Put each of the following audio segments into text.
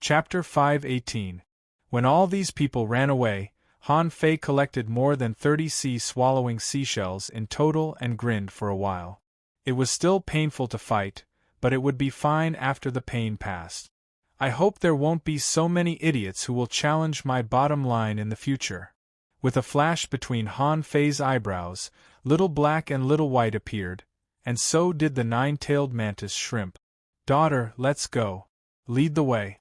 Chapter 5:18. When all these people ran away, Han Fei collected more than 30 sea-swallowing seashells in total and grinned for a while. It was still painful to fight, but it would be fine after the pain passed. I hope there won't be so many idiots who will challenge my bottom line in the future. With a flash between Han Fei's eyebrows, Little Black and Little White appeared, and so did the nine-tailed mantis shrimp. Daughter, let's go. Lead the way.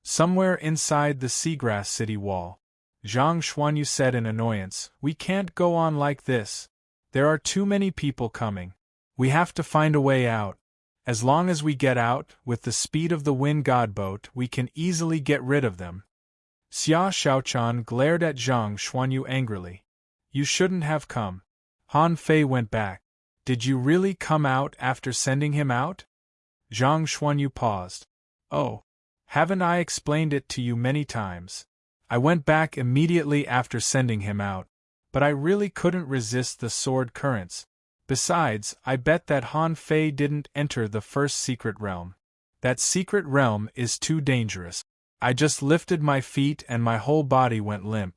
Somewhere inside the seagrass city wall, Zhang Xuanyu said in annoyance, we can't go on like this. There are too many people coming. We have to find a way out. As long as we get out, with the speed of the wind god boat, we can easily get rid of them. Xia Xiaochan glared at Zhang Xuanyu angrily. You shouldn't have come. Han Fei went back. Did you really come out after sending him out? Zhang Xuanyu paused. Oh. Haven't I explained it to you many times? I went back immediately after sending him out. But I really couldn't resist the sword currents. Besides, I bet that Han Fei didn't enter the first secret realm. That secret realm is too dangerous. I just lifted my feet and my whole body went limp.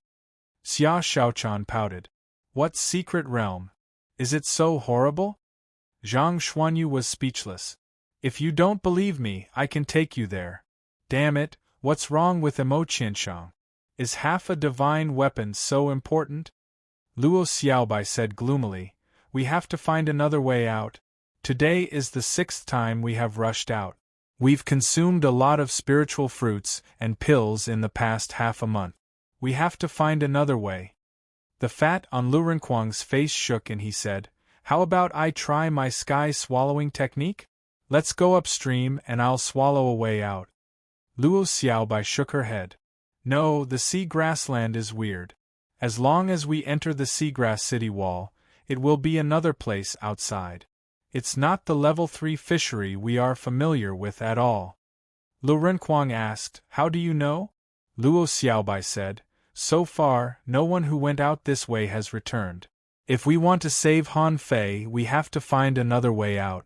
Xia Xiaochan pouted. What secret realm? Is it so horrible? Zhang Xuanyu was speechless. If you don't believe me, I can take you there. Damn it, what's wrong with Emo Qianshang? Is half a divine weapon so important? Luo Xiaobai said gloomily, we have to find another way out. Today is the 6th time we have rushed out. We've consumed a lot of spiritual fruits and pills in the past half a month. We have to find another way. The fat on Lu Renkuang's face shook and he said, how about I try my sky-swallowing technique? Let's go upstream and I'll swallow a way out. Luo Xiaobai shook her head. No, the sea grassland is weird. As long as we enter the seagrass city wall, it will be another place outside. It's not the level 3 fishery we are familiar with at all. Lu Renkuang asked, how do you know? Luo Xiaobai said, so far, no one who went out this way has returned. If we want to save Han Fei, we have to find another way out.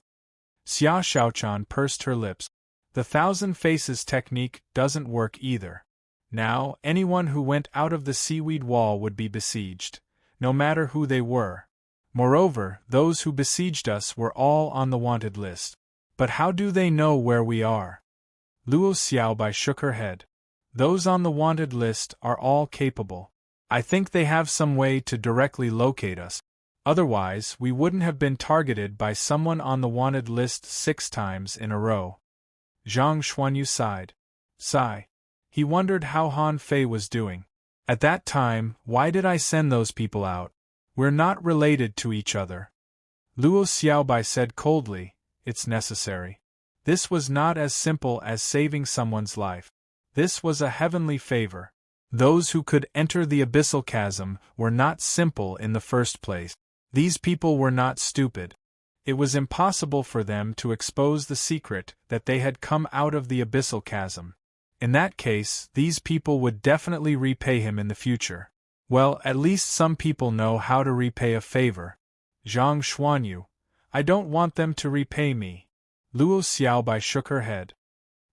Xia Xiaochan pursed her lips. The thousand faces technique doesn't work either. Now, anyone who went out of the seaweed wall would be besieged, no matter who they were. Moreover, those who besieged us were all on the wanted list. But how do they know where we are? Luo Xiaobai shook her head. Those on the wanted list are all capable. I think they have some way to directly locate us. Otherwise, we wouldn't have been targeted by someone on the wanted list 6 times in a row. Zhang Xuanyu sighed. Sigh. He wondered how Han Fei was doing. At that time, why did I send those people out? We're not related to each other. Luo Xiaobai said coldly, it's necessary. This was not as simple as saving someone's life. This was a heavenly favor. Those who could enter the abyssal chasm were not simple in the first place. These people were not stupid. It was impossible for them to expose the secret that they had come out of the abyssal chasm. In that case, these people would definitely repay him in the future. Well, at least some people know how to repay a favor. Zhang Xuanyu, I don't want them to repay me. Luo Xiaobai shook her head.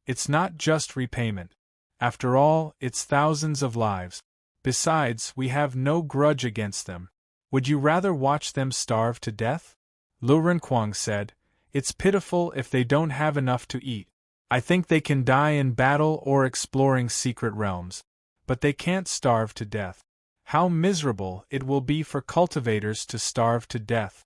It's not just repayment. After all, it's thousands of lives. Besides, we have no grudge against them. Would you rather watch them starve to death? Lu Renkuang said, it's pitiful if they don't have enough to eat. I think they can die in battle or exploring secret realms. But they can't starve to death. How miserable it will be for cultivators to starve to death.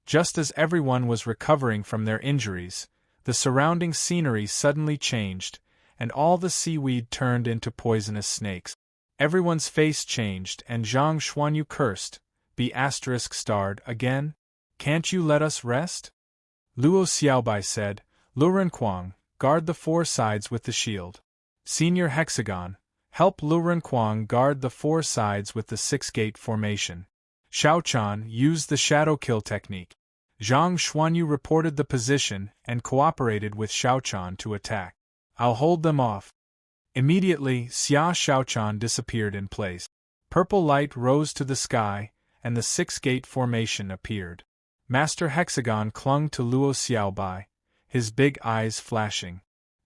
Just as everyone was recovering from their injuries, the surrounding scenery suddenly changed, and all the seaweed turned into poisonous snakes. Everyone's face changed and Zhang Xuanyu cursed, be ** again? Can't you let us rest? Luo Xiaobai said, Lu Renkuang, guard the 4 sides with the shield. Senior Hexagon, help Lu Renkuang guard the 4 sides with the 6-gate formation. Xiaochan, use the shadow kill technique. Zhang Xuanyu reported the position and cooperated with Xiaochan to attack. I'll hold them off. Immediately, Xia Xiaochan disappeared in place. Purple light rose to the sky, and the 6-gate formation appeared. Master Hexagon clung to Luo Xiaobai, his big eyes flashing.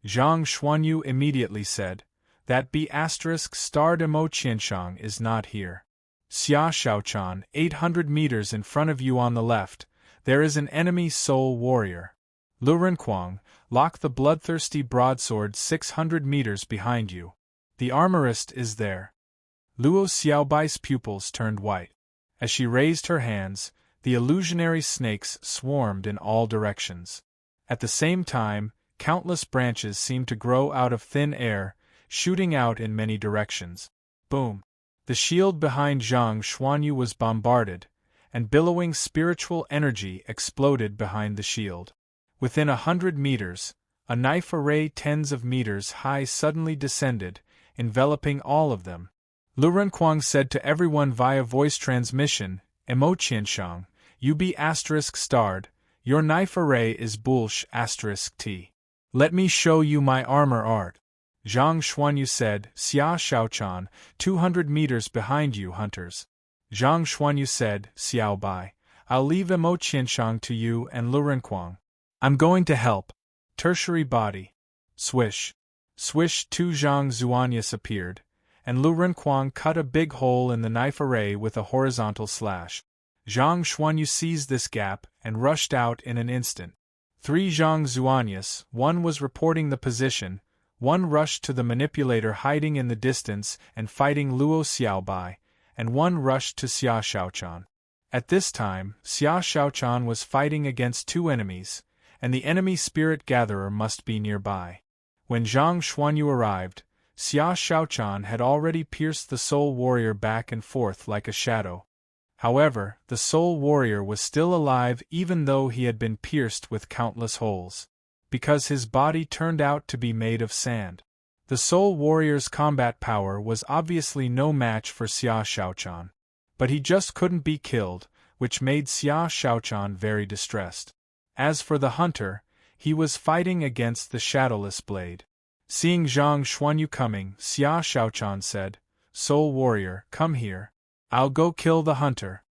Zhang Xuanyu immediately said, "That B***starred Emo Qianshang is not here. Xia Shaochan, 800 meters in front of you on the left, there is an enemy soul warrior. Lu Renquang, lock the bloodthirsty broadsword 600 meters behind you. The armorist is there." Luo Xiaobai's pupils turned white. As she raised her hands, the illusionary snakes swarmed in all directions. At the same time, countless branches seemed to grow out of thin air, shooting out in many directions. Boom! The shield behind Zhang Xuanyu was bombarded, and billowing spiritual energy exploded behind the shield. Within 100 meters, a knife array tens of meters high suddenly descended, enveloping all of them. Lu Renquang said to everyone via voice transmission, "Emo Qianshang, you B***starred, your knife array is Bullsh**T. Let me show you my armor art." Zhang Xuanyu said, "Xia Shaochan, 200 meters behind you, hunters." Zhang Xuanyu said, "Xiao Bai, I'll leave Emo Qianshang to you and Lu Renquang. I'm going to help." Tertiary body. Swish. Swish, 2 Zhang Xuanyus appeared, and Lu Renquang cut a big hole in the knife array with a horizontal slash. Zhang Xuanyu seized this gap and rushed out in an instant. 3 Zhang Xuanyus, one was reporting the position, one rushed to the manipulator hiding in the distance and fighting Luo Xiaobai, and one rushed to Xia Shaochan. At this time, Xia Shaochan was fighting against 2 enemies, and the enemy spirit gatherer must be nearby. When Zhang Xuanyu arrived, Xia Shaochan had already pierced the soul warrior back and forth like a shadow. However, the soul warrior was still alive even though he had been pierced with countless holes, because his body turned out to be made of sand. The soul warrior's combat power was obviously no match for Xia Shaochan, but he just couldn't be killed, which made Xia Shaochan very distressed. As for the hunter, he was fighting against the shadowless blade. Seeing Zhang Xuanyu coming, Xia Shaochan said, "Soul warrior, come here. I'll go kill the hunter."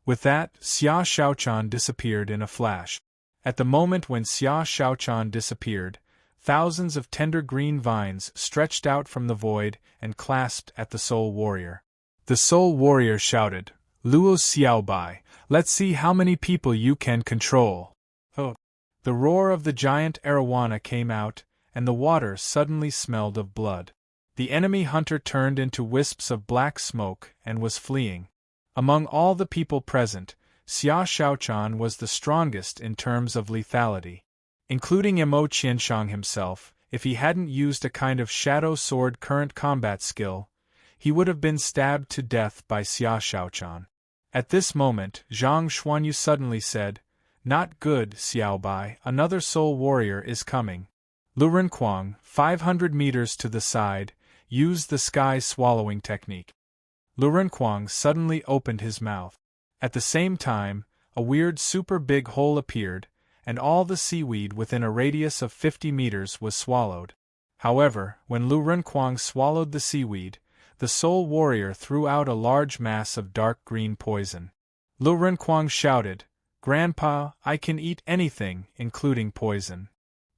With that, Xia Shaochan disappeared in a flash. At the moment when Xia Shaochan disappeared, thousands of tender green vines stretched out from the void and clasped at the soul warrior. The soul warrior shouted, "Luo Xiaobai, let's see how many people you can control." Oh! The roar of the giant arowana came out, and the water suddenly smelled of blood. The enemy hunter turned into wisps of black smoke and was fleeing. Among all the people present, Xia Shaochan was the strongest in terms of lethality. Including Emo Qianshang himself, if he hadn't used a kind of shadow sword current combat skill, he would have been stabbed to death by Xia Shaochan. At this moment, Zhang Xuanyu suddenly said, "Not good, Xiaobai, another soul warrior is coming." Lu Renquang, 500 meters to the side, used the sky swallowing technique. Lu Renquang suddenly opened his mouth. At the same time, a weird super big hole appeared, and all the seaweed within a radius of 50 meters was swallowed. However, when Lu Renquang swallowed the seaweed, the soul warrior threw out a large mass of dark green poison. Lu Renquang shouted, "Grandpa, I can eat anything, including poison."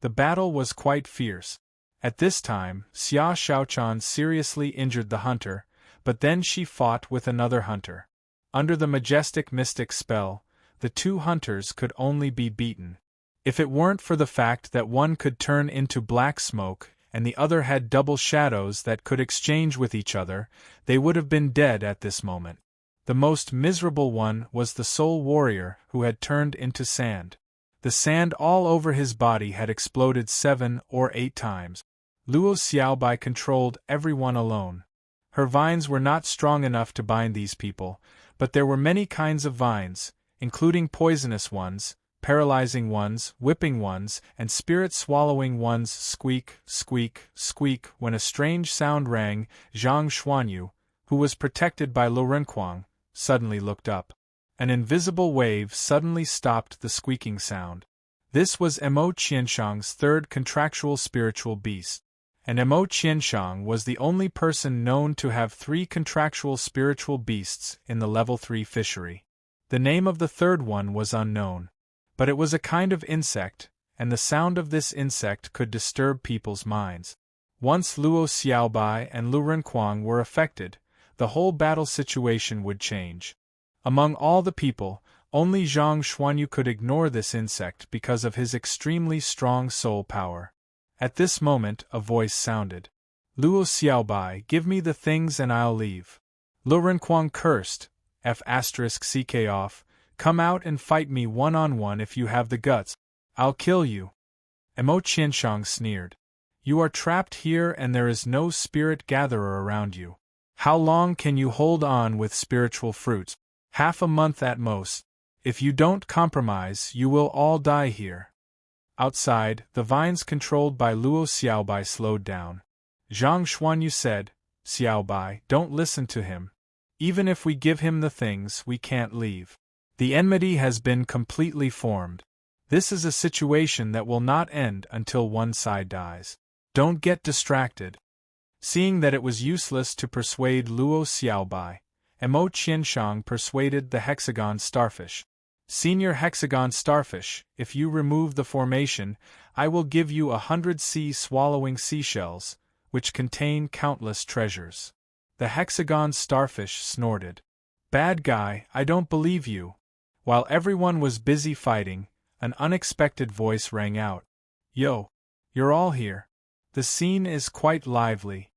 The battle was quite fierce. At this time, Xia Shaochan seriously injured the hunter, but then she fought with another hunter. Under the majestic mystic spell, the 2 hunters could only be beaten. If it weren't for the fact that one could turn into black smoke and the other had double shadows that could exchange with each other, they would have been dead at this moment. The most miserable one was the soul warrior who had turned into sand. The sand all over his body had exploded 7 or 8 times. Luo Xiaobai controlled everyone alone. Her vines were not strong enough to bind these people, but there were many kinds of vines, including poisonous ones, paralyzing ones, whipping ones, and spirit-swallowing ones. Squeak, squeak, squeak. When a strange sound rang, Zhang Xuanyu, who was protected by Lu Renquang, suddenly looked up. An invisible wave suddenly stopped the squeaking sound. This was Emo Qianshang's 3rd contractual spiritual beast. And Emo Qianshang was the only person known to have 3 contractual spiritual beasts in the level 3 fishery. The name of the 3rd one was unknown. But it was a kind of insect, and the sound of this insect could disturb people's minds. Once Luo Xiaobai and Lu Renquang were affected, the whole battle situation would change. Among all the people, only Zhang Xuanyu could ignore this insect because of his extremely strong soul power. At this moment, a voice sounded. Luo Xiaobai, give me the things and I'll leave. Lu Renquang cursed, *ck off, come out and fight me one-on-one if you have the guts. I'll kill you. Mo Qianshang sneered. You are trapped here and there is no spirit gatherer around you. How long can you hold on with spiritual fruits? Half a month at most. If you don't compromise, you will all die here. Outside, the vines controlled by Luo Xiaobai slowed down. Zhang Xuanyu said, Xiaobai, don't listen to him. Even if we give him the things, we can't leave. The enmity has been completely formed. This is a situation that will not end until one side dies. Don't get distracted. Seeing that it was useless to persuade Luo Xiaobai, Mo Qianshang persuaded the hexagon starfish. Senior hexagon starfish, if you remove the formation, I will give you 100 sea-swallowing seashells, which contain countless treasures. The hexagon starfish snorted. Bad guy, I don't believe you. While everyone was busy fighting, an unexpected voice rang out. Yo! You're all here. The scene is quite lively.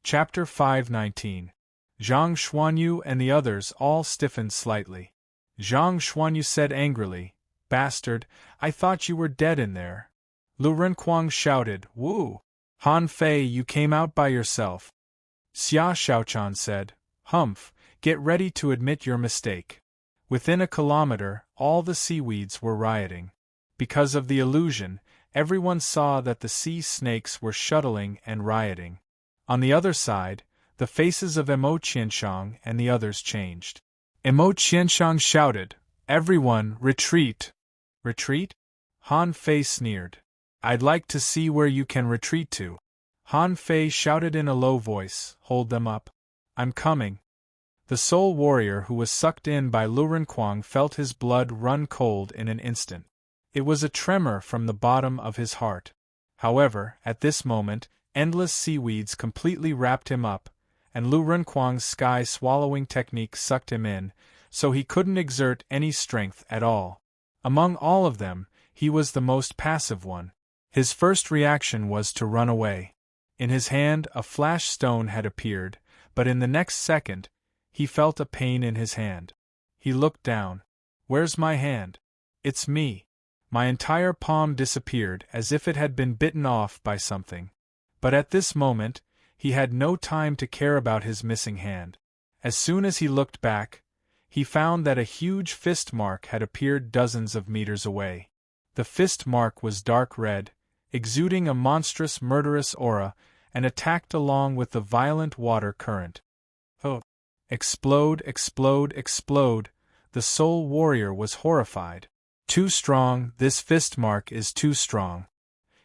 Chapter 519. Zhang Xuanyu and the others all stiffened slightly. Zhang Xuanyu said angrily, Bastard, I thought you were dead in there. Lu Renquang shouted, Woo! Han Fei, you came out by yourself. Xia Xiaochan said, Humph, get ready to admit your mistake. Within a kilometer, all the seaweeds were rioting. Because of the illusion, everyone saw that the sea snakes were shuttling and rioting. On the other side, the faces of Mo Qianshang and the others changed. Mo Qianshang shouted, Everyone, retreat! Retreat? Han Fei sneered. I'd like to see where you can retreat to. Han Fei shouted in a low voice, Hold them up. I'm coming. The soul warrior who was sucked in by Lu Renquang felt his blood run cold in an instant. It was a tremor from the bottom of his heart. However, at this moment, endless seaweeds completely wrapped him up, and Lu Renquang's sky-swallowing technique sucked him in, so he couldn't exert any strength at all. Among all of them, he was the most passive one. His first reaction was to run away. In his hand, a flash stone had appeared, but in the next second, he felt a pain in his hand. He looked down. Where's my hand? It's me. My entire palm disappeared as if it had been bitten off by something. But at this moment, he had no time to care about his missing hand. As soon as he looked back, he found that a huge fist mark had appeared dozens of meters away. The fist mark was dark red, exuding a monstrous murderous aura, and attacked along with the violent water current. Oh! Explode, explode, explode! The soul warrior was horrified. Too strong, this fist mark is too strong.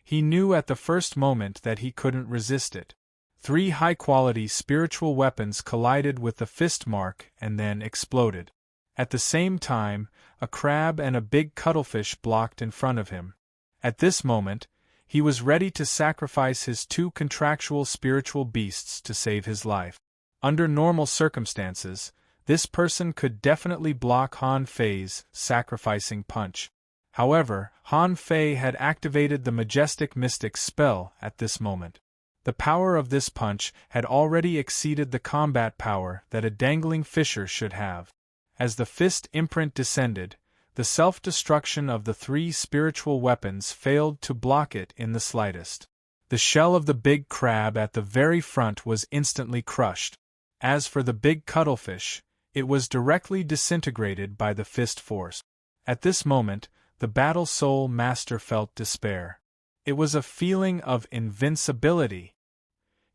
He knew at the first moment that he couldn't resist it. 3 high-quality spiritual weapons collided with the fist mark and then exploded. At the same time, a crab and a big cuttlefish blocked in front of him. At this moment, he was ready to sacrifice his 2 contractual spiritual beasts to save his life. Under normal circumstances, this person could definitely block Han Fei's sacrificing punch. However, Han Fei had activated the Majestic Mystic's spell at this moment. The power of this punch had already exceeded the combat power that a dangling fisher should have. As the fist imprint descended, the self-destruction of the 3 spiritual weapons failed to block it in the slightest. The shell of the big crab at the very front was instantly crushed. As for the big cuttlefish, it was directly disintegrated by the fist force. At this moment, the Battle Soul Master felt despair. It was a feeling of invincibility.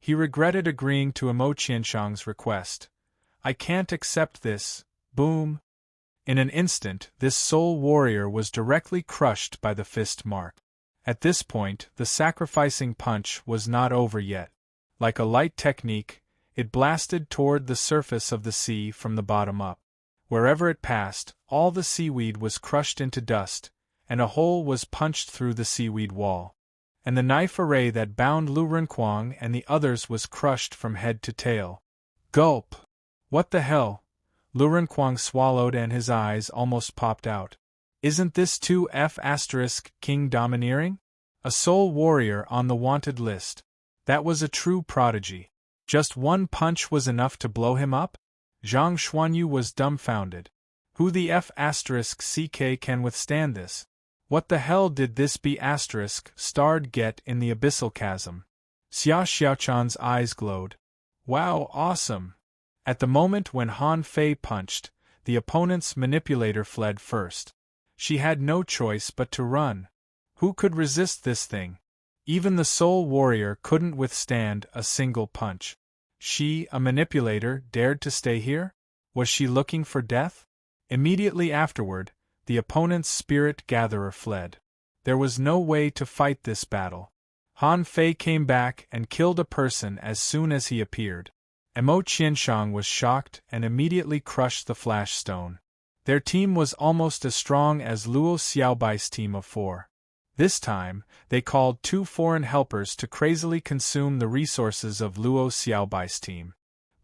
He regretted agreeing to Mo Qianshang's request. I can't accept this. Boom! In an instant, this soul warrior was directly crushed by the fist mark. At this point, the sacrificing punch was not over yet. Like a light technique, it blasted toward the surface of the sea from the bottom up. Wherever it passed, all the seaweed was crushed into dust, and a hole was punched through the seaweed wall. And the knife array that bound Lu Renquang and the others was crushed from head to tail. Gulp! What the hell? Lu Renquang swallowed and his eyes almost popped out. Isn't this 2F** King Domineering? A soul warrior on the wanted list. That was a true prodigy. Just one punch was enough to blow him up? Zhang Xuanyu was dumbfounded. Who the F*** can withstand this? What the hell did this B***starred get in the abyssal chasm? Xia Xiaochan's eyes glowed. Wow, awesome! At the moment when Han Fei punched, the opponent's manipulator fled first. She had no choice but to run. Who could resist this thing? Even the soul warrior couldn't withstand a single punch. She, a manipulator, dared to stay here? Was she looking for death? Immediately afterward, the opponent's spirit gatherer fled. There was no way to fight this battle. Han Fei came back and killed a person as soon as he appeared. Emo Qianshang was shocked and immediately crushed the flash stone. Their team was almost as strong as Luo Xiaobai's team of 4. This time, they called 2 foreign helpers to crazily consume the resources of Luo Xiaobai's team.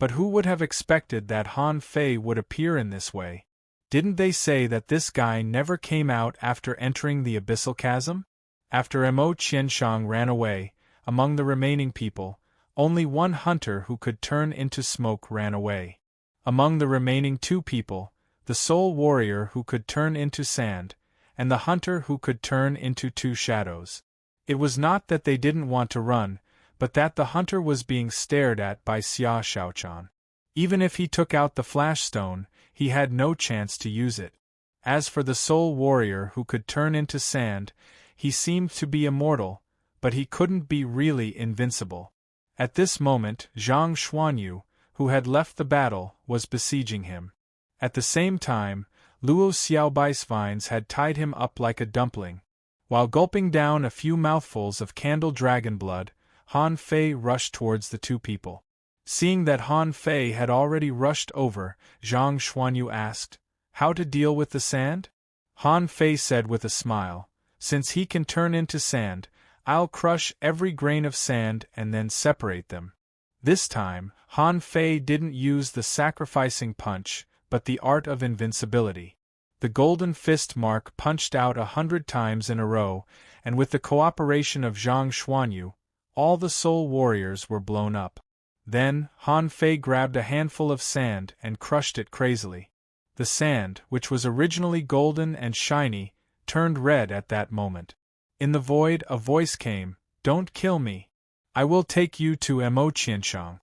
But who would have expected that Han Fei would appear in this way? Didn't they say that this guy never came out after entering the abyssal chasm? After Emo Qianshang ran away, among the remaining people, only one hunter who could turn into smoke ran away. Among the remaining 2 people, the soul warrior who could turn into sand, and the hunter who could turn into 2 shadows. It was not that they didn't want to run, but that the hunter was being stared at by Xia Xiaochan. Even if he took out the flash stone, he had no chance to use it. As for the soul warrior who could turn into sand, he seemed to be immortal, but he couldn't be really invincible. At this moment, Zhang Xuanyu, who had left the battle, was besieging him. At the same time, Luo Xiaobai's vines had tied him up like a dumpling. While gulping down a few mouthfuls of candle dragon blood, Han Fei rushed towards the 2 people. Seeing that Han Fei had already rushed over, Zhang Xuanyu asked, "How to deal with the sand?" Han Fei said with a smile, "Since he can turn into sand, I'll crush every grain of sand and then separate them." This time, Han Fei didn't use the sacrificing punch, but the art of invincibility. The golden fist mark punched out 100 times in a row, and with the cooperation of Zhang Xuanyu, all the soul warriors were blown up. Then, Han Fei grabbed a handful of sand and crushed it crazily. The sand, which was originally golden and shiny, turned red at that moment. In the void, a voice came, "Don't kill me. I will take you to Emo Qianshang."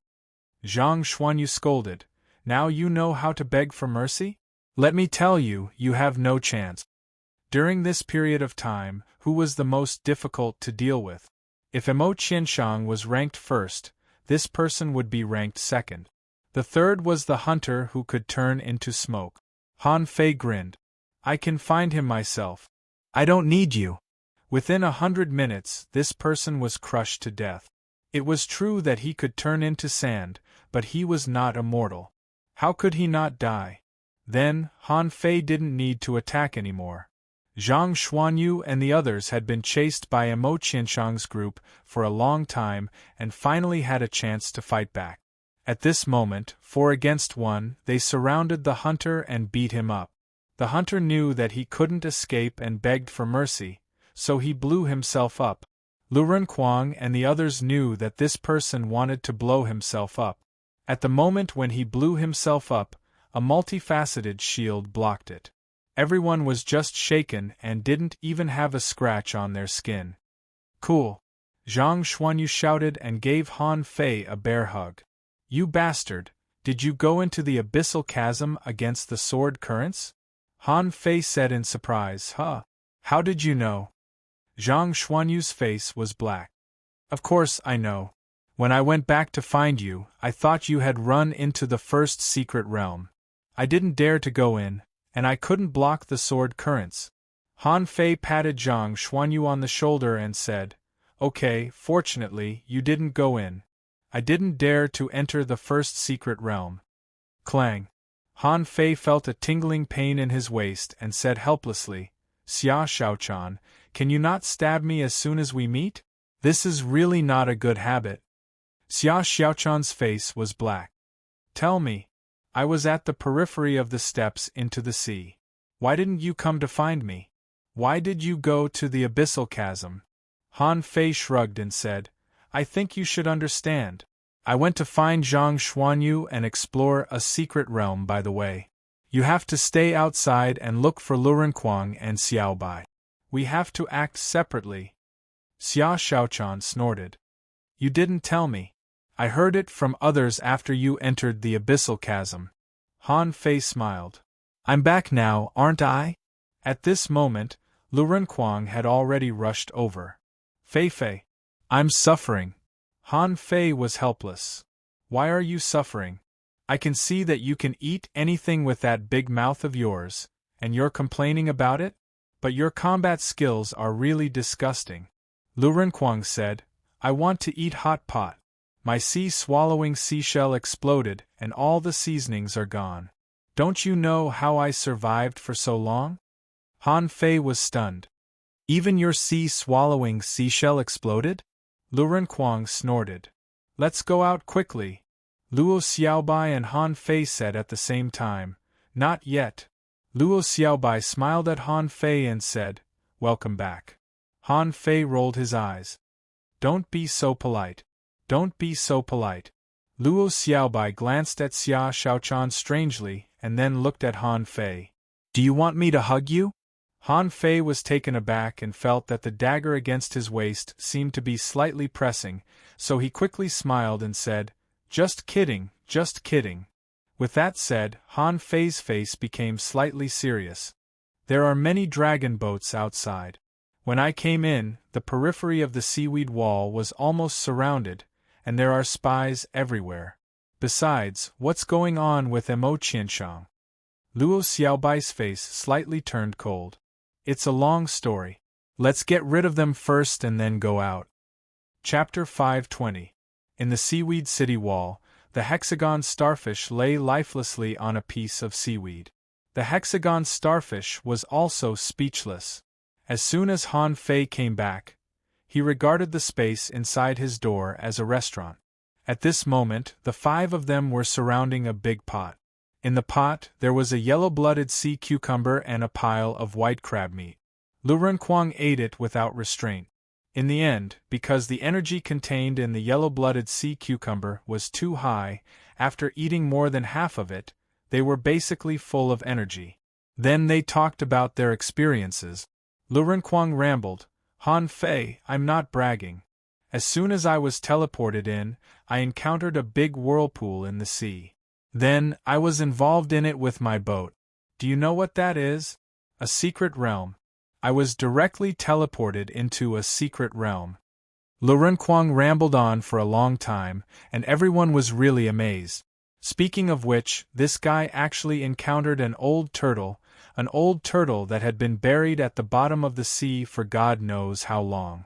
Zhang Xuanyu scolded, "Now you know how to beg for mercy? Let me tell you, you have no chance." During this period of time, who was the most difficult to deal with? If Emo Qianshang was ranked first, this person would be ranked second. The third was the hunter who could turn into smoke. Han Fei grinned. "I can find him myself. I don't need you." Within 100 minutes, this person was crushed to death. It was true that he could turn into sand, but he was not immortal. How could he not die? Then, Han Fei didn't need to attack anymore. Zhang Xuanyu and the others had been chased by Emo Qianshang's group for a long time and finally had a chance to fight back. At this moment, 4 against 1, they surrounded the hunter and beat him up. The hunter knew that he couldn't escape and begged for mercy, so he blew himself up. Lu Renquang and the others knew that this person wanted to blow himself up. At the moment when he blew himself up, a multifaceted shield blocked it. Everyone was just shaken and didn't even have a scratch on their skin. "Cool!" Zhang Xuanyu shouted and gave Han Fei a bear hug. "You bastard, did you go into the abyssal chasm against the sword currents?" Han Fei said in surprise. "Huh? How did you know?" Zhang Xuanyu's face was black. "Of course I know. When I went back to find you, I thought you had run into the first secret realm. I didn't dare to go in, and I couldn't block the sword currents." Han Fei patted Zhang Xuanyu on the shoulder and said, "Okay, fortunately, you didn't go in. I didn't dare to enter the first secret realm." Clang! Han Fei felt a tingling pain in his waist and said helplessly, Xia Xiaochan, can you not stab me as soon as we meet? This is really not a good habit. Xia Xiaochan's face was black. Tell me. I was at the periphery of the steps into the sea. Why didn't you come to find me? Why did you go to the abyssal chasm? Han Fei shrugged and said, I think you should understand. I went to find Zhang Xuanyu and explore a secret realm by the way. You have to stay outside and look for Lurenquang and Xiaobai. We have to act separately. Xia Xiaochan snorted. You didn't tell me. I heard it from others after you entered the abyssal chasm. Han Fei smiled. I'm back now, aren't I? At this moment, Lurenquang had already rushed over. Fei, I'm suffering. Han Fei was helpless. Why are you suffering? I can see that you can eat anything with that big mouth of yours, and you're complaining about it? But your combat skills are really disgusting. Lurenquang said, I want to eat hot pot. My sea-swallowing seashell exploded and all the seasonings are gone. Don't you know how I survived for so long? Han Fei was stunned. Even your sea-swallowing seashell exploded? Lurenquang snorted. Let's go out quickly. Luo Xiaobai and Han Fei said at the same time, Not yet. Luo Xiaobai smiled at Han Fei and said, Welcome back. Han Fei rolled his eyes. Don't be so polite. Don't be so polite. Luo Xiaobai glanced at Xia Xiaochan strangely and then looked at Han Fei. Do you want me to hug you? Han Fei was taken aback and felt that the dagger against his waist seemed to be slightly pressing, so he quickly smiled and said, Just kidding, just kidding. With that said, Han Fei's face became slightly serious. There are many dragon boats outside. When I came in, the periphery of the seaweed wall was almost surrounded, and there are spies everywhere. Besides, what's going on with Mo Qianshang? Luo Xiaobai's face slightly turned cold. It's a long story. Let's get rid of them first and then go out. Chapter 520. In the seaweed city wall, the hexagon starfish lay lifelessly on a piece of seaweed. The hexagon starfish was also speechless. As soon as Han Fei came back, he regarded the space inside his door as a restaurant. At this moment, the five of them were surrounding a big pot. In the pot, there was a yellow-blooded sea cucumber and a pile of white crab meat. Lurenquang ate it without restraint. In the end, because the energy contained in the yellow-blooded sea cucumber was too high, after eating more than half of it, they were basically full of energy. Then they talked about their experiences. Lurenquang rambled, Han Fei, I'm not bragging. As soon as I was teleported in, I encountered a big whirlpool in the sea. Then, I was involved in it with my boat. Do you know what that is? A secret realm. I was directly teleported into a secret realm. Lurenquang rambled on for a long time, and everyone was really amazed. Speaking of which, this guy actually encountered an old turtle that had been buried at the bottom of the sea for God knows how long.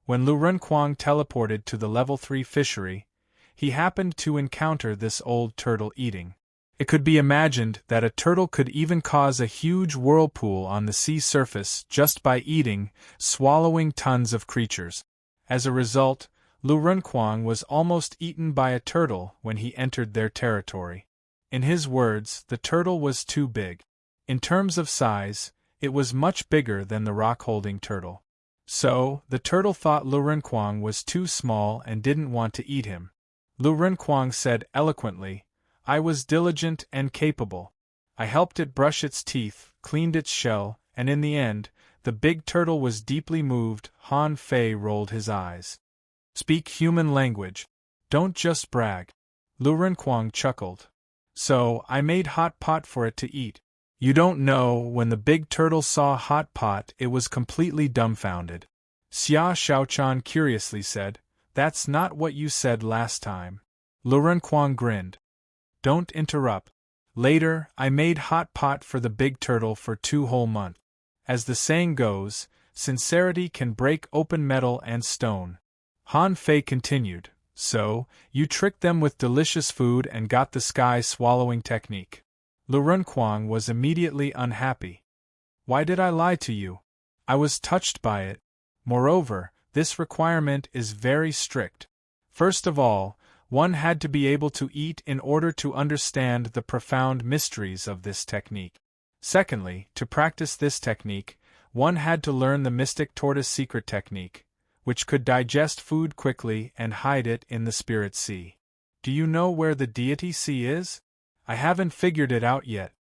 When Lurenquang teleported to the level 3 fishery, he happened to encounter this old turtle eating. It could be imagined that a turtle could even cause a huge whirlpool on the sea surface just by eating, swallowing tons of creatures. As a result, Lurenquang was almost eaten by a turtle when he entered their territory. In his words, the turtle was too big. In terms of size, it was much bigger than the rock-holding turtle. So, the turtle thought Lurenquang was too small and didn't want to eat him. Lurenquang said eloquently, I was diligent and capable. I helped it brush its teeth, cleaned its shell, and in the end, the big turtle was deeply moved. Han Fei rolled his eyes. Speak human language. Don't just brag. Lurenquang chuckled. So, I made hot pot for it to eat. You don't know, when the big turtle saw hot pot, it was completely dumbfounded. Xia Xiaochan curiously said, That's not what you said last time. Lurenquang grinned. Don't interrupt. Later, I made hot pot for the big turtle for 2 whole months. As the saying goes, sincerity can break open metal and stone. Han Fei continued, So, you tricked them with delicious food and got the sky-swallowing technique. Lurenquang was immediately unhappy. Why did I lie to you? I was touched by it. Moreover, this requirement is very strict. First of all, one had to be able to eat in order to understand the profound mysteries of this technique. Secondly, to practice this technique, one had to learn the mystic tortoise secret technique, which could digest food quickly and hide it in the spirit sea. Do you know where the deity sea is? I haven't figured it out yet.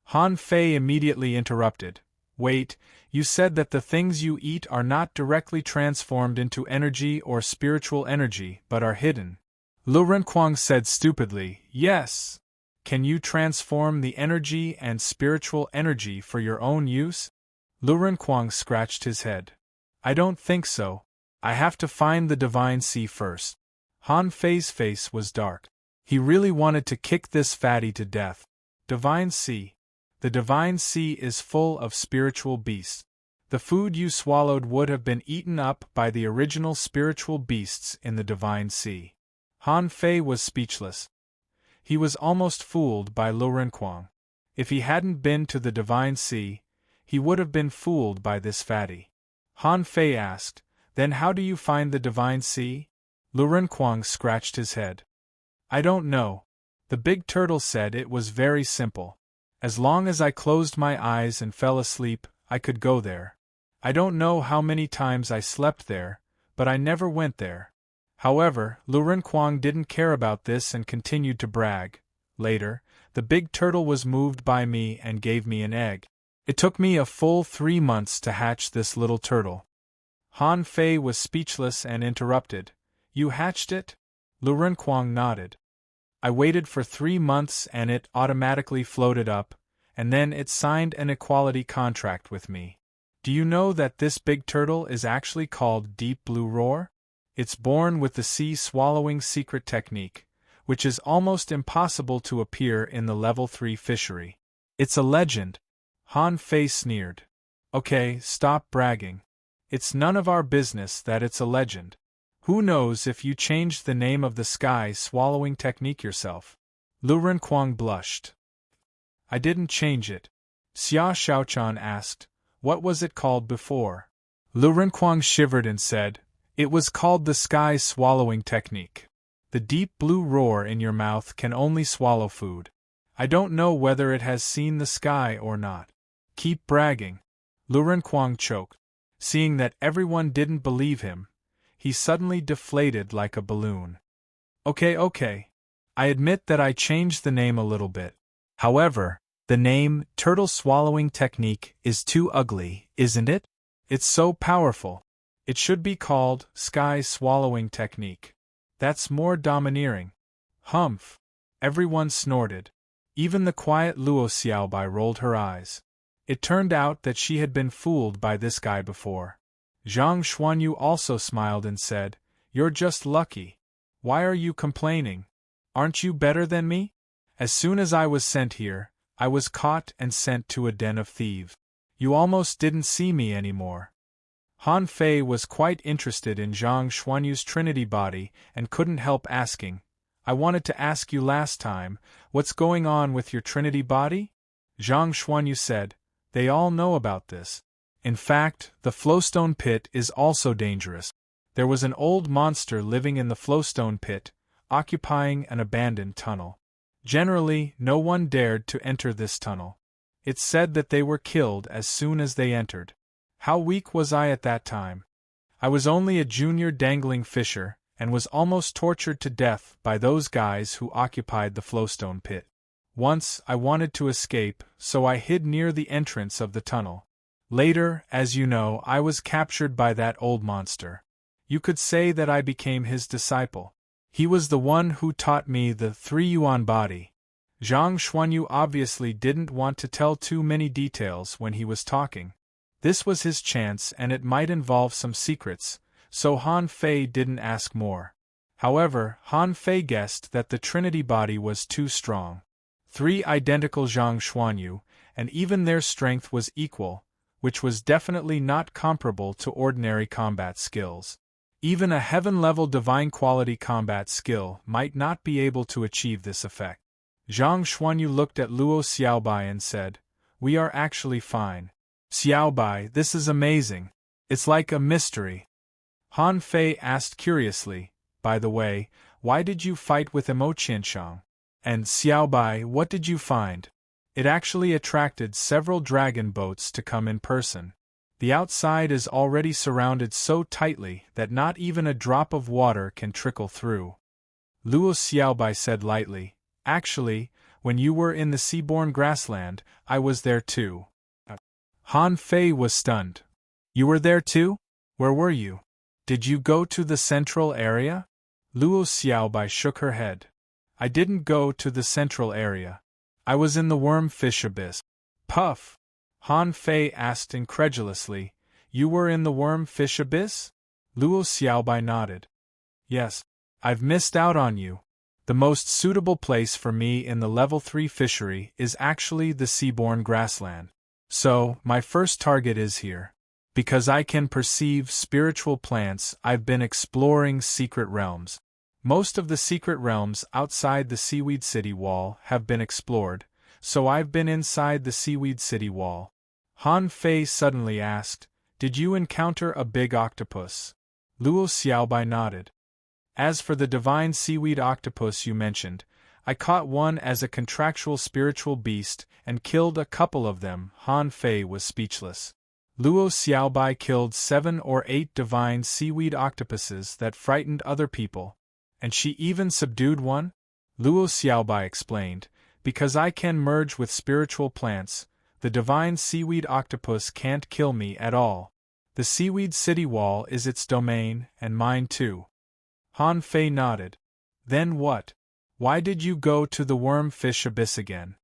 Han Fei immediately interrupted. Wait, you said that the things you eat are not directly transformed into energy or spiritual energy, but are hidden. Lu Renquang said stupidly, yes. Can you transform the energy and spiritual energy for your own use? Lu Renquang scratched his head. I don't think so. I have to find the divine sea first. Han Fei's face was dark. He really wanted to kick this fatty to death. Divine sea. The divine sea is full of spiritual beasts. The food you swallowed would have been eaten up by the original spiritual beasts in the divine sea. Han Fei was speechless. He was almost fooled by Lu Renquang. If he hadn't been to the divine sea, he would have been fooled by this fatty. Han Fei asked, Then how do you find the divine sea? Lu Renquang scratched his head. I don't know. The big turtle said it was very simple. As long as I closed my eyes and fell asleep, I could go there. I don't know how many times I slept there, but I never went there. However, Lu Renquang didn't care about this and continued to brag. Later, the big turtle was moved by me and gave me an egg. It took me a full 3 months to hatch this little turtle. Han Fei was speechless and interrupted. You hatched it? Lu Renquang nodded. I waited for 3 months and it automatically floated up, and then it signed an equality contract with me. Do you know that this big turtle is actually called Deep Blue Roar? It's born with the sea swallowing secret technique, which is almost impossible to appear in the level 3 fishery. It's a legend. Han Fei sneered. Okay, stop bragging. It's none of our business that it's a legend. Who knows if you changed the name of the sky swallowing technique yourself? Lu Renquang blushed. I didn't change it. Xia Xiaochan asked, What was it called before? Lu Renquang shivered and said, It was called the sky swallowing technique. The deep blue roar in your mouth can only swallow food. I don't know whether it has seen the sky or not. Keep bragging. Lu Renquang choked. Seeing that everyone didn't believe him, he suddenly deflated like a balloon. Okay. I admit that I changed the name a little bit. However, the name Turtle Swallowing Technique is too ugly, isn't it? It's so powerful. It should be called Sky Swallowing Technique. That's more domineering. Humph. Everyone snorted. Even the quiet Luo Xiaobai rolled her eyes. It turned out that she had been fooled by this guy before. Zhang Xuanyu also smiled and said, You're just lucky. Why are you complaining? Aren't you better than me? As soon as I was sent here, I was caught and sent to a den of thieves. You almost didn't see me anymore. Han Fei was quite interested in Zhang Xuanyu's Trinity body and couldn't help asking, I wanted to ask you last time, what's going on with your Trinity body? Zhang Xuanyu said, They all know about this. In fact, the flowstone pit is also dangerous. There was an old monster living in the flowstone pit, occupying an abandoned tunnel. Generally, no one dared to enter this tunnel. It's said that they were killed as soon as they entered. How weak was I at that time? I was only a junior dangling fisher, and was almost tortured to death by those guys who occupied the flowstone pit. Once, I wanted to escape, so I hid near the entrance of the tunnel. Later, as you know, I was captured by that old monster. You could say that I became his disciple. He was the one who taught me the 3-yuan body. Zhang Xuanyu obviously didn't want to tell too many details when he was talking. This was his chance and it might involve some secrets, so Han Fei didn't ask more. However, Han Fei guessed that the Trinity body was too strong. 3 identical Zhang Xuanyu, and even their strength was equal, which was definitely not comparable to ordinary combat skills. Even a heaven-level divine quality combat skill might not be able to achieve this effect. Zhang Xuanyu looked at Luo Xiaobai and said, We are actually fine. Xiaobai, this is amazing. It's like a mystery. Han Fei asked curiously, by the way, why did you fight with Emo Qianshang? And Xiaobai, what did you find? It actually attracted several dragon boats to come in person. The outside is already surrounded so tightly that not even a drop of water can trickle through. Luo Xiaobai said lightly, actually, when you were in the seaborne grassland, I was there too. Han Fei was stunned. You were there too? Where were you? Did you go to the central area? Luo Xiaobai shook her head. I didn't go to the central area. I was in the worm-fish abyss. Puff! Han Fei asked incredulously, You were in the worm-fish abyss? Luo Xiaobai nodded. Yes. I've missed out on you. The most suitable place for me in the level 3 fishery is actually the seaborne grassland. So, my first target is here. Because I can perceive spiritual plants, I've been exploring secret realms. Most of the secret realms outside the Seaweed City wall have been explored, so I've been inside the Seaweed City wall. Han Fei suddenly asked, Did you encounter a big octopus? Luo Xiaobai nodded. As for the divine seaweed octopus you mentioned, I caught one as a contractual spiritual beast and killed a couple of them. Han Fei was speechless. Luo Xiaobai killed 7 or 8 divine seaweed octopuses that frightened other people. And she even subdued one? Luo Xiaobai explained, Because I can merge with spiritual plants, the divine seaweed octopus can't kill me at all. The Seaweed City wall is its domain, and mine too. Han Fei nodded. Then what? Why did you go to the worm-fish abyss again?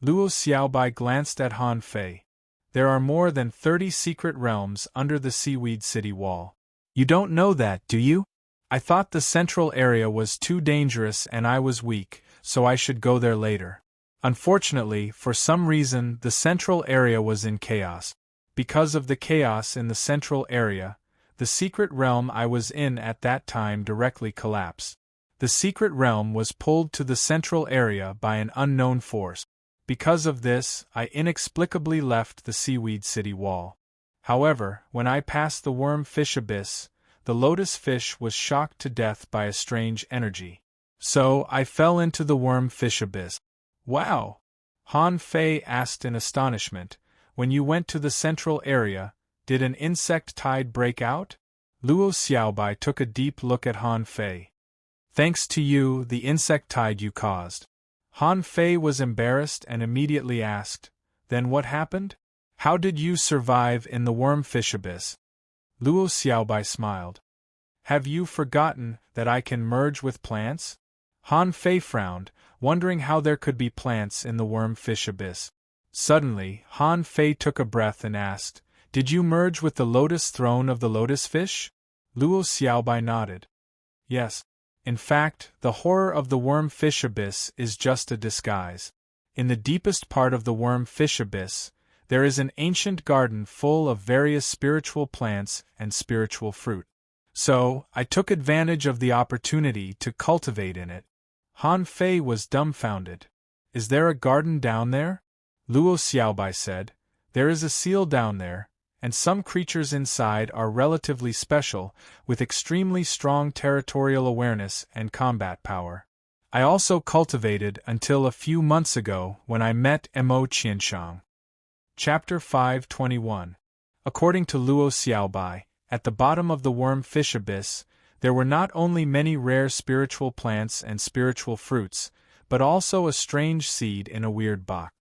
Luo Xiaobai glanced at Han Fei. There are more than 30 secret realms under the Seaweed City wall. You don't know that, do you? I thought the central area was too dangerous and I was weak, so I should go there later. Unfortunately, for some reason, the central area was in chaos. Because of the chaos in the central area, the secret realm I was in at that time directly collapsed. The secret realm was pulled to the central area by an unknown force. Because of this, I inexplicably left the Seaweed City wall. However, when I passed the worm-fish abyss, the lotus fish was shocked to death by a strange energy. So, I fell into the worm-fish abyss. Wow! Han Fei asked in astonishment, When you went to the central area, did an insect tide break out? Luo Xiaobai took a deep look at Han Fei. Thanks to you, the insect tide you caused. Han Fei was embarrassed and immediately asked, Then what happened? How did you survive in the worm-fish abyss? Luo Xiaobai smiled. Have you forgotten that I can merge with plants? Han Fei frowned, wondering how there could be plants in the worm-fish abyss. Suddenly, Han Fei took a breath and asked, Did you merge with the lotus throne of the lotus fish? Luo Xiaobai nodded. Yes. In fact, the horror of the worm-fish abyss is just a disguise. In the deepest part of the worm-fish abyss, there is an ancient garden full of various spiritual plants and spiritual fruit. So, I took advantage of the opportunity to cultivate in it. Han Fei was dumbfounded. Is there a garden down there? Luo Xiaobai said, There is a seal down there, and some creatures inside are relatively special, with extremely strong territorial awareness and combat power. I also cultivated until a few months ago when I met Emo Qianshang. Chapter 521. According to Luo Xiaobai, at the bottom of the worm-fish abyss, there were not only many rare spiritual plants and spiritual fruits, but also a strange seed in a weird box.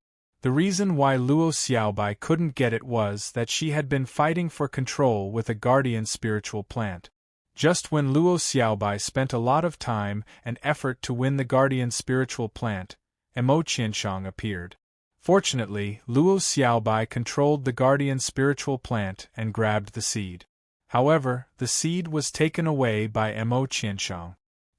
The reason why Luo Xiaobai couldn't get it was that she had been fighting for control with a guardian spiritual plant. Just when Luo Xiaobai spent a lot of time and effort to win the guardian spiritual plant, Emo Qianshang appeared. Fortunately, Luo Xiaobai controlled the guardian spiritual plant and grabbed the seed. However, the seed was taken away by Emo Qianshang.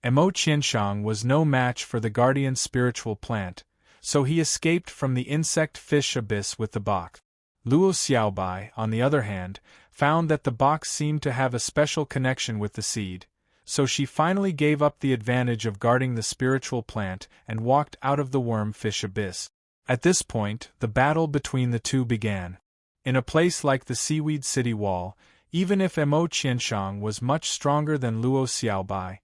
Emo Qianshang was no match for the guardian spiritual plant, so he escaped from the insect-fish abyss with the box. Luo Xiaobai, on the other hand, found that the box seemed to have a special connection with the seed, so she finally gave up the advantage of guarding the spiritual plant and walked out of the worm-fish abyss. At this point, the battle between the two began. In a place like the Seaweed City Wall, even if Emo Qianshang was much stronger than Luo Xiaobai,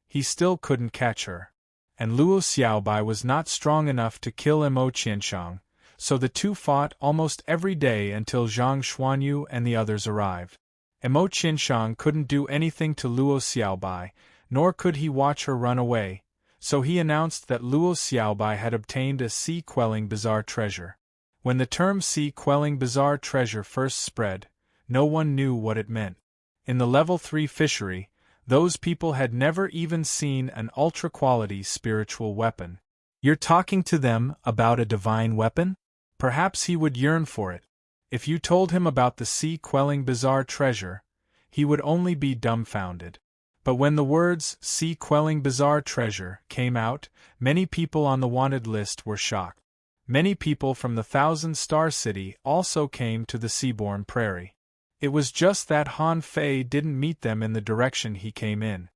he still couldn't catch her. And Luo Xiaobai was not strong enough to kill Emo Qianshang, so the two fought almost every day until Zhang Xuanyu and the others arrived. Emo Qianshang couldn't do anything to Luo Xiaobai, nor could he watch her run away, so he announced that Luo Xiaobai had obtained a sea-quelling bizarre treasure. When the term sea-quelling bizarre treasure first spread, no one knew what it meant. In the level 3 fishery, those people had never even seen an ultra-quality spiritual weapon. You're talking to them about a divine weapon? Perhaps he would yearn for it. If you told him about the sea-quelling bizarre treasure, he would only be dumbfounded. But when the words sea-quelling bizarre treasure came out, many people on the wanted list were shocked. Many people from the Thousand-Star City also came to the Seaborn Prairie. It was just that Han Fei didn't meet them in the direction he came in.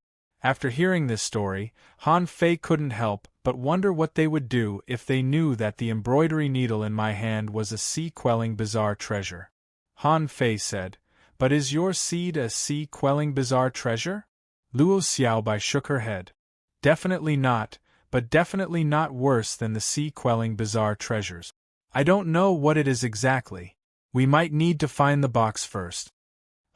After hearing this story, Han Fei couldn't help but wonder what they would do if they knew that the embroidery needle in my hand was a sea-quelling bizarre treasure. Han Fei said, "But is your seed a sea-quelling bizarre treasure?" Luo Xiaobai shook her head. "Definitely not, but definitely not worse than the sea-quelling bizarre treasures. I don't know what it is exactly. We might need to find the box first."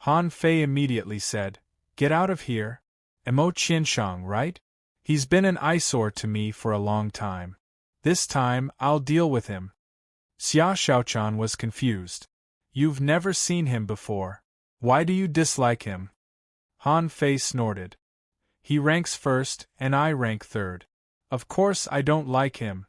Han Fei immediately said, "Get out of here. Emo Qianshang, right? He's been an eyesore to me for a long time. This time, I'll deal with him." Xia Xiaochan was confused. "You've never seen him before. Why do you dislike him?" Han Fei snorted. "He ranks first, and I rank third. Of course I don't like him."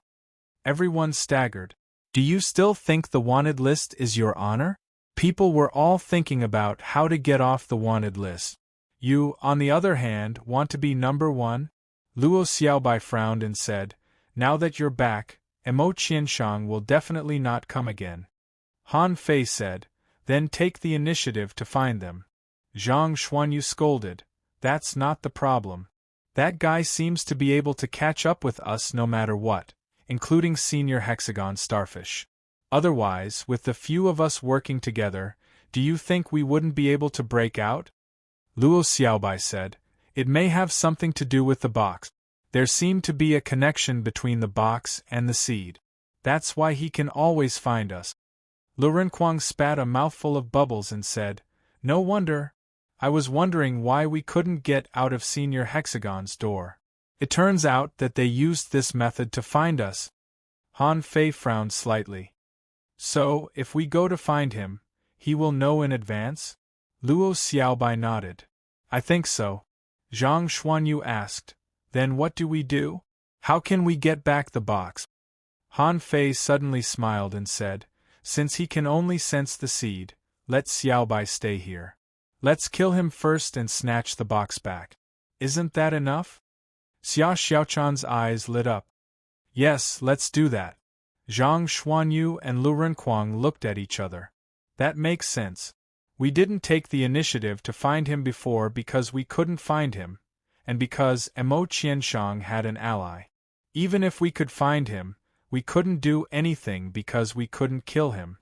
Everyone staggered. "Do you still think the wanted list is your honor?" People were all thinking about how to get off the wanted list. "You, on the other hand, want to be number one?" Luo Xiaobai frowned and said, "Now that you're back, Emo Qianshang will definitely not come again." Han Fei said, "Then take the initiative to find them." Zhang Xuanyu scolded, "That's not the problem. That guy seems to be able to catch up with us no matter what, including Senior Hexagon Starfish. Otherwise, with the few of us working together, do you think we wouldn't be able to break out?" Luo Xiaobai said, "It may have something to do with the box. There seemed to be a connection between the box and the seed. That's why he can always find us." Lu Renquang spat a mouthful of bubbles and said, "No wonder. I was wondering why we couldn't get out of Senior Hexagon's door. It turns out that they used this method to find us." Han Fei frowned slightly. "So, if we go to find him, he will know in advance?" Luo Xiaobai nodded. "I think so." Zhang Xuanyu asked, "Then what do we do? How can we get back the box?" Han Fei suddenly smiled and said, "Since he can only sense the seed, let Xiaobai stay here. Let's kill him first and snatch the box back. Isn't that enough?" Xia Xiaochan's eyes lit up. "Yes, let's do that." Zhang Xuanyu and Lu Renquang looked at each other. "That makes sense. We didn't take the initiative to find him before because we couldn't find him, and because Emo Qianshang had an ally. Even if we could find him, we couldn't do anything because we couldn't kill him.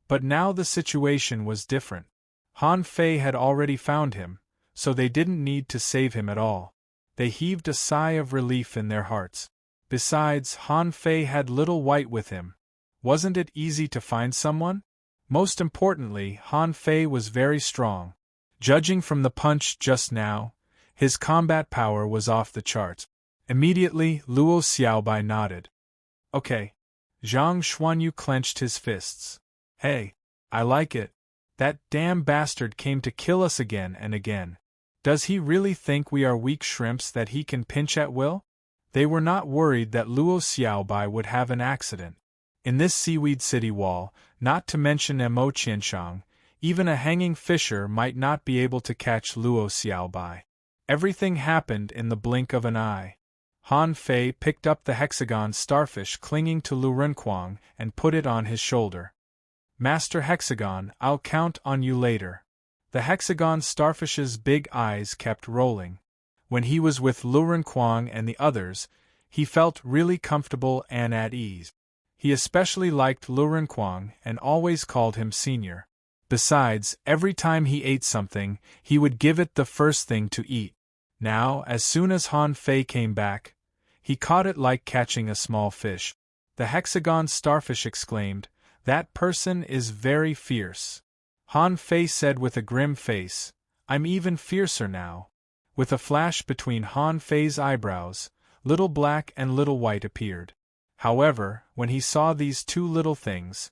But now the situation was different. Han Fei had already found him, so they didn't need to save him at all." They heaved a sigh of relief in their hearts. Besides, Han Fei had Little White with him. Wasn't it easy to find someone? Most importantly, Han Fei was very strong. Judging from the punch just now, his combat power was off the charts. Immediately, Luo Xiaobai nodded. "Okay." Zhang Xuanyu clenched his fists. "Hey, I like it. That damn bastard came to kill us again and again. Does he really think we are weak shrimps that he can pinch at will?" They were not worried that Luo Xiaobai would have an accident. In this Seaweed City wall, not to mention Emo Qianshang, even a hanging fisher might not be able to catch Luo Xiaobai. Everything happened in the blink of an eye. Han Fei picked up the hexagon starfish clinging to Lu Renquang and put it on his shoulder. "Master Hexagon, I'll count on you later." The hexagon starfish's big eyes kept rolling. When he was with Lu Renquang and the others, he felt really comfortable and at ease. He especially liked Lu Renquang and always called him senior. Besides, every time he ate something, he would give it the first thing to eat. Now, as soon as Han Fei came back, he caught it like catching a small fish. The hexagon starfish exclaimed, "That person is very fierce." Han Fei said with a grim face, "I'm even fiercer now." With a flash between Han Fei's eyebrows, Little Black and Little White appeared. However, when he saw these two little things,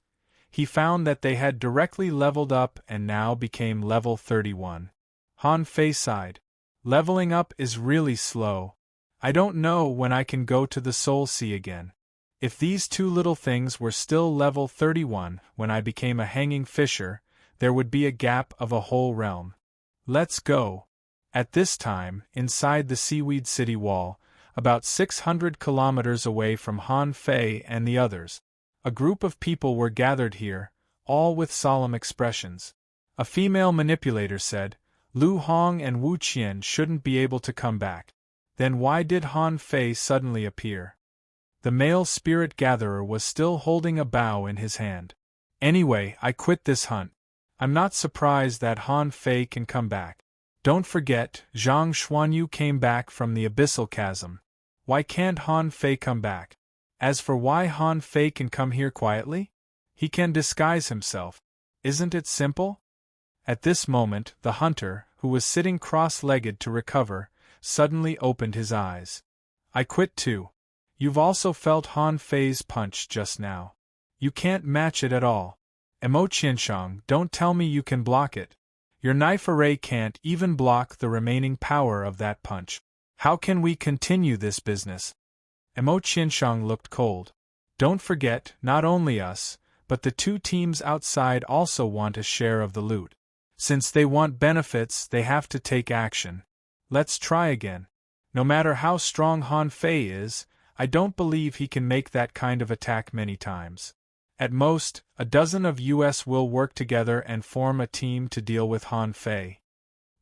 he found that they had directly leveled up and now became level 31. Han Fei sighed. Leveling up is really slow. I don't know when I can go to the Soul Sea again. If these two little things were still level 31 when I became a hanging fisher, there would be a gap of a whole realm. Let's go. At this time, inside the Seaweed City wall, about 600 kilometers away from Han Fei and the others, a group of people were gathered here, all with solemn expressions. A female manipulator said, "Lu Hong and Wu Qian shouldn't be able to come back. Then why did Han Fei suddenly appear?" The male spirit gatherer was still holding a bow in his hand. "Anyway, I quit this hunt. I'm not surprised that Han Fei can come back. Don't forget, Zhang Xuanyu came back from the abyssal chasm. Why can't Han Fei come back? As for why Han Fei can come here quietly? He can disguise himself. Isn't it simple?" At this moment, the hunter, who was sitting cross-legged to recover, suddenly opened his eyes. "I quit too. You've also felt Han Fei's punch just now. You can't match it at all. Emo Qianshang, don't tell me you can block it. Your knife array can't even block the remaining power of that punch. How can we continue this business?" Emo Qianshang looked cold. "Don't forget, not only us, but the two teams outside also want a share of the loot. Since they want benefits, they have to take action. Let's try again. No matter how strong Han Fei is, I don't believe he can make that kind of attack many times. At most, a dozen of us will work together and form a team to deal with Han Fei."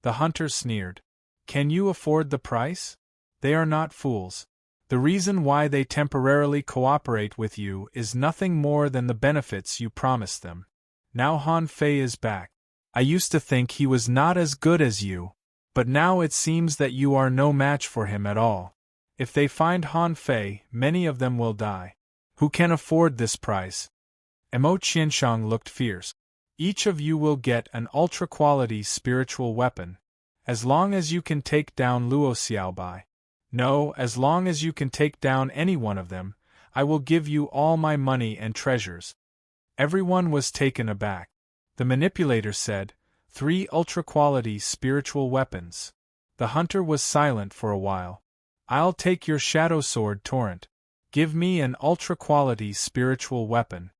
The hunter sneered. "Can you afford the price? They are not fools. The reason why they temporarily cooperate with you is nothing more than the benefits you promised them. Now Han Fei is back. I used to think he was not as good as you, but now it seems that you are no match for him at all. If they find Han Fei, many of them will die. Who can afford this price?" Emo Qianshang looked fierce. "Each of you will get an ultra-quality spiritual weapon. As long as you can take down Luo Xiaobai. No, as long as you can take down any one of them, I will give you all my money and treasures." Everyone was taken aback. The manipulator said, 3 ultra-quality spiritual weapons." The hunter was silent for a while. "I'll take your shadow sword torrent. Give me an ultra-quality spiritual weapon."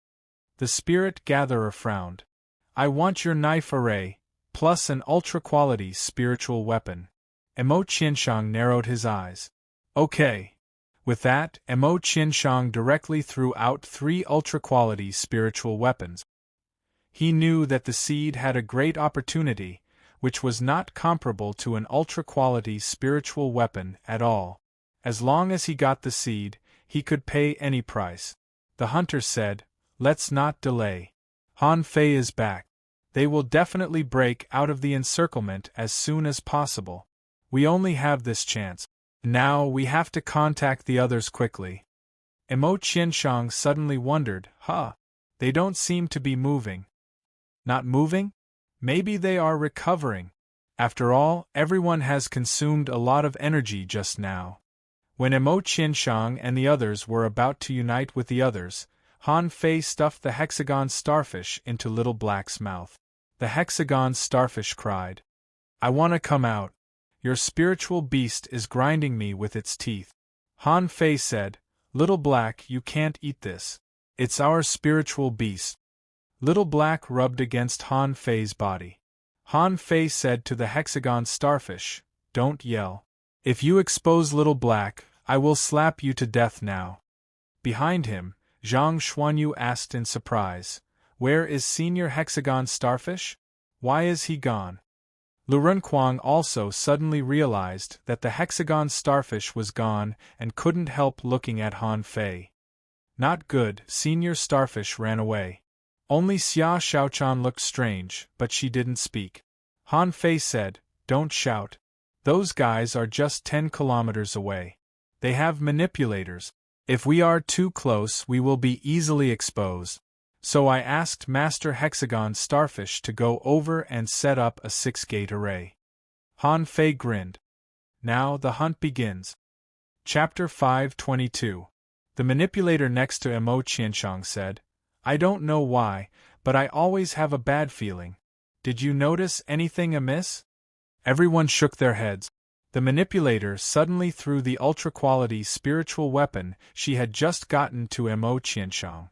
The spirit gatherer frowned. "I want your knife array, plus an ultra-quality spiritual weapon." Emo Qianshang narrowed his eyes. "Okay." With that, Emo Qianshang directly threw out 3 ultra-quality spiritual weapons. He knew that the seed had a great opportunity, which was not comparable to an ultra-quality spiritual weapon at all. As long as he got the seed, he could pay any price. The hunter said, "Let's not delay. Han Fei is back. They will definitely break out of the encirclement as soon as possible. We only have this chance. Now we have to contact the others quickly." Emo Qianshang suddenly wondered, they don't seem to be moving. Not moving? Maybe they are recovering. After all, everyone has consumed a lot of energy just now. When Emo Qianshang and the others were about to unite with the others, Han Fei stuffed the hexagon starfish into Little Black's mouth. The hexagon starfish cried, "I want to come out. Your spiritual beast is grinding me with its teeth." Han Fei said, "Little Black, you can't eat this. It's our spiritual beast." Little Black rubbed against Han Fei's body. Han Fei said to the hexagon starfish, "Don't yell. If you expose Little Black, I will slap you to death now." Behind him, Zhang Xuanyu asked in surprise, "Where is Senior Hexagon Starfish? Why is he gone?" Lu Renquang also suddenly realized that the Hexagon Starfish was gone and couldn't help looking at Han Fei. Not good. Senior Starfish ran away. Only Xia Xiaochan looked strange, but she didn't speak. Han Fei said, "Don't shout. Those guys are just 10 kilometers away. They have manipulators. If we are too close, we will be easily exposed. So I asked Master Hexagon Starfish to go over and set up a 6-gate array." Han Fei grinned. Now the hunt begins. Chapter 522. The manipulator next to Mo Qianshang said, "I don't know why, but I always have a bad feeling. Did you notice anything amiss?" Everyone shook their heads. The manipulator suddenly threw the ultra-quality spiritual weapon she had just gotten to Mo Qianshang.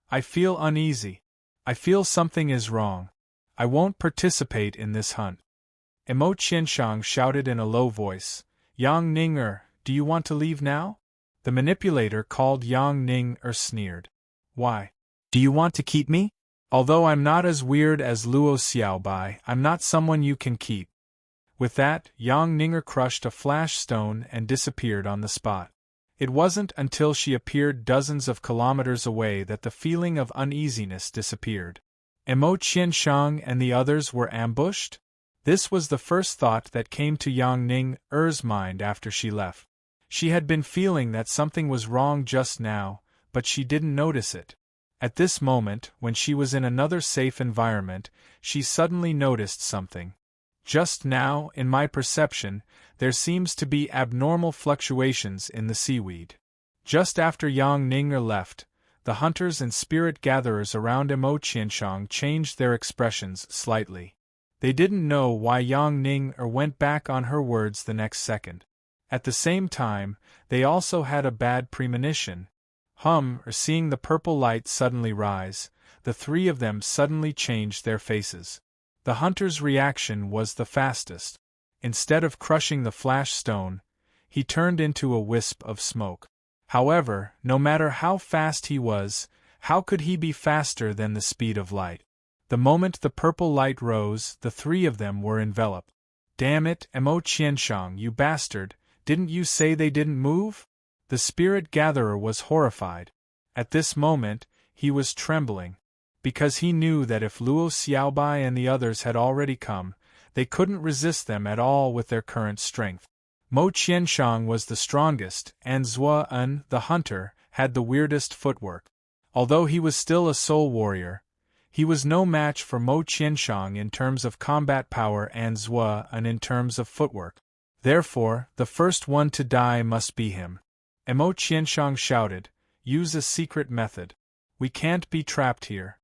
"I feel uneasy. I feel something is wrong. I won't participate in this hunt." Mo Qianshang shouted in a low voice, "Yang Ning do you want to leave now?" The manipulator called Yang Ning sneered. "Why? Do you want to keep me? Although I'm not as weird as Luo Xiaobai, I'm not someone you can keep." With that, Yang Ning crushed a flash stone and disappeared on the spot. It wasn't until she appeared dozens of kilometers away that the feeling of uneasiness disappeared. Mo Qianshang and the others were ambushed? This was the first thought that came to Yang Ning-er's mind after she left. She had been feeling that something was wrong just now, but she didn't notice it. At this moment, when she was in another safe environment, she suddenly noticed something. "Just now, in my perception, there seems to be abnormal fluctuations in the seaweed." Just after Yang Ning left, the hunters and spirit gatherers around Mo Qianshang changed their expressions slightly. They didn't know why Yang Ning went back on her words the next second. At the same time, they also had a bad premonition. Seeing the purple light suddenly rise, the three of them suddenly changed their faces. The hunter's reaction was the fastest. Instead of crushing the flash stone, he turned into a wisp of smoke. However, no matter how fast he was, how could he be faster than the speed of light? The moment the purple light rose, the three of them were enveloped. "Damn it, Mo Qianshang, you bastard, didn't you say they didn't move?" The spirit gatherer was horrified. At this moment, he was trembling, because he knew that if Luo Xiaobai and the others had already come, they couldn't resist them at all with their current strength. Mo Qianshang was the strongest, and Zuo-en, the hunter, had the weirdest footwork. Although he was still a soul warrior, he was no match for Mo Qianshang in terms of combat power and Zuo-en in terms of footwork. Therefore, the first one to die must be him. Mo Qianshang shouted, "Use a secret method. We can't be trapped here."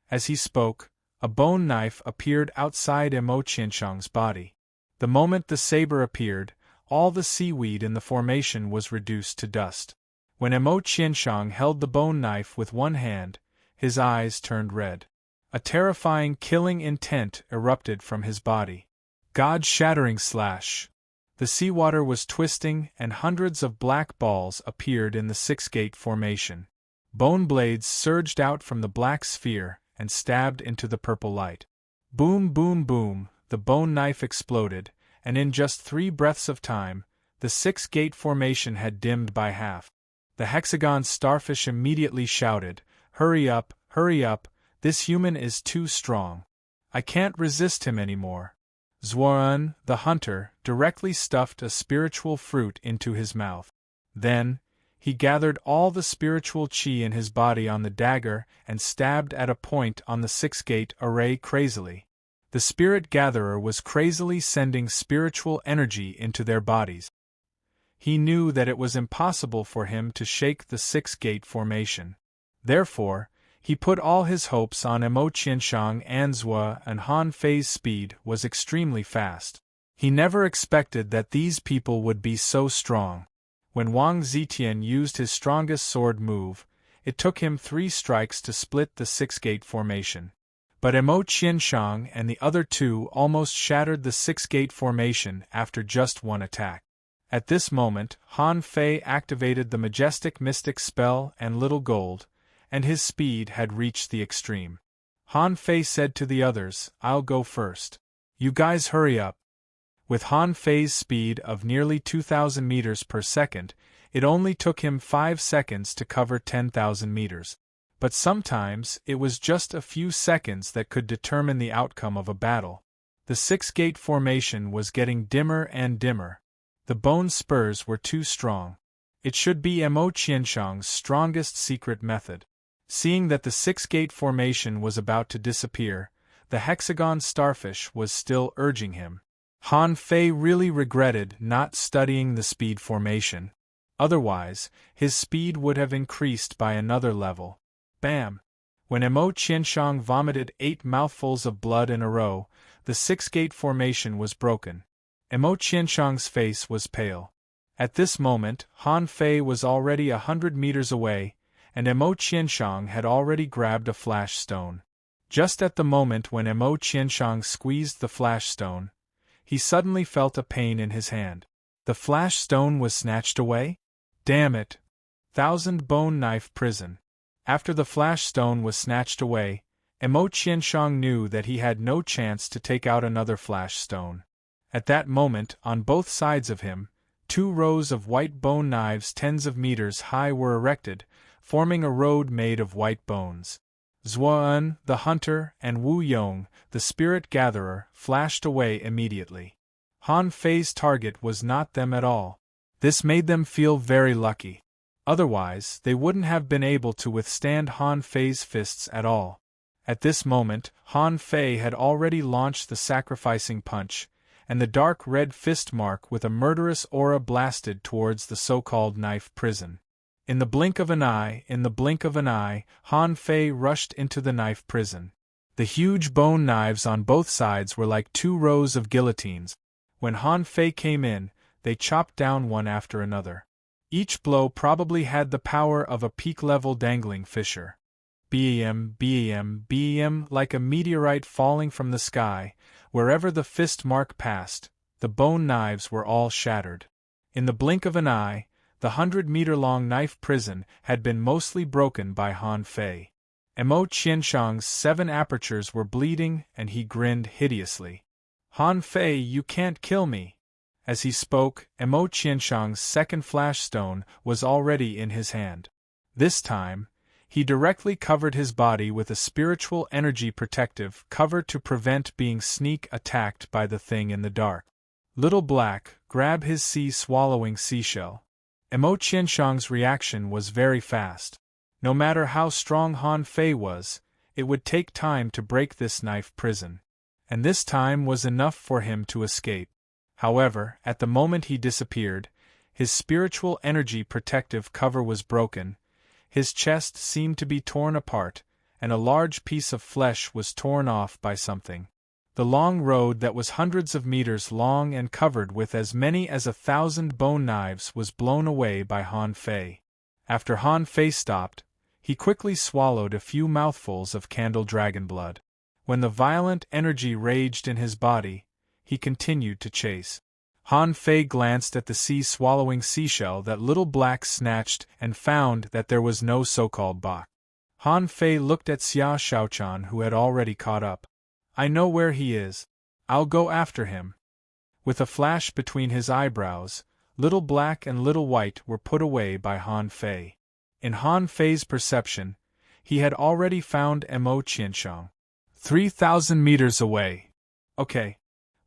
As he spoke, a bone knife appeared outside Mo Qianshang's body. The moment the saber appeared, all the seaweed in the formation was reduced to dust. When Mo Qianshang held the bone knife with one hand, his eyes turned red. A terrifying killing intent erupted from his body. God-shattering slash. The seawater was twisting and hundreds of black balls appeared in the 6-gate formation. Bone blades surged out from the black sphere and stabbed into the purple light. Boom, boom, boom, the bone knife exploded, and in just 3 breaths of time, the 6-gate formation had dimmed by half. The hexagon starfish immediately shouted, hurry up, this human is too strong. I can't resist him anymore." Zuo-en, the hunter, directly stuffed a spiritual fruit into his mouth. Then, he gathered all the spiritual qi in his body on the dagger and stabbed at a point on the 6-gate array crazily. The spirit gatherer was crazily sending spiritual energy into their bodies. He knew that it was impossible for him to shake the 6-gate formation. Therefore, he put all his hopes on Mo Qianshang and Zuo, and Han Fei's speed was extremely fast. He never expected that these people would be so strong. When Wang Zetian used his strongest sword move, it took him 3 strikes to split the 6-gate formation. But Mo Qianshang and the other 2 almost shattered the 6-gate formation after just 1 attack. At this moment, Han Fei activated the majestic mystic spell and little gold, and his speed had reached the extreme. Han Fei said to the others, "I'll go first. You guys hurry up." With Han Fei's speed of nearly 2,000 meters per second, it only took him 5 seconds to cover 10,000 meters. But sometimes it was just a few seconds that could determine the outcome of a battle. The six-gate formation was getting dimmer and dimmer. The bone spurs were too strong. It should be Mo Qianshang's strongest secret method. Seeing that the six-gate formation was about to disappear, the hexagon starfish was still urging him. Han Fei really regretted not studying the speed formation. Otherwise, his speed would have increased by another level. Bam! When Mo Qianshang vomited 8 mouthfuls of blood in a row, the six-gate formation was broken. Mo Qianshang's face was pale. At this moment, Han Fei was already 100 meters away, and Mo Qianshang had already grabbed a flash stone. Just at the moment when Mo Qianshang squeezed the flash stone, he suddenly felt a pain in his hand. The flash stone was snatched away? Damn it! Thousand Bone Knife Prison. After the flash stone was snatched away, Mo Qianshang knew that he had no chance to take out another flash stone. At that moment, on both sides of him, 2 rows of white bone knives tens of meters high were erected, forming a road made of white bones. Zuan, the hunter, and Wu Yong, the spirit gatherer, flashed away immediately. Han Fei's target was not them at all. This made them feel very lucky. Otherwise, they wouldn't have been able to withstand Han Fei's fists at all. At this moment, Han Fei had already launched the sacrificing punch, and the dark red fist mark with a murderous aura blasted towards the so-called knife prison. In the blink of an eye, Han Fei rushed into the knife prison. The huge bone knives on both sides were like 2 rows of guillotines. When Han Fei came in, they chopped down one after another. Each blow probably had the power of a peak-level dangling fisher. Bam, bam, bam, like a meteorite falling from the sky, wherever the fist mark passed, the bone knives were all shattered. In the blink of an eye, the 100-meter-long knife prison had been mostly broken by Han Fei. Mo Qianshang's 7 apertures were bleeding, and he grinned hideously. Han Fei, you can't kill me! As he spoke, Mo Qianshang's second flash stone was already in his hand. This time, he directly covered his body with a spiritual energy protective cover to prevent being sneak attacked by the thing in the dark. Little Black, grab his sea-swallowing seashell. Mo Qianshang's reaction was very fast. No matter how strong Han Fei was, it would take time to break this knife prison. And this time was enough for him to escape. However, at the moment he disappeared, his spiritual energy protective cover was broken, his chest seemed to be torn apart, and a large piece of flesh was torn off by something. The long road that was hundreds of meters long and covered with as many as 1,000 bone knives was blown away by Han Fei. After Han Fei stopped, he quickly swallowed a few mouthfuls of candle dragon blood. When the violent energy raged in his body, he continued to chase. Han Fei glanced at the sea-swallowing seashell that Little Black snatched and found that there was no so-called Bach. Han Fei looked at Xia Shaochan, who had already caught up. I know where he is. I'll go after him. With a flash between his eyebrows, Little Black and Little White were put away by Han Fei. In Han Fei's perception, he had already found Mo Qianshang. 3,000 meters away. Okay.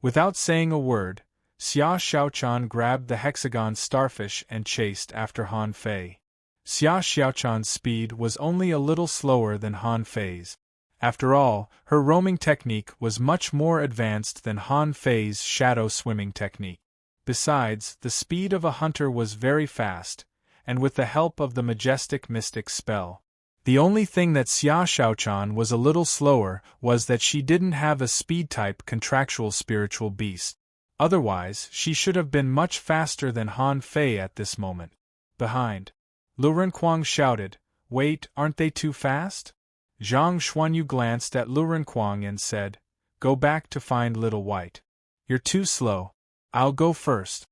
Without saying a word, Xia Shaochan grabbed the hexagon starfish and chased after Han Fei. Xia Shaochan's speed was only a little slower than Han Fei's. After all, her roaming technique was much more advanced than Han Fei's shadow swimming technique. Besides, the speed of a hunter was very fast, and with the help of the majestic mystic spell. The only thing that Xia Shaochan was a little slower was that she didn't have a speed-type contractual spiritual beast. Otherwise, she should have been much faster than Han Fei at this moment. Behind. Lu Renkuang shouted, Wait, aren't they too fast? Zhang Xuanyu glanced at Lu Renkuang and said, Go back to find Little White. You're too slow. I'll go first.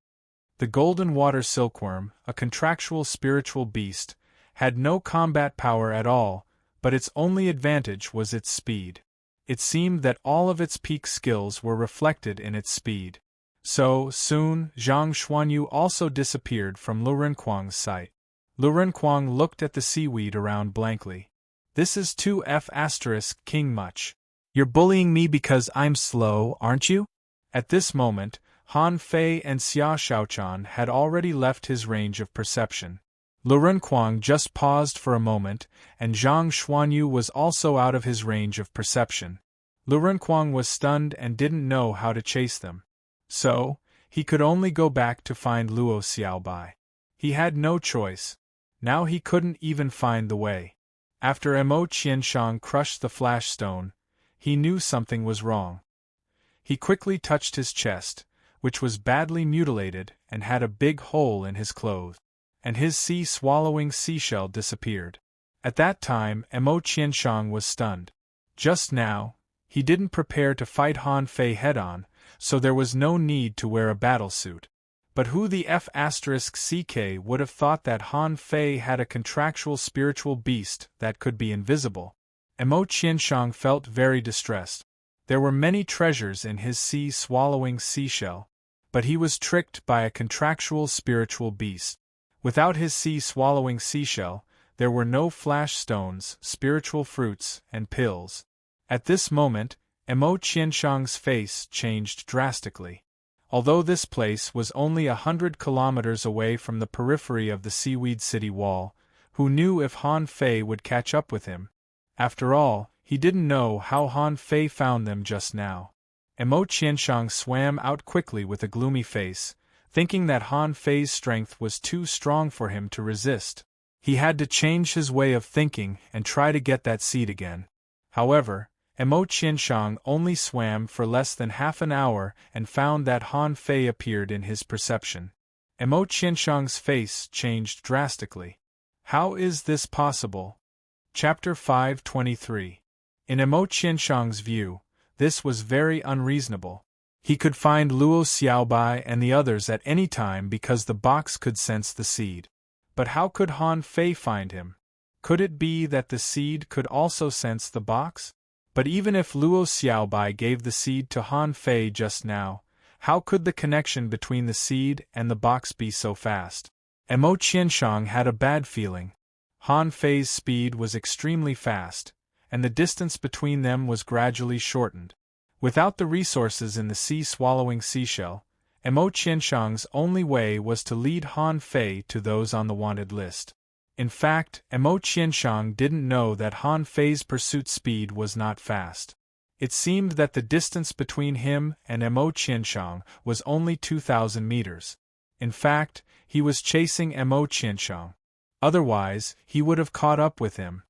The golden water silkworm, a contractual spiritual beast, had no combat power at all, but its only advantage was its speed. It seemed that all of its peak skills were reflected in its speed. So, soon, Zhang Xuanyu also disappeared from Lu Renquang's sight. Lu Renquang looked at the seaweed around blankly. This is 2F** King much. You're bullying me because I'm slow, aren't you? At this moment, Han Fei and Xia Shaochan had already left his range of perception. Lu Renquang just paused for a moment, and Zhang Xuanyu was also out of his range of perception. Lu Renquang was stunned and didn't know how to chase them. So, he could only go back to find Luo Xiaobai. He had no choice. Now he couldn't even find the way. After Mo Qianshang crushed the flash stone, he knew something was wrong. He quickly touched his chest, which was badly mutilated and had a big hole in his clothes, and his sea-swallowing seashell disappeared. At that time, Mo Qianshang was stunned. Just now, he didn't prepare to fight Han Fei head-on, so there was no need to wear a battlesuit. But who the F***ck would have thought that Han Fei had a contractual spiritual beast that could be invisible? Mo Qianshang felt very distressed. There were many treasures in his sea-swallowing seashell, but he was tricked by a contractual spiritual beast. Without his sea-swallowing seashell, there were no flash stones, spiritual fruits, and pills. At this moment, Mo Qianshang's face changed drastically. Although this place was only 100 kilometers away from the periphery of the Seaweed City wall, who knew if Han Fei would catch up with him? After all, he didn't know how Han Fei found them just now. Mo Qianshang swam out quickly with a gloomy face, thinking that Han Fei's strength was too strong for him to resist. He had to change his way of thinking and try to get that seed again. However, Mo Qianshang only swam for less than half an hour and found that Han Fei appeared in his perception. Mo Qianshang's face changed drastically. How is this possible? Chapter 523. In Mo Qianshang's view, this was very unreasonable. He could find Luo Xiaobai and the others at any time because the box could sense the seed. But how could Han Fei find him? Could it be that the seed could also sense the box? But even if Luo Xiaobai gave the seed to Han Fei just now, how could the connection between the seed and the box be so fast? Mo Qianshang had a bad feeling. Han Fei's speed was extremely fast, and the distance between them was gradually shortened. Without the resources in the sea-swallowing seashell, Mo Qianshang's only way was to lead Han Fei to those on the wanted list. In fact, Mo Qianshang didn't know that Han Fei's pursuit speed was not fast. It seemed that the distance between him and Mo Qianshang was only 2,000 meters. In fact, he was chasing Mo Qianshang. Otherwise, he would have caught up with him.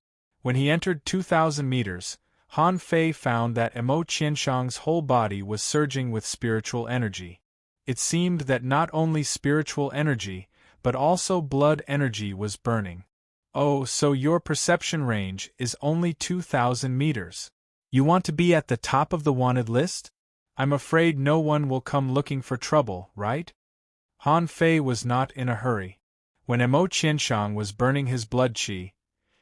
When he entered 2,000 meters, Han Fei found that Mo Qianshang's whole body was surging with spiritual energy. It seemed that not only spiritual energy, but also blood energy was burning. Oh, so your perception range is only 2,000 meters. You want to be at the top of the wanted list? I'm afraid no one will come looking for trouble, right? Han Fei was not in a hurry. When Mo Qianshang was burning his blood qi,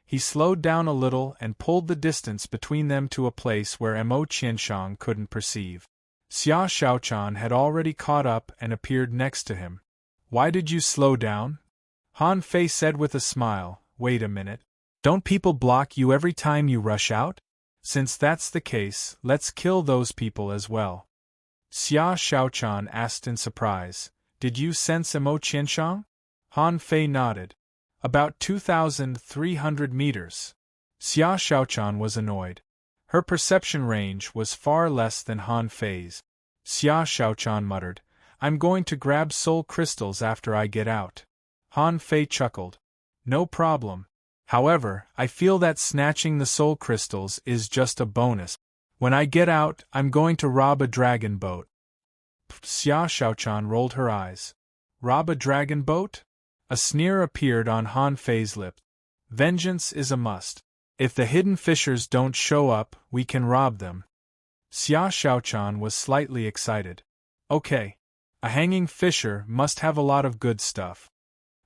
he slowed down a little and pulled the distance between them to a place where Mo Qianshang couldn't perceive. Xia Shaochan had already caught up and appeared next to him. Why did you slow down? Han Fei said with a smile. Wait a minute. Don't people block you every time you rush out? Since that's the case, let's kill those people as well. Xia Shaochan asked in surprise. Did you sense Mo Qianshang? Han Fei nodded. About 2,300 meters. Xia Shaochan was annoyed. Her perception range was far less than Han Fei's. Xia Shaochan muttered, I'm going to grab soul crystals after I get out. Han Fei chuckled. No problem. However, I feel that snatching the soul crystals is just a bonus. When I get out, I'm going to rob a dragon boat. Xia Shaochan rolled her eyes. Rob a dragon boat? A sneer appeared on Han Fei's lips. Vengeance is a must. If the hidden fishers don't show up, we can rob them. Xia Shaochan was slightly excited. Okay. A hanging fisher must have a lot of good stuff.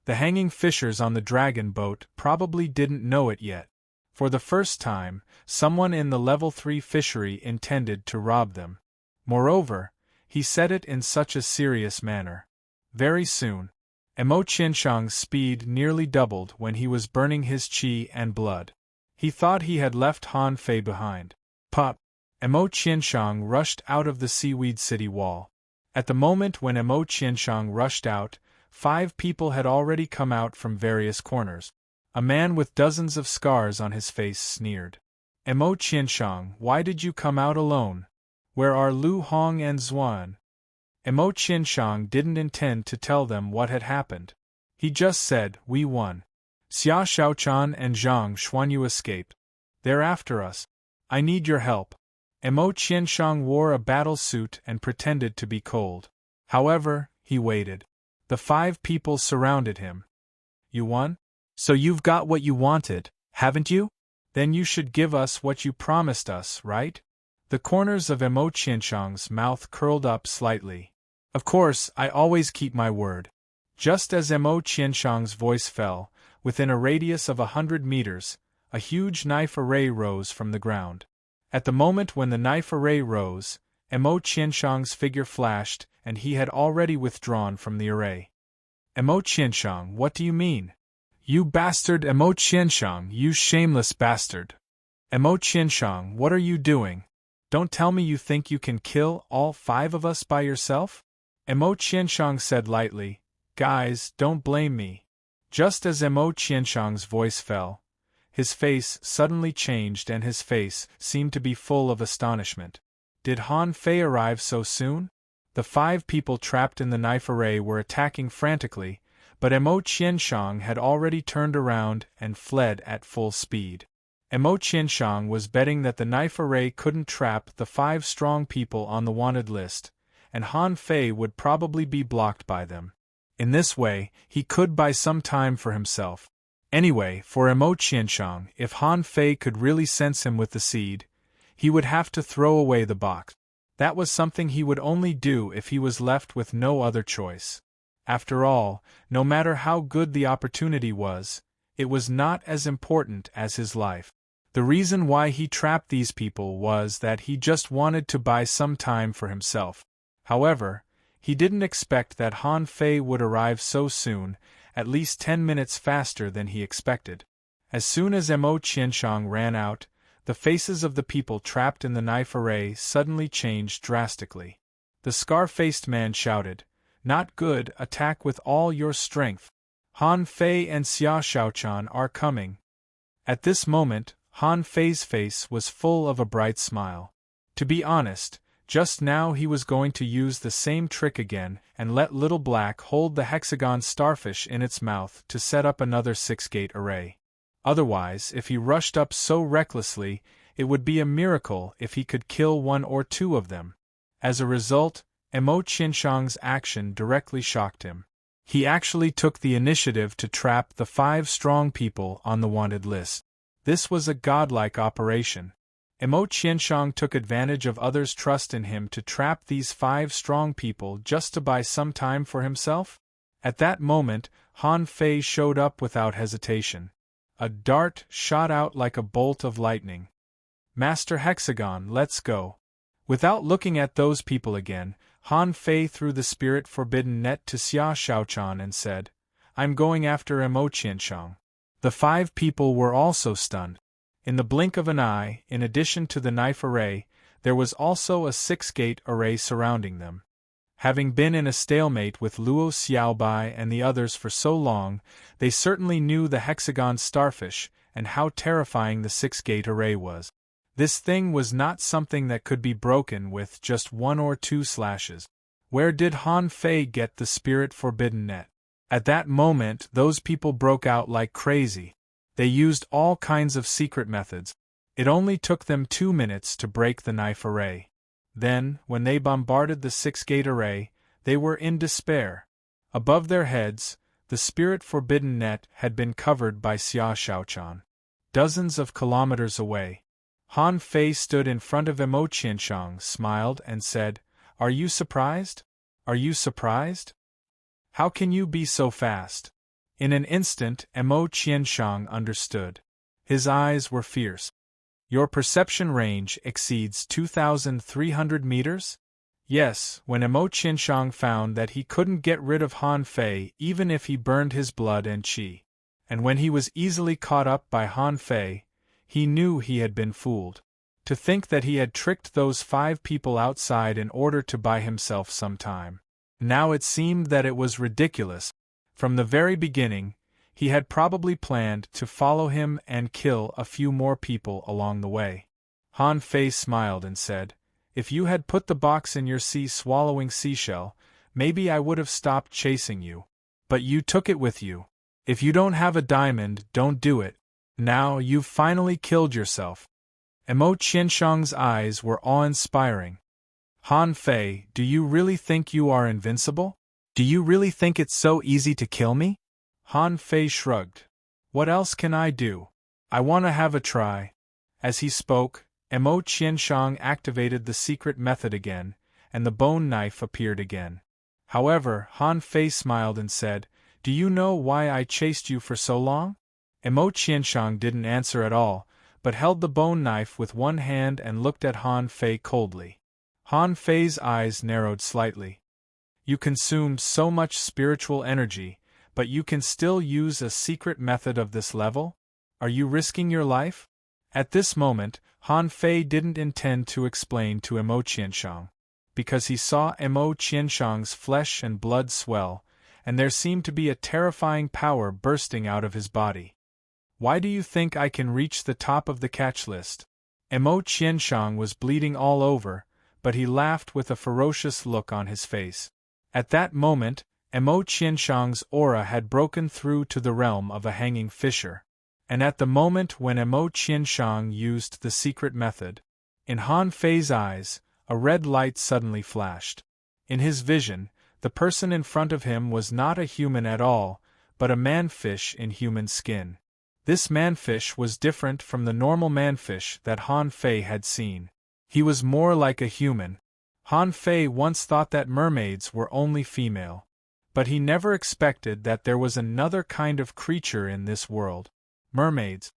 The hanging fishers on the dragon boat probably didn't know it yet. For the first time, someone in the level 3 fishery intended to rob them. Moreover, He said it in such a serious manner. Very soon, Emo Qianshang's speed nearly doubled when he was burning his qi and blood. He thought he had left Han Fei behind. Pup! Emo Qianshang rushed out of the seaweed city wall. At the moment when Emo Qianshang rushed out, 5 people had already come out from various corners. A man with dozens of scars on his face sneered. Emo Qianshang, why did you come out alone? Where are Lu Hong and Zuan? Emo Qianshang didn't intend to tell them what had happened. He just said, we won. Xia Xiaochan and Zhang Xuanyu escaped. They're after us. I need your help. Emo Qianshang wore a battle suit and pretended to be cold. However, he waited. The 5 people surrounded him. You won? So you've got what you wanted, haven't you? Then you should give us what you promised us, right? The corners of Emo Qianshang's mouth curled up slightly. Of course, I always keep my word. Just as Emo Qianshang's voice fell, within a radius of 100 meters, a huge knife array rose from the ground. At the moment when the knife array rose, Emo Qianshang's figure flashed, and he had already withdrawn from the array. Emo Qianshang, what do you mean? You bastard, Emo Qianshang, you shameless bastard. Emo Qianshang, what are you doing? Don't tell me you think you can kill all 5 of us by yourself? Emo Qianshang said lightly, guys, don't blame me. Just as Emo Qianshang's voice fell, his face suddenly changed and his face seemed to be full of astonishment. Did Han Fei arrive so soon? The 5 people trapped in the knife array were attacking frantically, but Emo Qianshang had already turned around and fled at full speed. Emo Qianshang was betting that the knife array couldn't trap the 5 strong people on the wanted list, and Han Fei would probably be blocked by them. In this way, he could buy some time for himself. Anyway, for Emo Qianshang, if Han Fei could really sense him with the seed, he would have to throw away the box. That was something he would only do if he was left with no other choice. After all, no matter how good the opportunity was, it was not as important as his life. The reason why he trapped these people was that he just wanted to buy some time for himself. However, he didn't expect that Han Fei would arrive so soon, at least 10 minutes faster than he expected. As soon as Emo Qianshang ran out, the faces of the people trapped in the knife array suddenly changed drastically. The scar-faced man shouted, "Not good, attack with all your strength. Han Fei and Xia Xiaochan are coming." At this moment, Han Fei's face was full of a bright smile. To be honest, just now he was going to use the same trick again and let Little Black hold the hexagon starfish in its mouth to set up another 6-gate array. Otherwise, if he rushed up so recklessly, it would be a miracle if he could kill 1 or 2 of them. As a result, Emo Qianshang's action directly shocked him. He actually took the initiative to trap the 5 strong people on the wanted list. This was a godlike operation. Emo Qianshang took advantage of others' trust in him to trap these 5 strong people just to buy some time for himself? At that moment, Han Fei showed up without hesitation. A dart shot out like a bolt of lightning. "Master Hexagon, let's go." Without looking at those people again, Han Fei threw the spirit forbidden net to Xia Xiaochan and said, "I'm going after Emo Qianshang." The 5 people were also stunned. In the blink of an eye, in addition to the knife array, there was also a 6-gate array surrounding them. Having been in a stalemate with Luo Xiaobai and the others for so long, they certainly knew the hexagon starfish and how terrifying the 6-gate array was. This thing was not something that could be broken with just 1 or 2 slashes. Where did Han Fei get the spirit forbidden net? At that moment, those people broke out like crazy. They used all kinds of secret methods. It only took them 2 minutes to break the knife array. Then, when they bombarded the 6-gate array, they were in despair. Above their heads, the spirit forbidden net had been covered by Xia Xiaochan. Dozens of kilometers away, Han Fei stood in front of Emo Qianshang, smiled, and said, "Are you surprised? Are you surprised? How can you be so fast?" In an instant, Emo Qianshang understood. His eyes were fierce. "Your perception range exceeds 2,300 meters? Yes, when Emo Qianshang found that he couldn't get rid of Han Fei even if he burned his blood and qi, and when he was easily caught up by Han Fei, he knew he had been fooled. To think that he had tricked those 5 people outside in order to buy himself some time. Now it seemed that it was ridiculous. From the very beginning, he had probably planned to follow him and kill a few more people along the way. Han Fei smiled and said, "If you had put the box in your sea-swallowing seashell, maybe I would have stopped chasing you. But you took it with you. If you don't have a diamond, don't do it. Now you've finally killed yourself." Emo Qianshang's eyes were awe-inspiring. "Han Fei, do you really think you are invincible? Do you really think it's so easy to kill me?" Han Fei shrugged. "What else can I do? I want to have a try." As he spoke, Emo Qianshang activated the secret method again, and the bone knife appeared again. However, Han Fei smiled and said, "Do you know why I chased you for so long?" Emo Qianshang didn't answer at all, but held the bone knife with one hand and looked at Han Fei coldly. Han Fei's eyes narrowed slightly. "You consumed so much spiritual energy, but you can still use a secret method of this level? Are you risking your life?" At this moment, Han Fei didn't intend to explain to Emo Qianshang, because he saw Emo Qianshang's flesh and blood swell, and there seemed to be a terrifying power bursting out of his body. "Why do you think I can reach the top of the catch list?" Emo Qianshang was bleeding all over, but he laughed with a ferocious look on his face. At that moment, Emo Qianshang's aura had broken through to the realm of a hanging fisher. And at the moment when Emo Qianshang used the secret method, in Han Fei's eyes, a red light suddenly flashed. In his vision, the person in front of him was not a human at all, but a manfish in human skin. This manfish was different from the normal manfish that Han Fei had seen. He was more like a human. Han Fei once thought that mermaids were only female. But he never expected that there was another kind of creature in this world. Mermaids.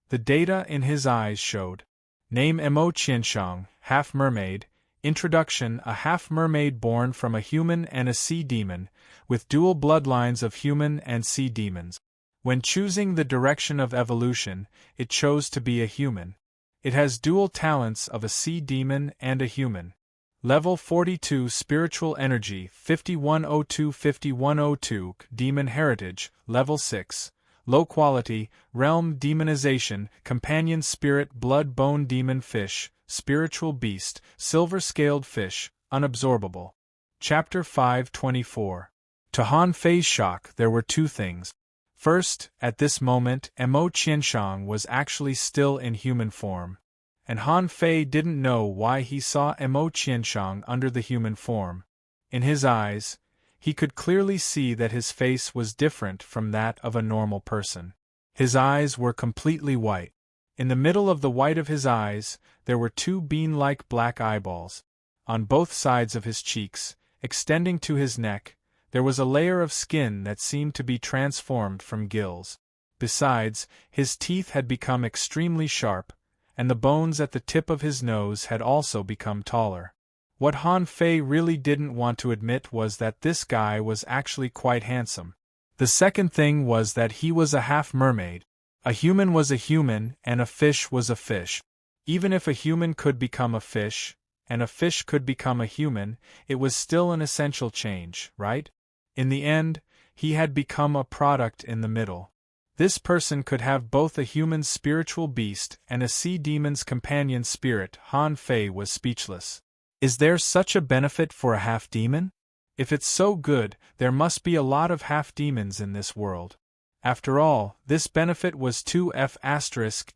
The data in his eyes showed. Name Emo Qianshang, half-mermaid. Introduction: a half-mermaid born from a human and a sea demon, with dual bloodlines of human and sea demons. When choosing the direction of evolution, it chose to be a human. It has dual talents of a sea demon and a human. Level 42 Spiritual Energy 5102-5102 Demon Heritage, Level 6. Low Quality, Realm Demonization, Companion Spirit Blood Bone Demon Fish, Spiritual Beast, Silver-Scaled Fish, Unabsorbable. Chapter 524. To Han Fei's shock, there were 2 things. First, at this moment, Emo Qianshang was actually still in human form. And Han Fei didn't know why he saw Emo Qianshang under the human form. In his eyes, he could clearly see that his face was different from that of a normal person. His eyes were completely white. In the middle of the white of his eyes, there were 2 bean-like black eyeballs. On both sides of his cheeks, extending to his neck, there was a layer of skin that seemed to be transformed from gills. Besides, his teeth had become extremely sharp, and the bones at the tip of his nose had also become taller. What Han Fei really didn't want to admit was that this guy was actually quite handsome. The second thing was that he was a half-mermaid. A human was a human, and a fish was a fish. Even if a human could become a fish, and a fish could become a human, it was still an essential change, right? In the end, he had become a product in the middle. This person could have both a human's spiritual beast and a sea demon's companion spirit. Han Fei was speechless. Is there such a benefit for a half-demon? If it's so good, there must be a lot of half-demons in this world. After all, this benefit was 2F**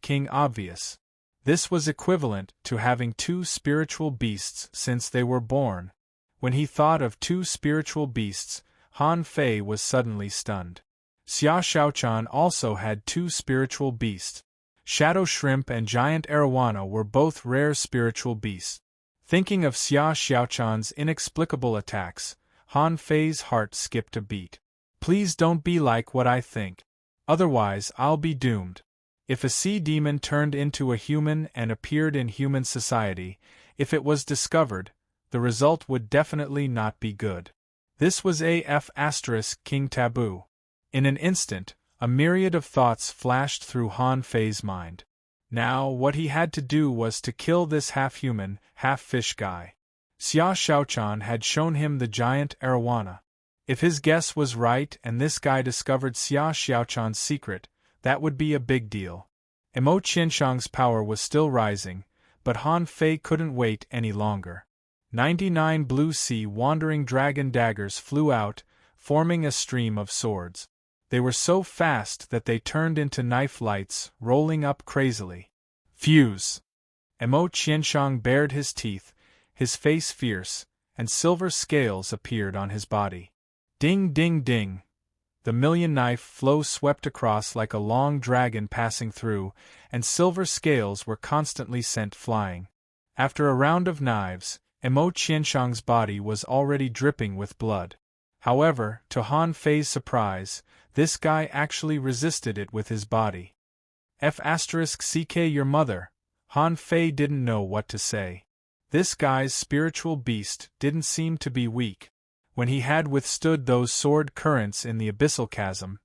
King obvious. This was equivalent to having 2 spiritual beasts since they were born. When he thought of 2 spiritual beasts, Han Fei was suddenly stunned. Xia Xiaochan also had 2 spiritual beasts. Shadow Shrimp and Giant Arowana were both rare spiritual beasts. Thinking of Xia Xiaochan's inexplicable attacks, Han Fei's heart skipped a beat. Please don't be like what I think. Otherwise, I'll be doomed. If a sea demon turned into a human and appeared in human society, if it was discovered, the result would definitely not be good. This was AF** King Taboo. In an instant, a myriad of thoughts flashed through Han Fei's mind. Now, what he had to do was to kill this half-human, half-fish guy. Xia Xiaochan had shown him the giant arowana. If his guess was right and this guy discovered Xia Xiaochan's secret, that would be a big deal. Emo Qianshang's power was still rising, but Han Fei couldn't wait any longer. 99 blue sea wandering dragon daggers flew out, forming a stream of swords. They were so fast that they turned into knife lights, rolling up crazily. Fuse! Emo Qianshang bared his teeth, his face fierce, and silver scales appeared on his body. Ding ding ding! The million-knife flow swept across like a long dragon passing through, and silver scales were constantly sent flying. After a round of knives, Emo Qianshang's body was already dripping with blood. However, to Han Fei's surprise, this guy actually resisted it with his body. F***ck your mother. Han Fei didn't know what to say. This guy's spiritual beast didn't seem to be weak. When he had withstood those sword currents in the abyssal chasm,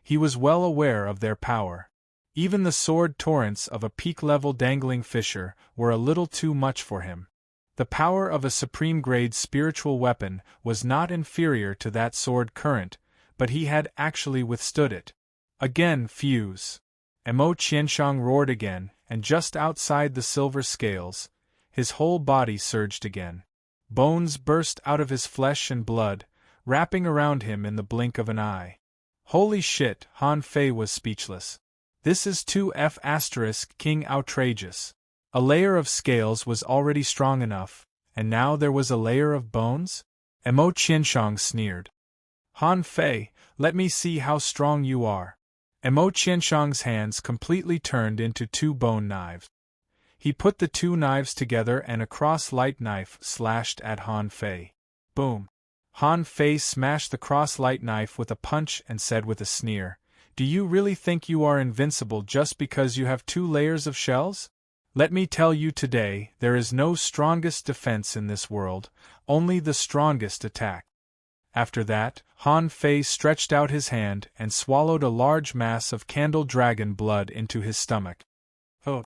he was well aware of their power. Even the sword torrents of a peak-level dangling fisher were a little too much for him. The power of a supreme-grade spiritual weapon was not inferior to that sword current, but he had actually withstood it. Again fuse! Emo Qianshang roared again, and just outside the silver scales, his whole body surged again. Bones burst out of his flesh and blood, wrapping around him in the blink of an eye. Holy shit, Han Fei was speechless. This is too King outrageous. A layer of scales was already strong enough, and now there was a layer of bones? Emo Qianshang sneered. Han Fei, let me see how strong you are. Emo Qianshang's hands completely turned into two bone knives. He put the two knives together and a cross-light knife slashed at Han Fei. Boom! Han Fei smashed the cross-light knife with a punch and said with a sneer, "Do you really think you are invincible just because you have 2 layers of shells? Let me tell you today, there is no strongest defense in this world, only the strongest attack." After that, Han Fei stretched out his hand and swallowed a large mass of candle dragon blood into his stomach. Oh!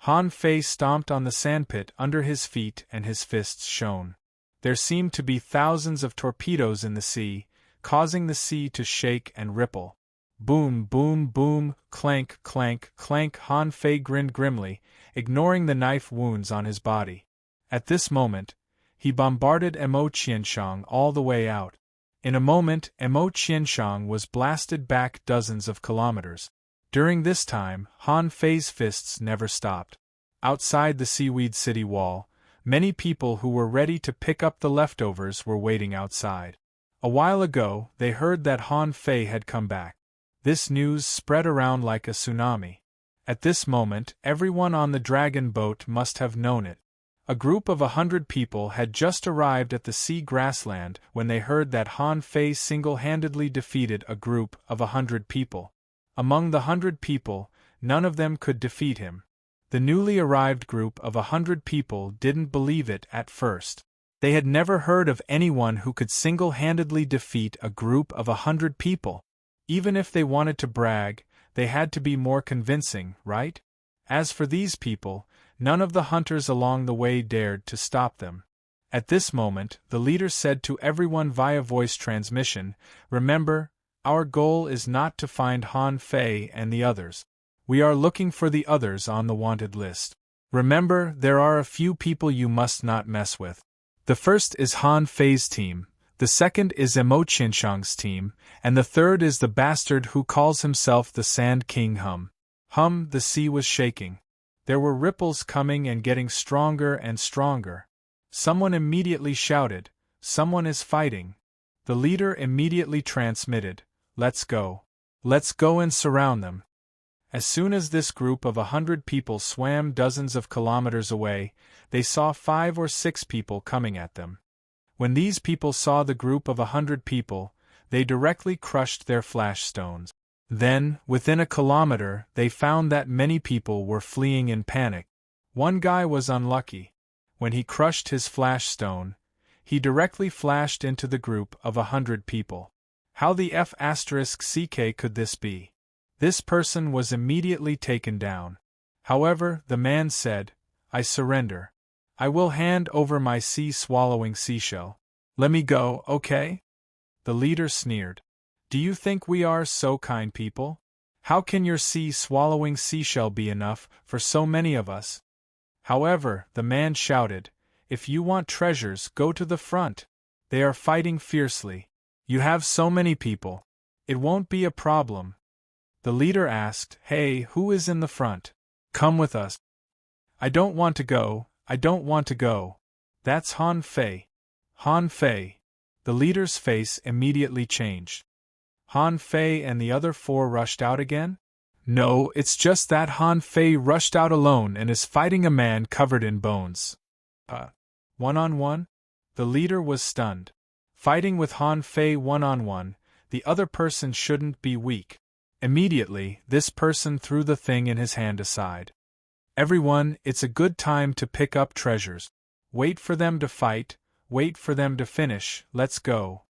Han Fei stomped on the sandpit under his feet and his fists shone. There seemed to be thousands of torpedoes in the sea, causing the sea to shake and ripple. Boom, boom, boom, clank, clank, clank. Han Fei grinned grimly, ignoring the knife wounds on his body. At this moment, he bombarded Emo Qianshang all the way out. In a moment, Emo Qianshang was blasted back dozens of kilometers. During this time, Han Fei's fists never stopped. Outside the seaweed city wall, many people who were ready to pick up the leftovers were waiting outside. A while ago, they heard that Han Fei had come back. This news spread around like a tsunami. At this moment, everyone on the dragon boat must have known it. A group of 100 people had just arrived at the sea grassland when they heard that Han Fei single-handedly defeated a group of 100 people. Among the 100 people, none of them could defeat him. The newly arrived group of 100 people didn't believe it at first. They had never heard of anyone who could single-handedly defeat a group of 100 people. Even if they wanted to brag, they had to be more convincing, right? As for these people, none of the hunters along the way dared to stop them. At this moment, the leader said to everyone via voice transmission, "Remember, our goal is not to find Han Fei and the others. We are looking for the others on the wanted list. Remember, there are a few people you must not mess with. The first is Han Fei's team, the second is Emo Qianshang's team, and the third is the bastard who calls himself the Sand King Hum." The sea was shaking. There were ripples coming and getting stronger and stronger. Someone immediately shouted, "Someone is fighting." The leader immediately transmitted, "Let's go. Let's go and surround them." As soon as this group of 100 people swam dozens of kilometers away, they saw 5 or 6 people coming at them. When these people saw the group of 100 people, they directly crushed their flash stones. Then, within a kilometer, they found that many people were fleeing in panic. One guy was unlucky. When he crushed his flash stone, He directly flashed into the group of 100 people. How the F***ck could this be? This person was immediately taken down. However, the man said, "I surrender. I will hand over my sea-swallowing seashell. Let me go, okay?" The leader sneered. "Do you think we are so kind people? How can your sea-swallowing seashell be enough for so many of us?" However, the man shouted, "If you want treasures, go to the front. They are fighting fiercely. You have so many people. It won't be a problem." The leader asked, "Hey, who is in the front? Come with us." "I don't want to go, I don't want to go. That's Han Fei. Han Fei." The leader's face immediately changed. Han Fei and the other 4 rushed out again? No, it's just that Han Fei rushed out alone and is fighting a man covered in bones. One-on-one? The leader was stunned. Fighting with Han Fei one-on-one, the other person shouldn't be weak. Immediately, this person threw the thing in his hand aside. "Everyone, it's a good time to pick up treasures. Wait for them to fight, wait for them to finish, let's go."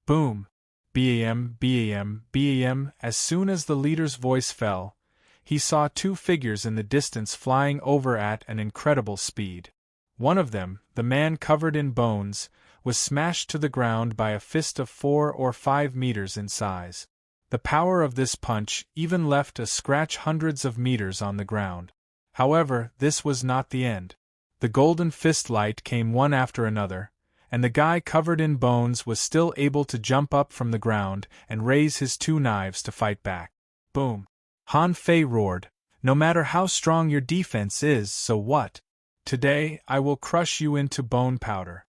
Boom! Bam, bam, bam. As soon as the leader's voice fell, he saw 2 figures in the distance flying over at an incredible speed. One of them, the man covered in bones, was smashed to the ground by a fist of 4 or 5 meters in size. The power of this punch even left a scratch hundreds of meters on the ground. However, this was not the end. The golden fist light came one after another, and the guy covered in bones was still able to jump up from the ground and raise his 2 knives to fight back. Boom! Han Fei roared, "No matter how strong your defense is, so what? Today, I will crush you into bone powder."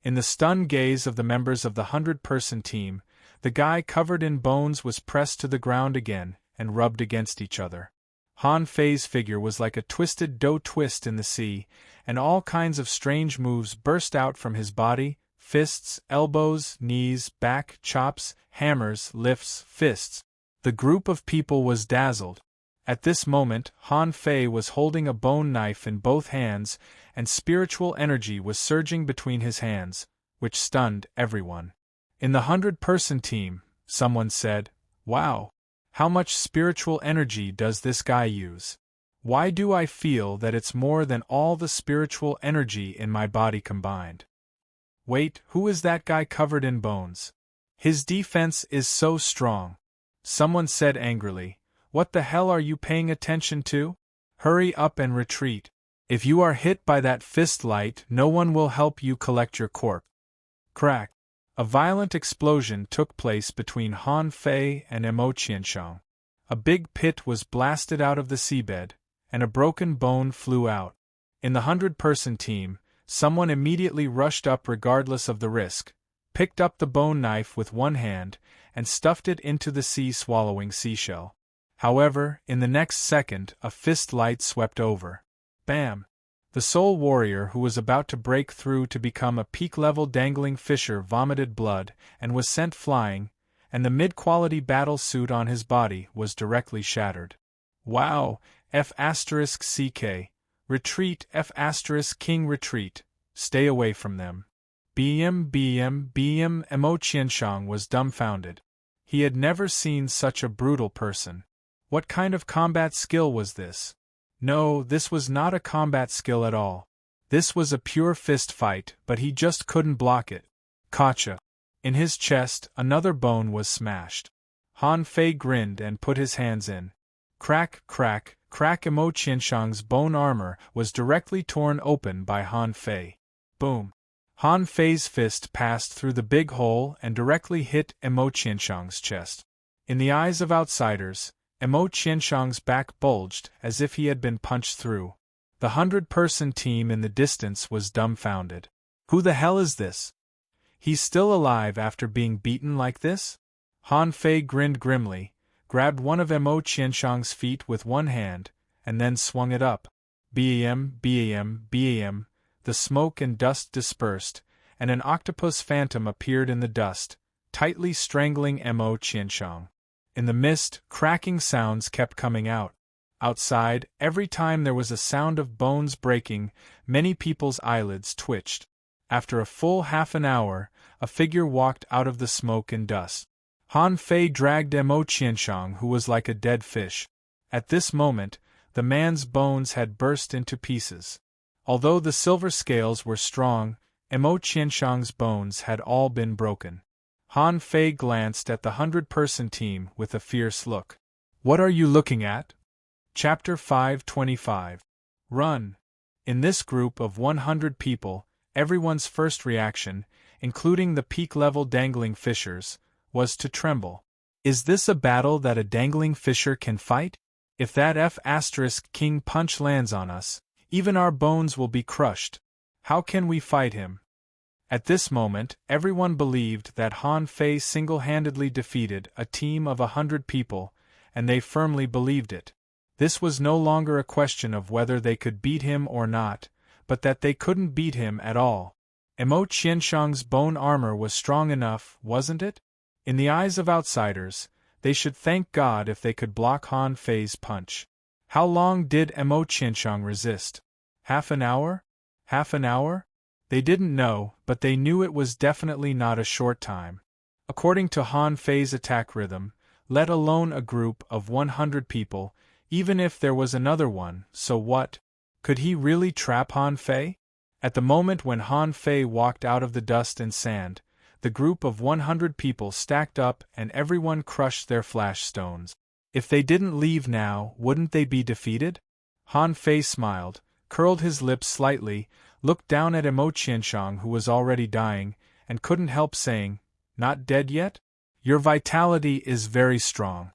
In the stunned gaze of the members of the 100-person team, the guy covered in bones was pressed to the ground again and rubbed against each other. Han Fei's figure was like a twisted dough twist in the sea, and all kinds of strange moves burst out from his body: fists, elbows, knees, back, chops, hammers, lifts, fists. The group of people was dazzled. At this moment, Han Fei was holding a bone knife in both hands, and spiritual energy was surging between his hands, which stunned everyone. In the 100-person team, someone said, "Wow! How much spiritual energy does this guy use? Why do I feel that it's more than all the spiritual energy in my body combined?" "Wait, who is that guy covered in bones? His defense is so strong." Someone said angrily, "What the hell are you paying attention to? Hurry up and retreat. If you are hit by that fist light, no one will help you collect your corpse." Crack! A violent explosion took place between Han Fei and Qianshang. A big pit was blasted out of the seabed, and a broken bone flew out. In the 100-person team, someone immediately rushed up regardless of the risk, picked up the bone knife with one hand, and stuffed it into the sea-swallowing seashell. However, in the next second, a fist light swept over. Bam! The soul warrior who was about to break through to become a peak-level dangling fisher vomited blood and was sent flying, and the mid-quality battle suit on his body was directly shattered. "Wow! F***ck. Retreat F***king retreat. Stay away from them." Bm. Qianshang was dumbfounded. He had never seen such a brutal person. What kind of combat skill was this? No, this was not a combat skill at all. This was a pure fist fight, but he just couldn't block it. Gotcha! In his chest, another bone was smashed. Han Fei grinned and put his hands in. Crack, crack, crack! Qianshang's bone armor was directly torn open by Han Fei. Boom! Han Fei's fist passed through the big hole and directly hit Qianshang's chest. In the eyes of outsiders, Qianshang's back bulged as if he had been punched through. The 100-person team in the distance was dumbfounded. Who the hell is this? He's still alive after being beaten like this? Han Fei grinned grimly, grabbed one of Qianshang's feet with one hand, and then swung it up. Bam! The smoke and dust dispersed, and an octopus phantom appeared in the dust, tightly strangling Qianshang. In the mist, cracking sounds kept coming out. Outside, every time there was a sound of bones breaking, many people's eyelids twitched. After a full half an hour, a figure walked out of the smoke and dust. Han Fei dragged Mo Qianshang, who was like a dead fish. At this moment, the man's bones had burst into pieces. Although the silver scales were strong, Mo Qianshang's bones had all been broken. Han Fei glanced at the 100-person team with a fierce look. "What are you looking at?" Chapter 525. Run. In this group of 100 people, everyone's first reaction, including the peak-level dangling fishers, was to tremble. Is this a battle that a dangling fisher can fight? If that King punch lands on us, even our bones will be crushed. How can we fight him? At this moment, everyone believed that Han Fei single-handedly defeated a team of 100 people, and they firmly believed it. This was no longer a question of whether they could beat him or not, but that they couldn't beat him at all. Mo Qianshang's bone armor was strong enough, wasn't it? In the eyes of outsiders, they should thank God if they could block Han Fei's punch. How long did Mo Qianshang resist? Half an hour? Half an hour? They didn't know, but they knew it was definitely not a short time. According to Han Fei's attack rhythm, let alone a group of 100 people, even if there was another one, so what? Could he really trap Han Fei? At the moment when Han Fei walked out of the dust and sand, the group of 100 people stacked up and everyone crushed their flash stones. If they didn't leave now, wouldn't they be defeated? Han Fei smiled, curled his lips slightly, looked down at Mo Qianshang, who was already dying, and couldn't help saying, "Not dead yet? Your vitality is very strong."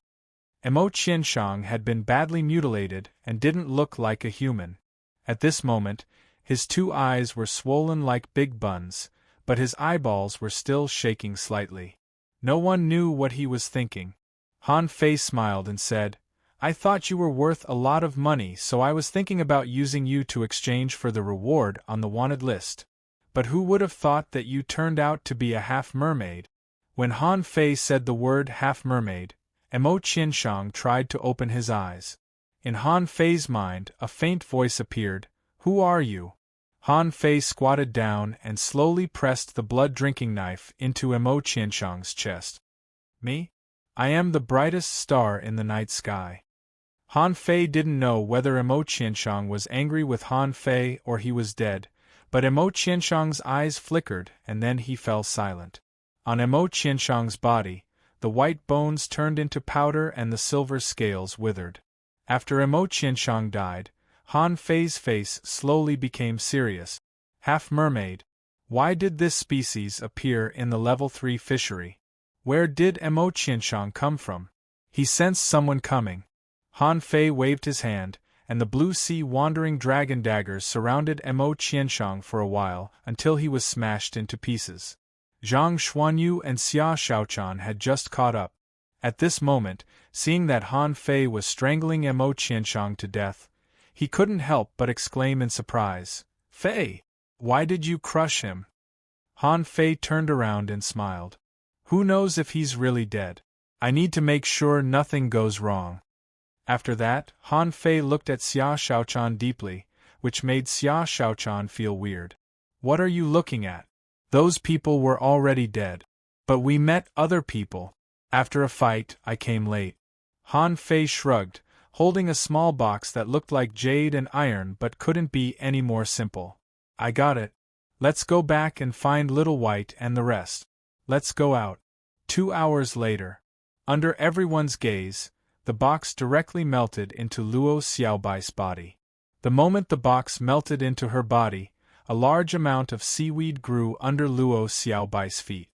Mo Qianshang had been badly mutilated and didn't look like a human. At this moment, his 2 eyes were swollen like big buns, but his eyeballs were still shaking slightly. No one knew what he was thinking. Han Fei smiled and said, "I thought you were worth a lot of money, so I was thinking about using you to exchange for the reward on the wanted list. But who would have thought that you turned out to be a half-mermaid?" When Han Fei said the word half-mermaid, Mo Qianshang tried to open his eyes. In Han Fei's mind, a faint voice appeared, "Who are you?" Han Fei squatted down and slowly pressed the blood-drinking knife into Mo Qianshang's chest. "Me? I am the brightest star in the night sky." Han Fei didn't know whether Mo Qianshang was angry with Han Fei or he was dead, but Mo Qianshang's eyes flickered and then he fell silent. On Mo Qianshang's body, the white bones turned into powder and the silver scales withered. After Mo Qianshang died, Han Fei's face slowly became serious. Half-mermaid. Why did this species appear in the level 3 fishery? Where did Mo Qianshang come from? He sensed someone coming. Han Fei waved his hand, and the blue sea wandering dragon daggers surrounded Mo Qianshang for a while until he was smashed into pieces. Zhang Xuanyu and Xia Shaochan had just caught up. At this moment, seeing that Han Fei was strangling Mo Qianshang to death, he couldn't help but exclaim in surprise, "Fei! Why did you crush him?" Han Fei turned around and smiled. "Who knows if he's really dead? I need to make sure nothing goes wrong." After that, Han Fei looked at Xia Shaochan deeply, which made Xia Shaochan feel weird. "What are you looking at? Those people were already dead. But we met other people. After a fight, I came late." Han Fei shrugged, holding a small box that looked like jade and iron but couldn't be any more simple. "I got it. Let's go back and find Little White and the rest. Let's go out." 2 hours later. Under everyone's gaze, the box directly melted into Luo Xiaobai's body. The moment the box melted into her body, a large amount of seaweed grew under Luo Xiaobai's feet.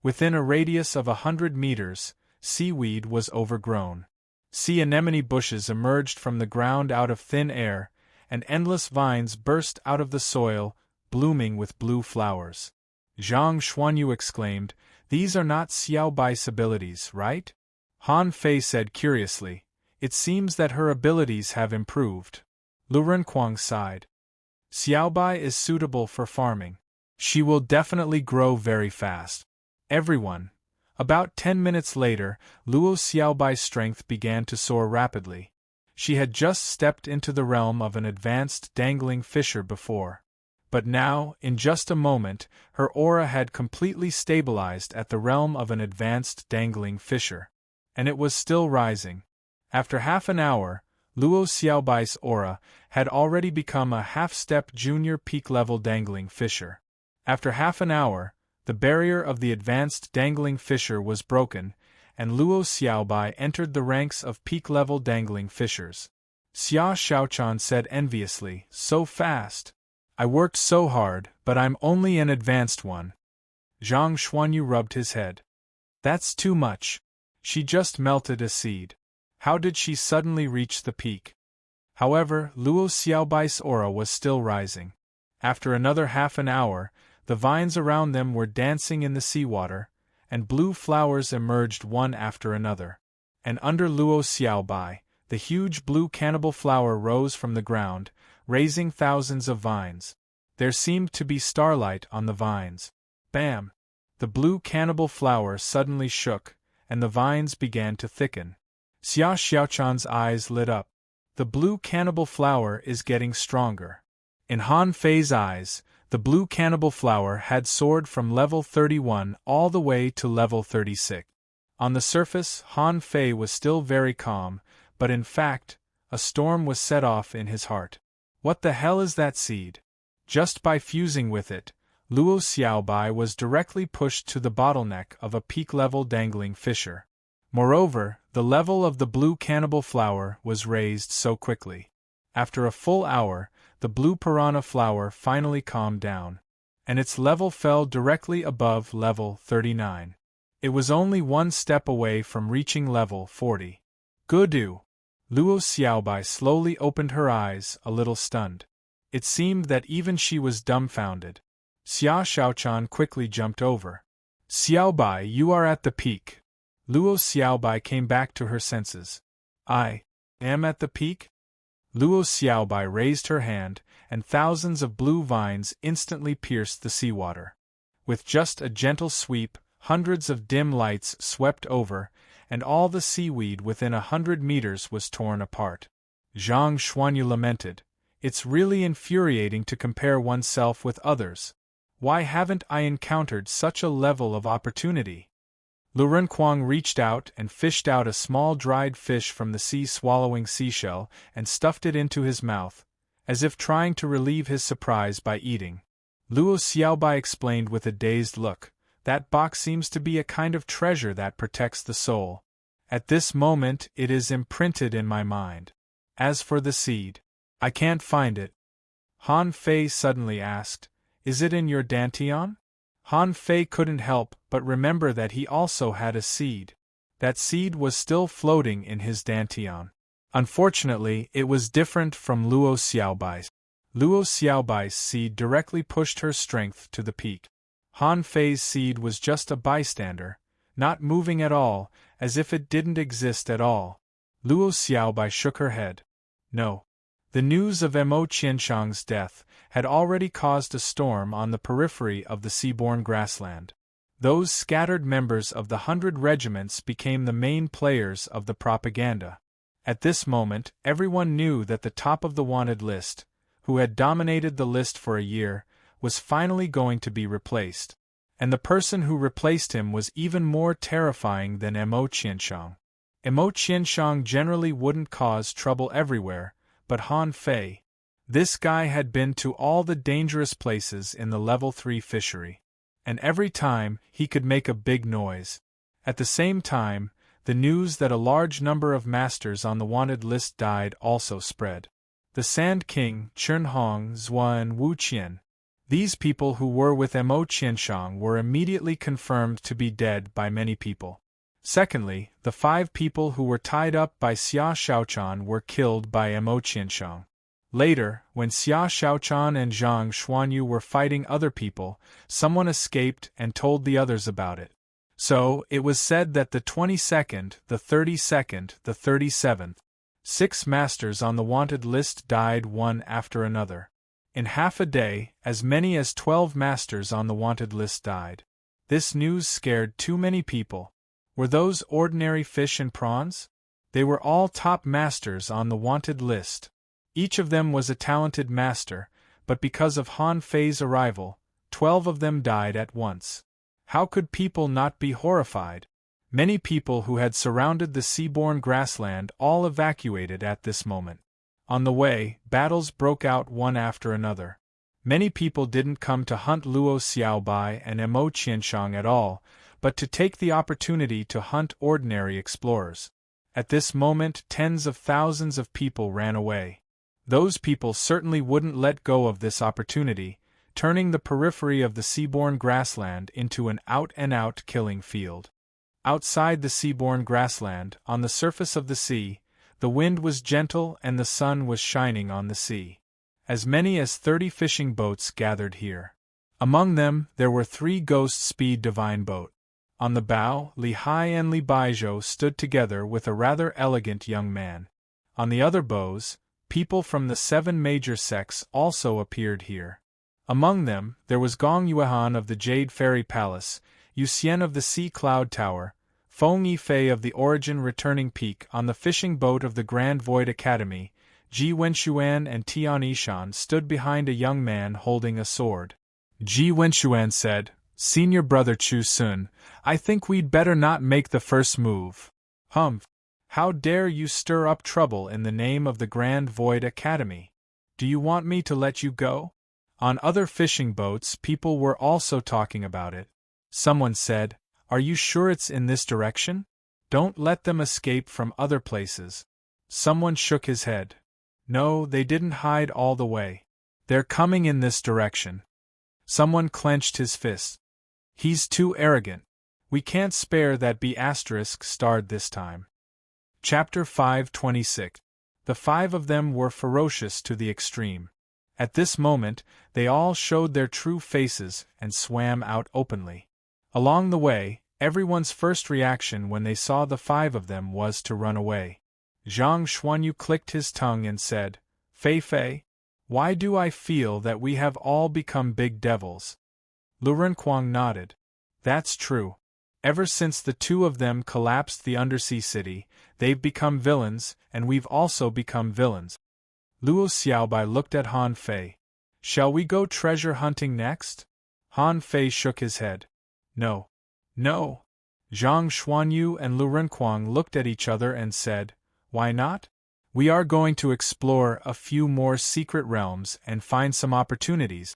Within a radius of 100 meters, seaweed was overgrown. Sea anemone bushes emerged from the ground out of thin air, and endless vines burst out of the soil, blooming with blue flowers. Zhang Xuanyu exclaimed, "These are not Xiaobai's abilities, right?" Han Fei said curiously, "It seems that her abilities have improved." Lu Renkuang sighed. "Xiaobai is suitable for farming. She will definitely grow very fast." Everyone. About 10 minutes later, Luo Xiaobai's strength began to soar rapidly. She had just stepped into the realm of an advanced dangling fisher before. But now, in just a moment, her aura had completely stabilized at the realm of an advanced dangling fisher. And it was still rising. After half an hour, Luo Xiaobai's aura had already become a half-step junior peak-level dangling fisher. After half an hour, the barrier of the advanced dangling fisher was broken, and Luo Xiaobai entered the ranks of peak-level dangling fishers. Xia Xiaochan said enviously, "So fast. I worked so hard, but I'm only an advanced one." Zhang Xuanyu rubbed his head. "That's too much. She just melted a seed. How did she suddenly reach the peak?" However, Luo Xiaobai's aura was still rising. After another half an hour, the vines around them were dancing in the seawater, and blue flowers emerged one after another. And under Luo Xiaobai, the huge blue cannibal flower rose from the ground, raising thousands of vines. There seemed to be starlight on the vines. Bam! The blue cannibal flower suddenly shook, and the vines began to thicken. Xia Xiaochan's eyes lit up. The blue cannibal flower is getting stronger. In Han Fei's eyes, the blue cannibal flower had soared from level 31 all the way to level 36. On the surface, Han Fei was still very calm, but in fact, a storm was set off in his heart. What the hell is that seed? Just by fusing with it, Luo Xiaobai was directly pushed to the bottleneck of a peak-level dangling fisher. Moreover, the level of the blue cannibal flower was raised so quickly. After a full hour, the blue piranha flower finally calmed down, and its level fell directly above level 39. It was only one step away from reaching level 40. Gudu! Luo Xiaobai slowly opened her eyes, a little stunned. It seemed that even she was dumbfounded. Xia Xiaochan quickly jumped over. "Xiaobai, you are at the peak." Luo Xiaobai came back to her senses. "I am at the peak?" Luo Xiaobai raised her hand, and thousands of blue vines instantly pierced the seawater. With just a gentle sweep, hundreds of dim lights swept over, and all the seaweed within 100 meters was torn apart. Zhang Xuanyu lamented, "It's really infuriating to compare oneself with others. Why haven't I encountered such a level of opportunity?" Lu Renkuang reached out and fished out a small dried fish from the sea-swallowing seashell and stuffed it into his mouth, as if trying to relieve his surprise by eating. Luo Xiaobai explained with a dazed look, "That box seems to be a kind of treasure that protects the soul. At this moment it is imprinted in my mind. As for the seed, I can't find it." Han Fei suddenly asked, "Is it in your dantian?" Han Fei couldn't help but remember that he also had a seed. That seed was still floating in his dantian. Unfortunately, it was different from Luo Xiaobai's. Luo Xiaobai's seed directly pushed her strength to the peak. Han Fei's seed was just a bystander, not moving at all, as if it didn't exist at all. Luo Xiaobai shook her head. No. The news of Mo Qianshang's death had already caused a storm on the periphery of the seaborne grassland. Those scattered members of the 100 regiments became the main players of the propaganda. At this moment, everyone knew that the top of the wanted list, who had dominated the list for a year, was finally going to be replaced. And the person who replaced him was even more terrifying than Mo Qianshang. Mo Qianshang generally wouldn't cause trouble everywhere, but Han Fei. This guy had been to all the dangerous places in the level 3 fishery. And every time, he could make a big noise. At the same time, the news that a large number of masters on the wanted list died also spread. The Sand King, Chen Hong, Zhua and Wu Qian. These people who were with Mo Qianshang were immediately confirmed to be dead by many people. Secondly, the 5 people who were tied up by Xia Xiaochan were killed by Mo Qianshang. Later, when Xia Xiaochan and Zhang Xuanyu were fighting other people, someone escaped and told the others about it. So, it was said that the 22nd, the 32nd, the 37th, 6 masters on the wanted list died one after another. In half a day, as many as 12 masters on the wanted list died. This news scared too many people. Were those ordinary fish and prawns? They were all top masters on the wanted list. Each of them was a talented master, but because of Han Fei's arrival, 12 of them died at once. How could people not be horrified? Many people who had surrounded the seaborne grassland all evacuated at this moment. On the way, battles broke out one after another. Many people didn't come to hunt Luo Xiaobai and Mo Qianshang at all, but to take the opportunity to hunt ordinary explorers. At this moment, tens of thousands of people ran away. Those people certainly wouldn't let go of this opportunity, turning the periphery of the seaborne grassland into an out-and-out killing field. Outside the seaborne grassland, on the surface of the sea, the wind was gentle and the sun was shining on the sea. As many as 30 fishing boats gathered here. Among them, there were 3 ghost speed divine boats. On the bow, Li Hai and Li Baizhou stood together with a rather elegant young man. On the other bows, people from the 7 major sects also appeared here. Among them, there was Gong Yuehan of the Jade Fairy Palace, Yu Xian of the Sea Cloud Tower, Feng Yifei of the Origin Returning Peak on the fishing boat of the Grand Void Academy. Ji Wenshuan and Tian Yishan stood behind a young man holding a sword. Ji Wenshuan said, "Senior brother Chu Sun, I think we'd better not make the first move." "Humph! How dare you stir up trouble in the name of the Grand Void Academy? Do you want me to let you go?" On other fishing boats, people were also talking about it. Someone said, "Are you sure it's in this direction? Don't let them escape from other places." Someone shook his head. "No, they didn't hide all the way. They're coming in this direction." Someone clenched his fist. "He's too arrogant. We can't spare that B*** this time." Chapter 526. The 5 of them were ferocious to the extreme. At this moment, they all showed their true faces and swam out openly. Along the way, everyone's first reaction when they saw the 5 of them was to run away. Zhang Xuanyu clicked his tongue and said, "Fei Fei, why do I feel that we have all become big devils?" Lu Renkuang nodded. "That's true. Ever since the 2 of them collapsed the undersea city, they've become villains, and we've also become villains." Luo Xiaobai looked at Han Fei. "Shall we go treasure hunting next?" Han Fei shook his head. "No. No." Zhang Xuanyu and Lu Renkuang looked at each other and said, "Why not? We are going to explore a few more secret realms and find some opportunities."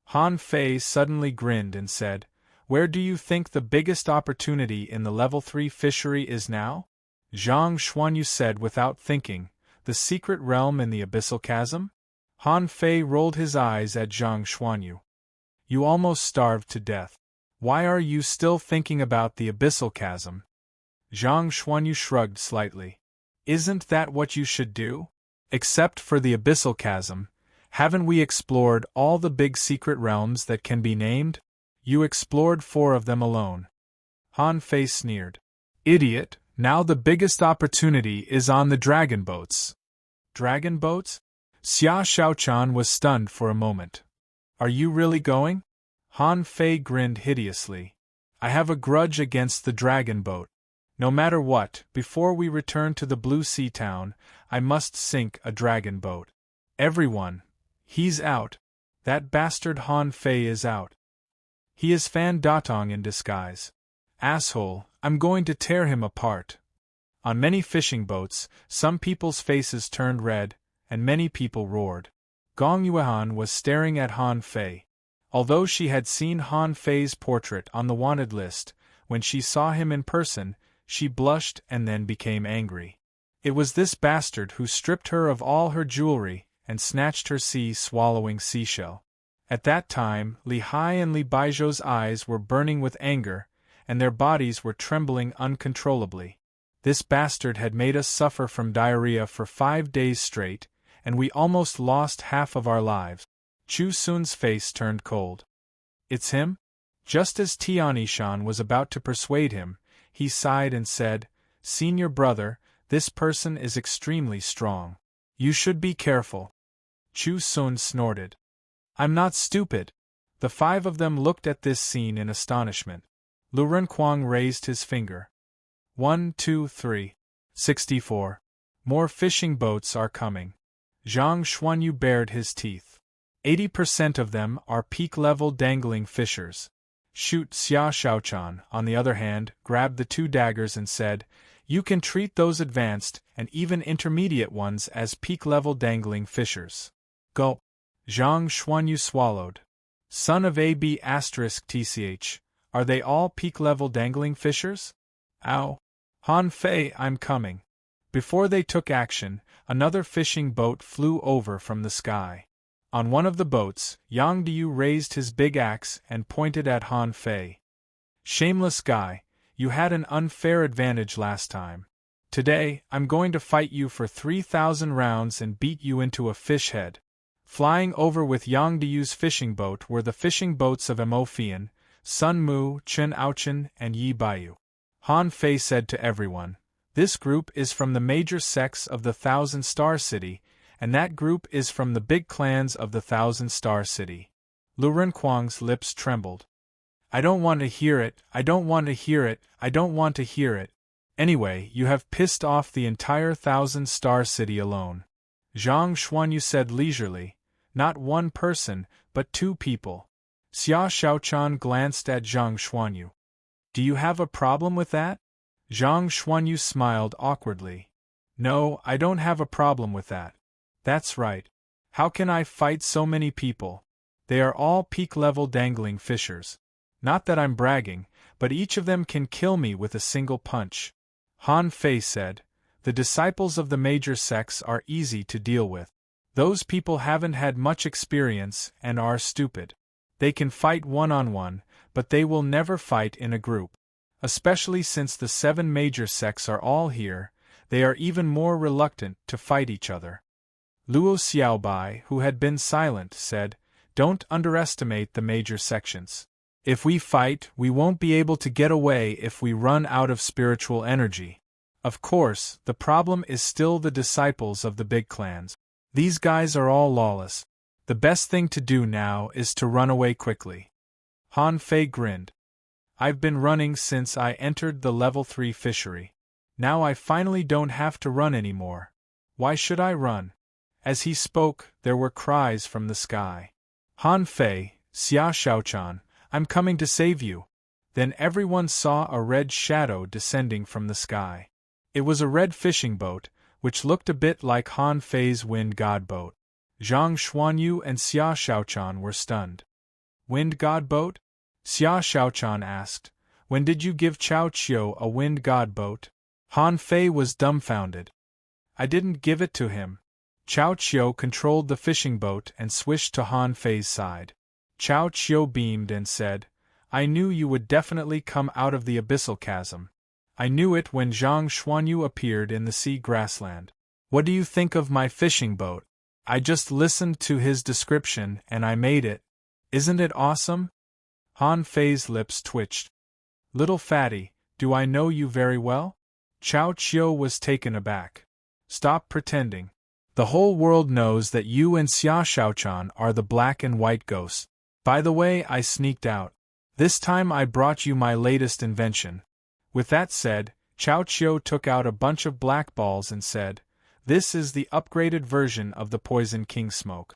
Han Fei suddenly grinned and said, "Where do you think the biggest opportunity in the level 3 fishery is now?" Zhang Xuanyu said without thinking, "The secret realm in the abyssal chasm?" Han Fei rolled his eyes at Zhang Xuanyu. "You almost starved to death. Why are you still thinking about the abyssal chasm?" Zhang Xuanyu shrugged slightly. "Isn't that what you should do? Except for the abyssal chasm, haven't we explored all the big secret realms that can be named? You explored 4 of them alone." Han Fei sneered. "Idiot, now the biggest opportunity is on the dragon boats." "Dragon boats?" Xia Shaochan was stunned for a moment. "Are you really going?" Han Fei grinned hideously. "I have a grudge against the dragon boat. No matter what, before we return to the Blue Sea Town, I must sink a dragon boat. Everyone, he's out. That bastard Han Fei is out. He is Fan Datong in disguise. Asshole, I'm going to tear him apart." On many fishing boats, some people's faces turned red, and many people roared. Gong Yuehan was staring at Han Fei. Although she had seen Han Fei's portrait on the wanted list, when she saw him in person, she blushed and then became angry. It was this bastard who stripped her of all her jewelry and snatched her sea-swallowing seashell. At that time, Li Hai and Li Baizhou's eyes were burning with anger, and their bodies were trembling uncontrollably. This bastard had made us suffer from diarrhea for 5 days straight, and we almost lost half of our lives. Chu Sun's face turned cold. "It's him?" Just as Tian Yishan was about to persuade him, he sighed and said, "Senior brother, this person is extremely strong. You should be careful." Chu Sun snorted. "I'm not stupid." The 5 of them looked at this scene in astonishment. Lu Renkuang raised his finger. 1, 2, 3. 64. More fishing boats are coming. Zhang Xuanyu bared his teeth. 80% of them are peak-level dangling fishers. Shoot. Xia Shaochan, on the other hand, grabbed the 2 daggers and said, "You can treat those advanced and even intermediate ones as peak-level dangling fishers." Go. Zhang Xuanyu swallowed. Son of AB****, are they all peak-level dangling fishers? Ow. Han Fei, I'm coming. Before they took action, another fishing boat flew over from the sky. On one of the boats, Yang Diu raised his big axe and pointed at Han Fei. "Shameless guy, you had an unfair advantage last time. Today, I'm going to fight you for 3,000 rounds and beat you into a fish head." Flying over with Yang Diu's fishing boat were the fishing boats of Mo Fian, Sun Mu, Chen Aochen, and Yi Baiyu. Han Fei said to everyone, "This group is from the major sects of the Thousand Star City, and that group is from the big clans of the Thousand Star City." Lu Renkuang's lips trembled. "I don't want to hear it, I don't want to hear it, I don't want to hear it. Anyway, you have pissed off the entire Thousand Star City alone." Zhang Xuanyu said leisurely, "Not one person, but 2 people." Xia Shaochan glanced at Zhang Xuanyu. "Do you have a problem with that?" Zhang Xuanyu smiled awkwardly. "No, I don't have a problem with that. That's right. How can I fight so many people? They are all peak-level dangling fishers. Not that I'm bragging, but each of them can kill me with a single punch." Han Fei said, "The disciples of the major sects are easy to deal with. Those people haven't had much experience and are stupid. They can fight one-on-one, but they will never fight in a group. Especially since the 7 major sects are all here, they are even more reluctant to fight each other." Luo Xiaobai, who had been silent, said, "Don't underestimate the major sections. If we fight, we won't be able to get away if we run out of spiritual energy. Of course, the problem is still the disciples of the big clans. These guys are all lawless. The best thing to do now is to run away quickly." Han Fei grinned. "I've been running since I entered the level 3 fishery. Now I finally don't have to run anymore. Why should I run?" As he spoke, there were cries from the sky. "Han Fei, Xia Shaochan, I'm coming to save you." Then everyone saw a red shadow descending from the sky. It was a red fishing boat, which looked a bit like Han Fei's Wind God boat. Zhang Xuanyu and Xia Shaochan were stunned. "Wind God boat?" Xia Shaochan asked. "When did you give Chao Qiu a Wind God boat?" Han Fei was dumbfounded. "I didn't give it to him." Chao Qiu controlled the fishing boat and swished to Han Fei's side. Chao Qiu beamed and said, "I knew you would definitely come out of the abyssal chasm. I knew it when Zhang Xuanyu appeared in the sea grassland. What do you think of my fishing boat? I just listened to his description and I made it. Isn't it awesome?" Han Fei's lips twitched. "Little fatty, do I know you very well?" Chao Qiu was taken aback. "Stop pretending. The whole world knows that you and Xia Shaochan are the black and white ghosts. By the way, I sneaked out. This time I brought you my latest invention." With that said, Chao Qiu took out a bunch of black balls and said, "This is the upgraded version of the Poison King smoke.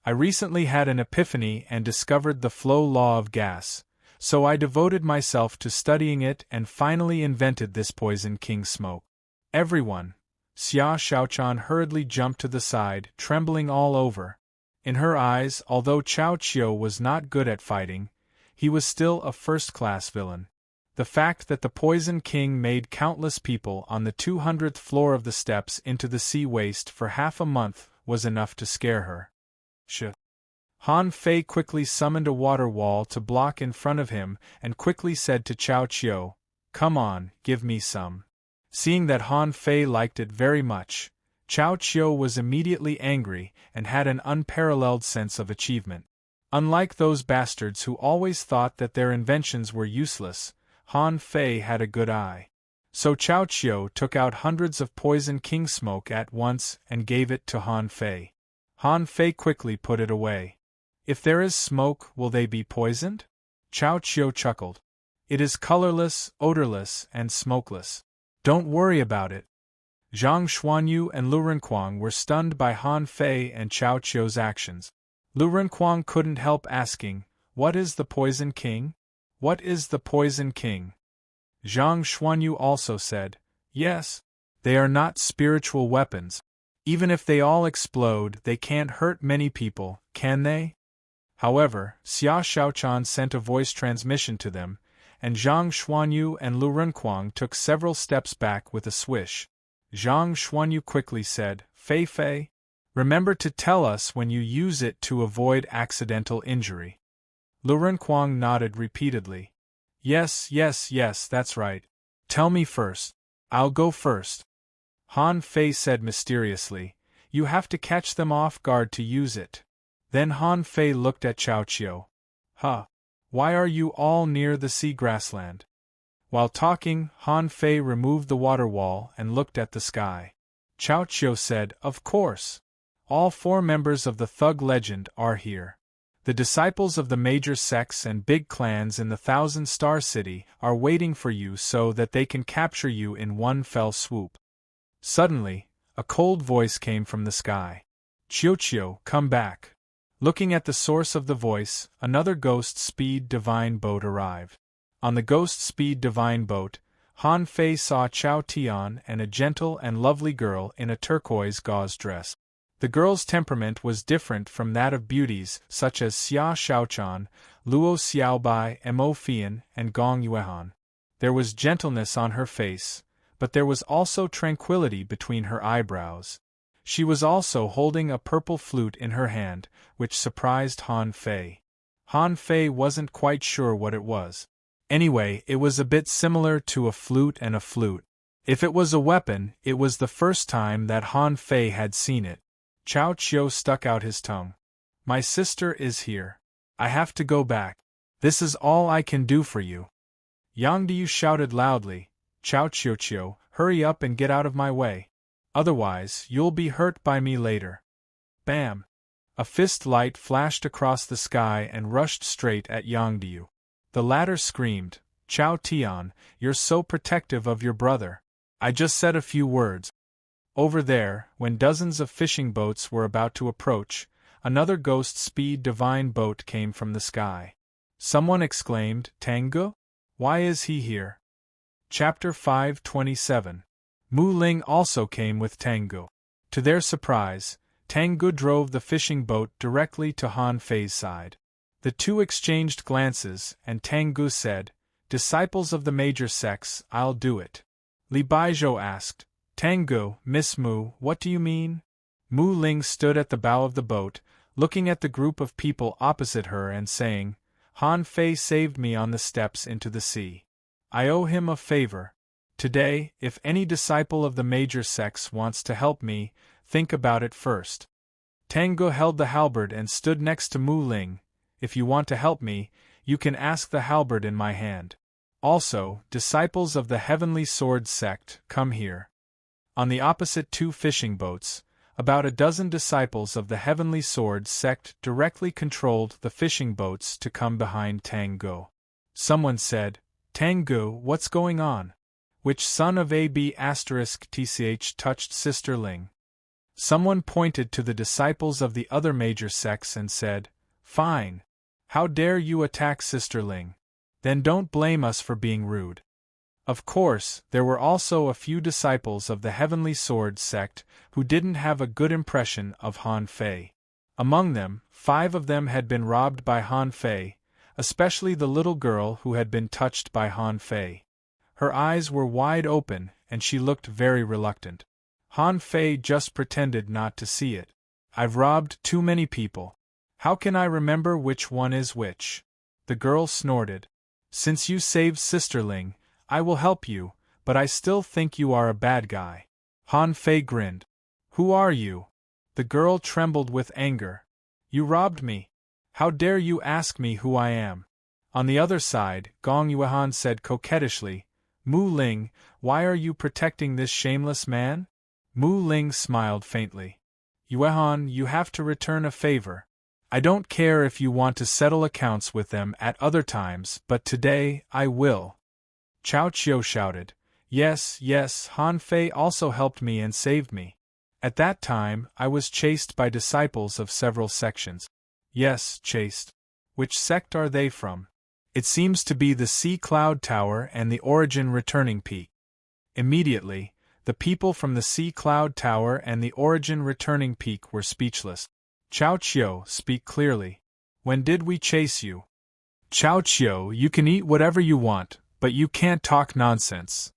I recently had an epiphany and discovered the flow law of gas, so I devoted myself to studying it and finally invented this Poison King smoke." Everyone, Xia Shaochan hurriedly jumped to the side, trembling all over. In her eyes, although Chao Qiu was not good at fighting, he was still a first-class villain. The fact that the Poison King made countless people on the 200th floor of the steps into the sea waste for half a month was enough to scare her. Han Fei quickly summoned a water wall to block in front of him and quickly said to Chao Qiu, "Come on, give me some." Seeing that Han Fei liked it very much, Chao Qiu was immediately angry and had an unparalleled sense of achievement. Unlike those bastards who always thought that their inventions were useless, Han Fei had a good eye. So Chao Qiu took out hundreds of Poison King smoke at once and gave it to Han Fei. Han Fei quickly put it away. "If there is smoke, will they be poisoned?" Chao Qiu chuckled. "It is colorless, odorless, and smokeless. Don't worry about it." Zhang Xuanyu and Lu Renkuang were stunned by Han Fei and Chao Qiu's actions. Lu Renkuang couldn't help asking, "What is the Poison King? What is the Poison King?" Zhang Xuanyu also said, "Yes. They are not spiritual weapons. Even if they all explode, they can't hurt many people, can they?" However, Xia Shaochan sent a voice transmission to them, and Zhang Xuanyu and Lu Renkuang took several steps back with a swish. Zhang Xuanyu quickly said, "Fei Fei, remember to tell us when you use it to avoid accidental injury." Lu Renkuang nodded repeatedly. Yes, that's right. Tell me first. I'll go first." Han Fei said mysteriously, "You have to catch them off guard to use it." Then Han Fei looked at Chao Chiu. "Huh. Why are you all near the sea grassland?" While talking, Han Fei removed the water wall and looked at the sky. Chao Chiu said, "Of course. All 4 members of the Thug Legend are here. The disciples of the major sects and big clans in the Thousand-Star City are waiting for you so that they can capture you in one fell swoop." Suddenly, a cold voice came from the sky. "Chiu, come back." Looking at the source of the voice, another Ghost Speed Divine boat arrived. On the Ghost Speed Divine boat, Han Fei saw Chao Tian and a gentle and lovely girl in a turquoise gauze dress. The girl's temperament was different from that of beauties such as Xia Shaochan, Luo Xiaobai, Mo Fian, and Gong Yuehan. There was gentleness on her face, but there was also tranquility between her eyebrows. She was also holding a purple flute in her hand, which surprised Han Fei. Han Fei wasn't quite sure what it was. Anyway, it was a bit similar to a flute and a flute. If it was a weapon, it was the first time that Han Fei had seen it. Chao Chiu stuck out his tongue. "My sister is here. I have to go back. This is all I can do for you." Yang Diu shouted loudly, "Chao Chiu, hurry up and get out of my way. Otherwise, you'll be hurt by me later." Bam! A fist light flashed across the sky and rushed straight at Yang Diu. The latter screamed, "Chao Tian, you're so protective of your brother. I just said a few words." Over there, when dozens of fishing boats were about to approach, another Ghost Speed Divine boat came from the sky. Someone exclaimed, "Tangu? Why is he here?" Chapter 527. Mu Ling also came with Tangu. To their surprise, Tangu drove the fishing boat directly to Han Fei's side. The two exchanged glances, and Tangu said, "Disciples of the major sects, I'll do it." Li Baizhou asked, "Tangu, Miss Mu, what do you mean?" Mu Ling stood at the bow of the boat, looking at the group of people opposite her and saying, "Han Fei saved me on the steps into the sea. I owe him a favor. Today, if any disciple of the major sects wants to help me, think about it first." Tangu held the halberd and stood next to Mu Ling. "If you want to help me, you can ask the halberd in my hand. Also, disciples of the Heavenly Sword sect, come here." On the opposite 2 fishing boats, about a dozen disciples of the Heavenly Sword sect directly controlled the fishing boats to come behind Tangu. Someone said, "Tangu, what's going on? Which son of AB*TCH touched Sister Ling?" Someone pointed to the disciples of the other major sects and said, "Fine. How dare you attack Sister Ling? Then don't blame us for being rude." Of course, there were also a few disciples of the Heavenly Sword sect who didn't have a good impression of Han Fei. Among them, 5 of them had been robbed by Han Fei, especially the little girl who had been touched by Han Fei. Her eyes were wide open, and she looked very reluctant. Han Fei just pretended not to see it. "I've robbed too many people. How can I remember which one is which?" The girl snorted. "Since you saved Sister Ling, I will help you, but I still think you are a bad guy." Han Fei grinned. "Who are you?" The girl trembled with anger. "You robbed me. How dare you ask me who I am?" On the other side, Gong Yuehan said coquettishly, "Mu Ling, why are you protecting this shameless man?" Mu Ling smiled faintly. "Yuehan, you have to return a favor. I don't care if you want to settle accounts with them at other times, but today, I will." Chao Chiu shouted, Yes, Han Fei also helped me and saved me. At that time, I was chased by disciples of several sections. Yes, chaste. Which sect are they from? It seems to be the Sea Cloud Tower and the Origin Returning Peak. Immediately, the people from the Sea Cloud Tower and the Origin Returning Peak were speechless. Chao Chiu, speak clearly. When did we chase you? Chao Chiu, you can eat whatever you want, but you can't talk nonsense.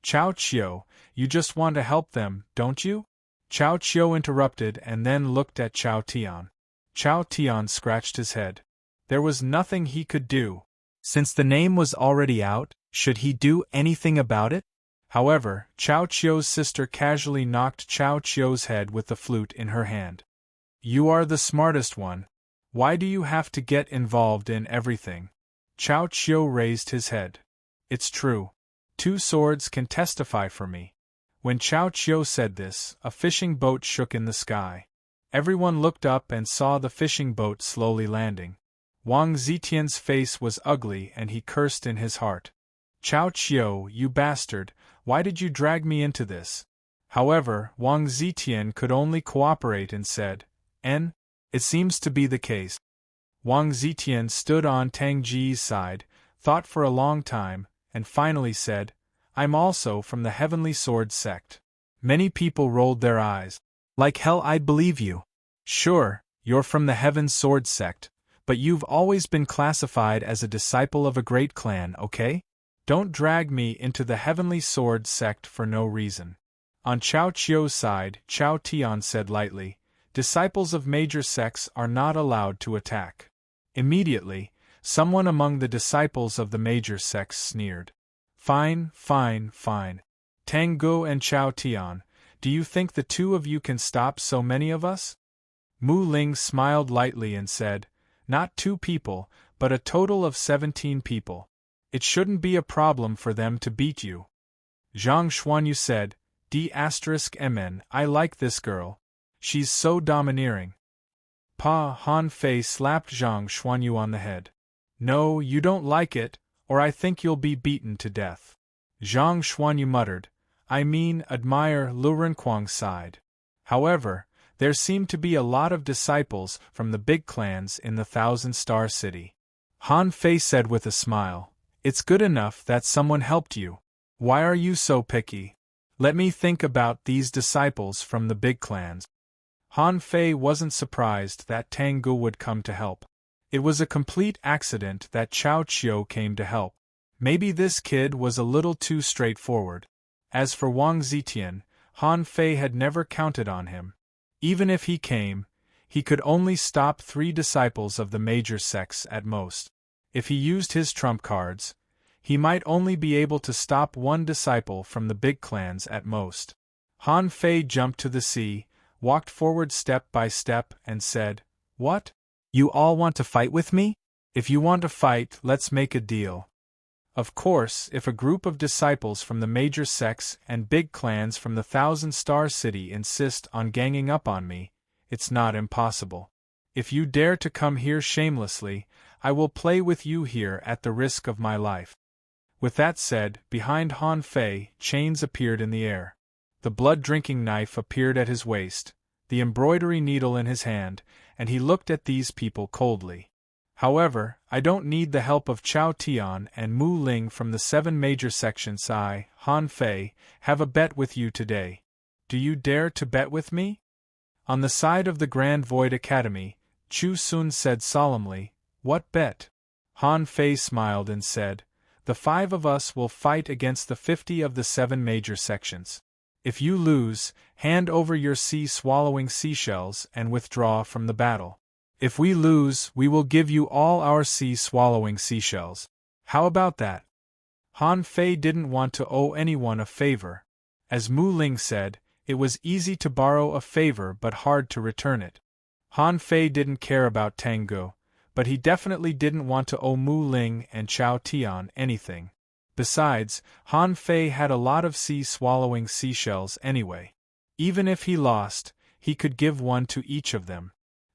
Chao Chiu, you just want to help them, don't you? Chao Chiu interrupted and then looked at Chao Tian. Chao Tian scratched his head. There was nothing he could do. Since the name was already out, should he do anything about it? However, Chao Chiu's sister casually knocked Chao Chiu's head with the flute in her hand. You are the smartest one. Why do you have to get involved in everything? Chao Chiu raised his head. It's true. 2 swords can testify for me. When Chao Chiu said this, a fishing boat shook in the sky. Everyone looked up and saw the fishing boat slowly landing. Wang Zetian's face was ugly and he cursed in his heart. Chao Chiu, you bastard, why did you drag me into this? However, Wang Zetian could only cooperate and said, it seems to be the case. Wang Zetian stood on Tang Ji's side, thought for a long time, and finally said, I'm also from the Heavenly Sword sect. Many people rolled their eyes. Like hell I'd believe you. Sure, you're from the Heaven Sword sect, but you've always been classified as a disciple of a great clan, okay? Don't drag me into the Heavenly Sword sect for no reason. On Chao Chiu's side, Chao Tian said lightly, disciples of major sects are not allowed to attack. Immediately, someone among the disciples of the major sects sneered. Fine, fine, fine. Tang Gu and Chao Tian, do you think the 2 of you can stop so many of us? Mu Ling smiled lightly and said, not 2 people, but a total of 17 people. It shouldn't be a problem for them to beat you. Zhang Xuanyu said, D*MN, I like this girl. She's so domineering. Pa Han Fei slapped Zhang Xuanyu on the head. No, you don't like it, or I think you'll be beaten to death. Zhang Xuanyu muttered, I mean, admire Lu Renquang's side. However, there seemed to be a lot of disciples from the big clans in the Thousand-Star City. Han Fei said with a smile, it's good enough that someone helped you. Why are you so picky? Let me think about these disciples from the big clans. Han Fei wasn't surprised that Tang Gu would come to help. It was a complete accident that Chao Chiu came to help. Maybe this kid was a little too straightforward. As for Wang Zetian, Han Fei had never counted on him. Even if he came, he could only stop 3 disciples of the major sects at most. If he used his trump cards, he might only be able to stop 1 disciple from the big clans at most. Han Fei jumped to the sea, walked forward step by step and said, What? You all want to fight with me? If you want to fight, let's make a deal. Of course, if a group of disciples from the major sects and big clans from the Thousand-Star City insist on ganging up on me, it's not impossible. If you dare to come here shamelessly, I will play with you here at the risk of my life. With that said, behind Han Fei, chains appeared in the air. The blood-drinking knife appeared at his waist, the embroidery needle in his hand, and he looked at these people coldly. However, I don't need the help of Chao Tian and Mu Ling from the 7 major sections. I, Han Fei, have a bet with you today. Do you dare to bet with me? On the side of the Grand Void Academy, Chu Sun said solemnly, What bet? Han Fei smiled and said, The 5 of us will fight against the 50 of the 7 major sections. If you lose, hand over your sea-swallowing seashells and withdraw from the battle. If we lose, we will give you all our sea-swallowing seashells. How about that? Han Fei didn't want to owe anyone a favor. As Mu Ling said, it was easy to borrow a favor but hard to return it. Han Fei didn't care about Tang Gu, but he definitely didn't want to owe Mu Ling and Chao Tian anything. Besides, Han Fei had a lot of sea-swallowing seashells anyway. Even if he lost, he could give one to each of them.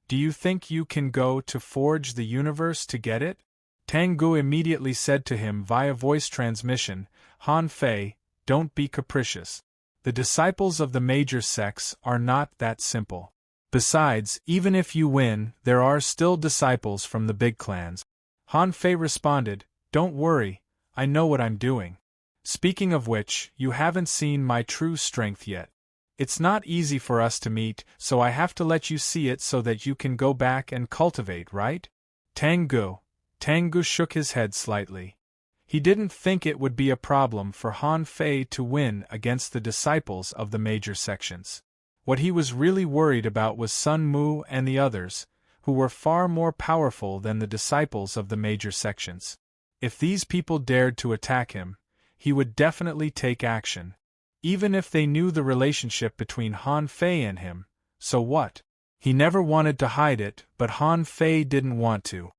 Do you think you can go to Forge the Universe to get it? Tang Gu immediately said to him via voice transmission, Han Fei, don't be capricious. The disciples of the major sects are not that simple. Besides, even if you win, there are still disciples from the big clans. Han Fei responded, "Don't worry, I know what I'm doing. Speaking of which, you haven't seen my true strength yet. It's not easy for us to meet, so I have to let you see it so that you can go back and cultivate, right?" Tangu shook his head slightly. He didn't think it would be a problem for Han Fei to win against the disciples of the major sections. What he was really worried about was Sun Mu and the others, who were far more powerful than the disciples of the major sections. If these people dared to attack him, he would definitely take action. Even if they knew the relationship between Han Fei and him, so what? He never wanted to hide it, but Han Fei didn't want to.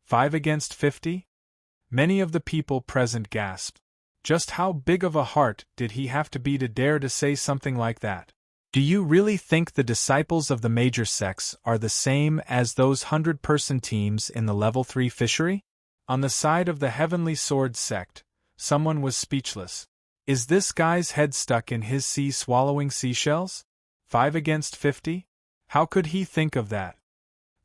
5 against 50? Many of the people present gasped. Just how big of a heart did he have to be to dare to say something like that? Do you really think the disciples of the major sects are the same as those 100-person teams in the level 3 fishery? On the side of the Heavenly Sword sect, someone was speechless. Is this guy's head stuck in his sea swallowing seashells? 5 against 50? How could he think of that?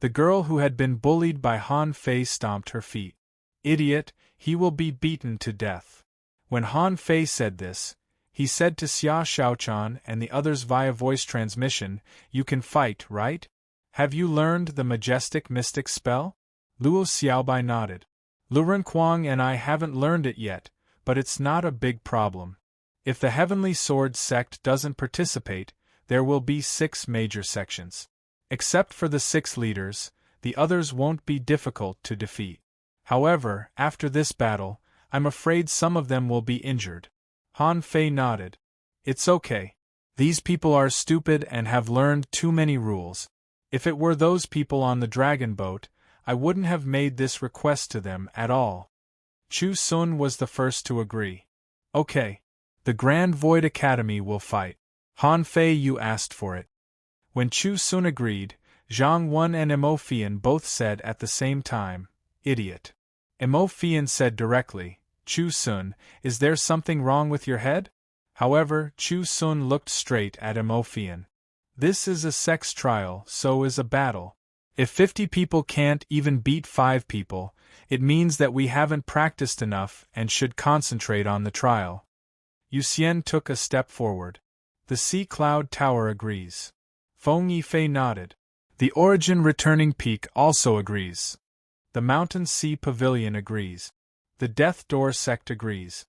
The girl who had been bullied by Han Fei stomped her feet. Idiot, he will be beaten to death. When Han Fei said this, he said to Xia Xiaochan and the others via voice transmission, "You can fight, right? Have you learned the majestic mystic spell?" Luo Xiaobai nodded. "Luren Kuang and I haven't learned it yet, but it's not a big problem. If the Heavenly Sword sect doesn't participate, there will be 6 major sections. Except for the 6 leaders, the others won't be difficult to defeat. However, after this battle, I'm afraid some of them will be injured." Han Fei nodded. "It's okay. These people are stupid and have learned too many rules. If it were those people on the dragon boat, I wouldn't have made this request to them at all." Chu Sun was the first to agree. "Okay. The Grand Void Academy will fight. Han Fei, you asked for it." When Chu Sun agreed, Zhang Wen and Emo Fian both said at the same time, "Idiot." Emo Fian said directly, "Chu Sun, is there something wrong with your head?" However, Chu Sun looked straight at Emo Fian. "This is a sex trial, so is a battle. If 50 people can't even beat 5 people, it means that we haven't practiced enough and should concentrate on the trial." Yu Xian took a step forward. "The Sea Cloud Tower agrees." Feng Yifei nodded. "The Origin Returning Peak also agrees." "The Mountain Sea Pavilion agrees." "The Death Door sect agrees."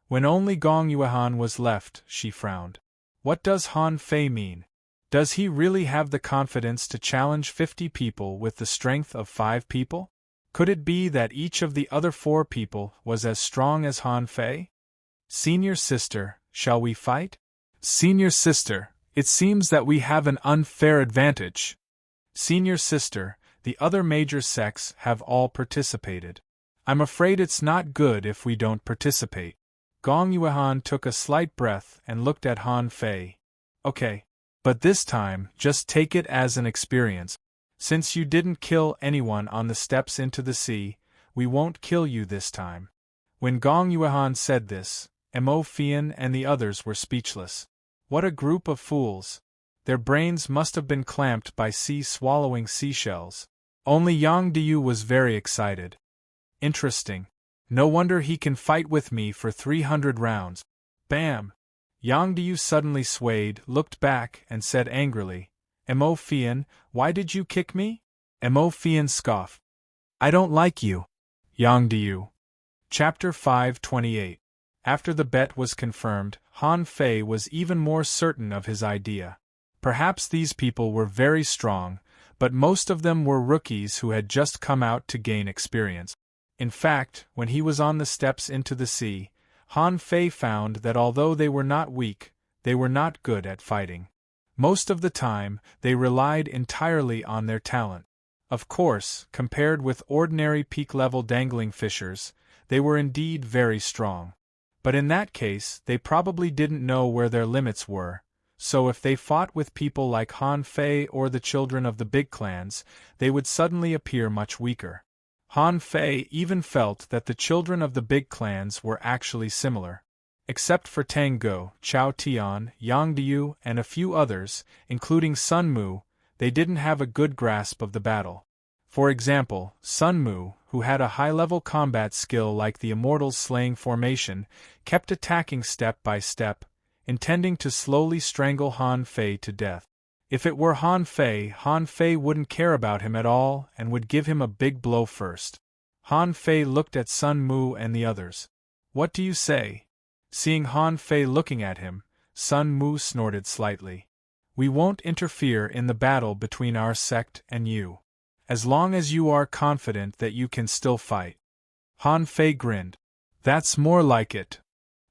When only Gong Yuehan was left, she frowned. What does Han Fei mean? Does he really have the confidence to challenge 50 people with the strength of 5 people? Could it be that each of the other 4 people was as strong as Han Fei? "Senior sister, shall we fight?" "Senior sister, it seems that we have an unfair advantage." "Senior sister, the other major sects have all participated. I'm afraid it's not good if we don't participate." Gong Yuehan took a slight breath and looked at Han Fei. "Okay. But this time, just take it as an experience. Since you didn't kill anyone on the steps into the sea, we won't kill you this time." When Gong Yuehan said this, Emo Fian and the others were speechless. What a group of fools. Their brains must have been clamped by sea-swallowing seashells. Only Yang Diyu was very excited. "Interesting. No wonder he can fight with me for 300 rounds. Bam!" Yang Diyu suddenly swayed, looked back, and said angrily, "Emo Fian, why did you kick me?" Emo Fian scoffed. "I don't like you, Yang Diyu." Chapter 528. After the bet was confirmed, Han Fei was even more certain of his idea. Perhaps these people were very strong, but most of them were rookies who had just come out to gain experience. In fact, when he was on the steps into the sea, Han Fei found that although they were not weak, they were not good at fighting. Most of the time, they relied entirely on their talent. Of course, compared with ordinary peak-level dangling fishers, they were indeed very strong. But in that case, they probably didn't know where their limits were, so if they fought with people like Han Fei or the children of the big clans, they would suddenly appear much weaker. Han Fei even felt that the children of the big clans were actually similar. Except for Tang Go, Chao Tian, Yang Diyu, and a few others, including Sun Mu, they didn't have a good grasp of the battle. For example, Sun Mu, who had a high-level combat skill like the Immortals' slaying formation, kept attacking step by step, intending to slowly strangle Han Fei to death. If it were Han Fei wouldn't care about him at all and would give him a big blow first. Han Fei looked at Sun Mu and the others. "What do you say?" Seeing Han Fei looking at him, Sun Mu snorted slightly. "We won't interfere in the battle between our sect and you. As long as you are confident that you can still fight." Han Fei grinned. "That's more like it."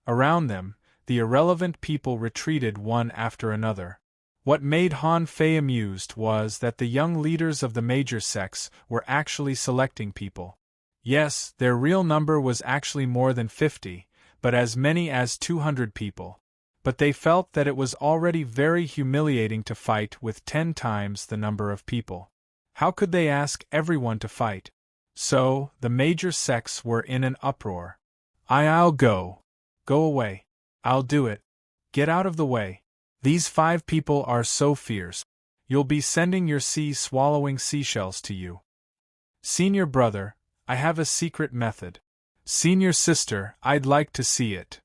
Around them, the irrelevant people retreated one after another. What made Han Fei amused was that the young leaders of the major sects were actually selecting people. Yes, their real number was actually more than 50, but as many as 200 people. But they felt that it was already very humiliating to fight with 10 times the number of people. How could they ask everyone to fight? So, the major sects were in an uproar. I'll go. Go away. I'll do it. Get out of the way. These 5 people are so fierce. You'll be sending your sea-swallowing seashells to you. Senior brother, I have a secret method. Senior sister, I'd like to see it.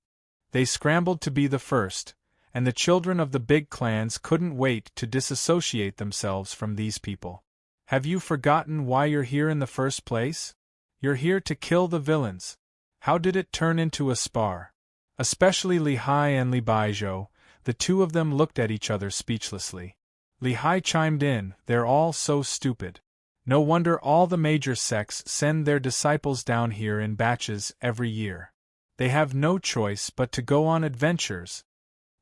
They scrambled to be the first, and the children of the big clans couldn't wait to disassociate themselves from these people. Have you forgotten why you're here in the first place? You're here to kill the villains. How did it turn into a spar? Especially Li Hai and Li Baizhou, the two of them looked at each other speechlessly. Li Hai chimed in, "They're all so stupid. No wonder all the major sects send their disciples down here in batches every year. They have no choice but to go on adventures."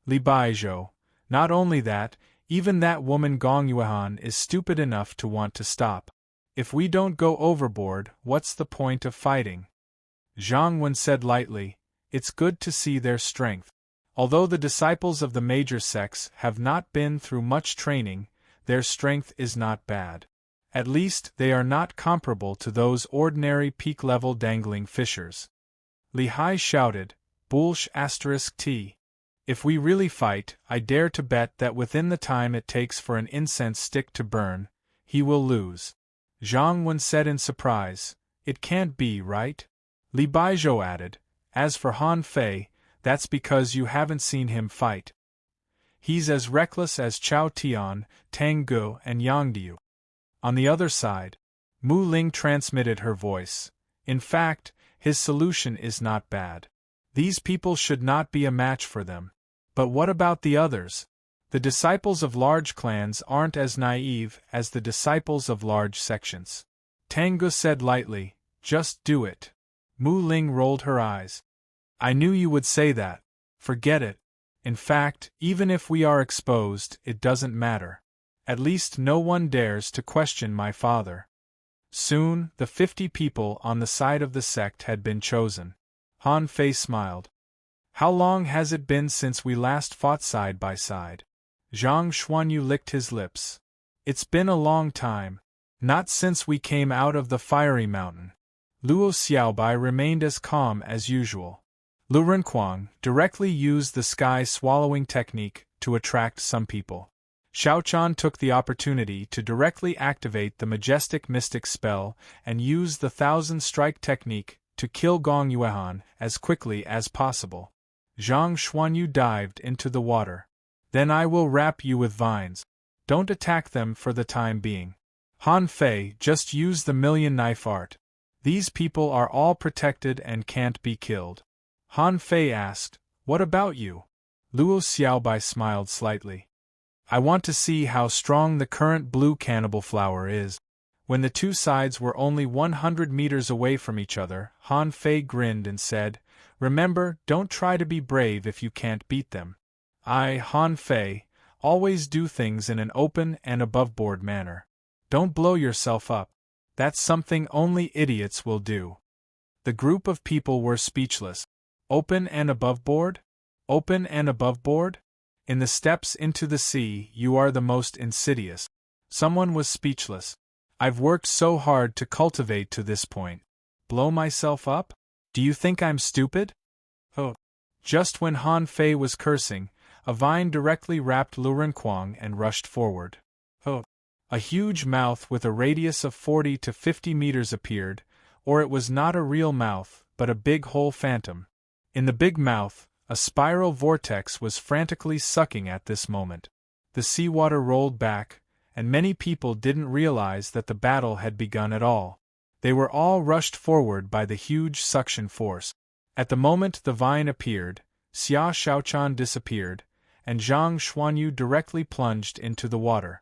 Li Baizhou, "Not only that, even that woman Gong Yuan is stupid enough to want to stop. If we don't go overboard, what's the point of fighting?" Zhang Wen said lightly, "It's good to see their strength. Although the disciples of the major sects have not been through much training, their strength is not bad. At least they are not comparable to those ordinary peak-level dangling fishers." Li Hai shouted, "Bulsh *t. If we really fight, I dare to bet that within the time it takes for an incense stick to burn, he will lose." Zhang Wen said in surprise, "It can't be, right?" Li Baizhou added, "As for Han Fei, that's because you haven't seen him fight. He's as reckless as Chao Tian, Tang Gu, and Yang Diu." On the other side, Mu Ling transmitted her voice. "In fact, his solution is not bad. These people should not be a match for them. But what about the others? The disciples of large clans aren't as naive as the disciples of large sections." Tang Gu said lightly, "Just do it." Mu Ling rolled her eyes. "I knew you would say that. Forget it. In fact, even if we are exposed, it doesn't matter. At least no one dares to question my father." Soon, the 50 people on the side of the sect had been chosen. Han Fei smiled. "How long has it been since we last fought side by side?" Zhang Xuanyu licked his lips. "It's been a long time. Not since we came out of the fiery mountain." Luo Xiaobai remained as calm as usual. Lu Renquang directly used the sky-swallowing technique to attract some people. Xiaochan took the opportunity to directly activate the majestic mystic spell and use the 1,000-strike technique to kill Gong Yuan as quickly as possible. Zhang Xuanyu dived into the water. "Then I will wrap you with vines. Don't attack them for the time being. Han Fei, just use the million knife art. These people are all protected and can't be killed." Han Fei asked, "What about you?" Luo Xiaobai smiled slightly. "I want to see how strong the current blue cannibal flower is." When the two sides were only 100 meters away from each other, Han Fei grinned and said, "Remember, don't try to be brave if you can't beat them. Han Fei, always do things in an open and above-board manner. Don't blow yourself up. That's something only idiots will do." The group of people were speechless. Open and above board? Open and above board? In the steps into the sea, you are the most insidious. Someone was speechless. "I've worked so hard to cultivate to this point. Blow myself up? Do you think I'm stupid?" Oh. Just when Han Fei was cursing, a vine directly wrapped Lu Renquang and rushed forward. Oh. A huge mouth with a radius of 40 to 50 meters appeared, or it was not a real mouth, but a big hole phantom. In the big mouth, a spiral vortex was frantically sucking at this moment. The seawater rolled back, and many people didn't realize that the battle had begun at all. They were all rushed forward by the huge suction force. At the moment the vine appeared, Xia Xiaochan disappeared, and Zhang Xuanyu directly plunged into the water.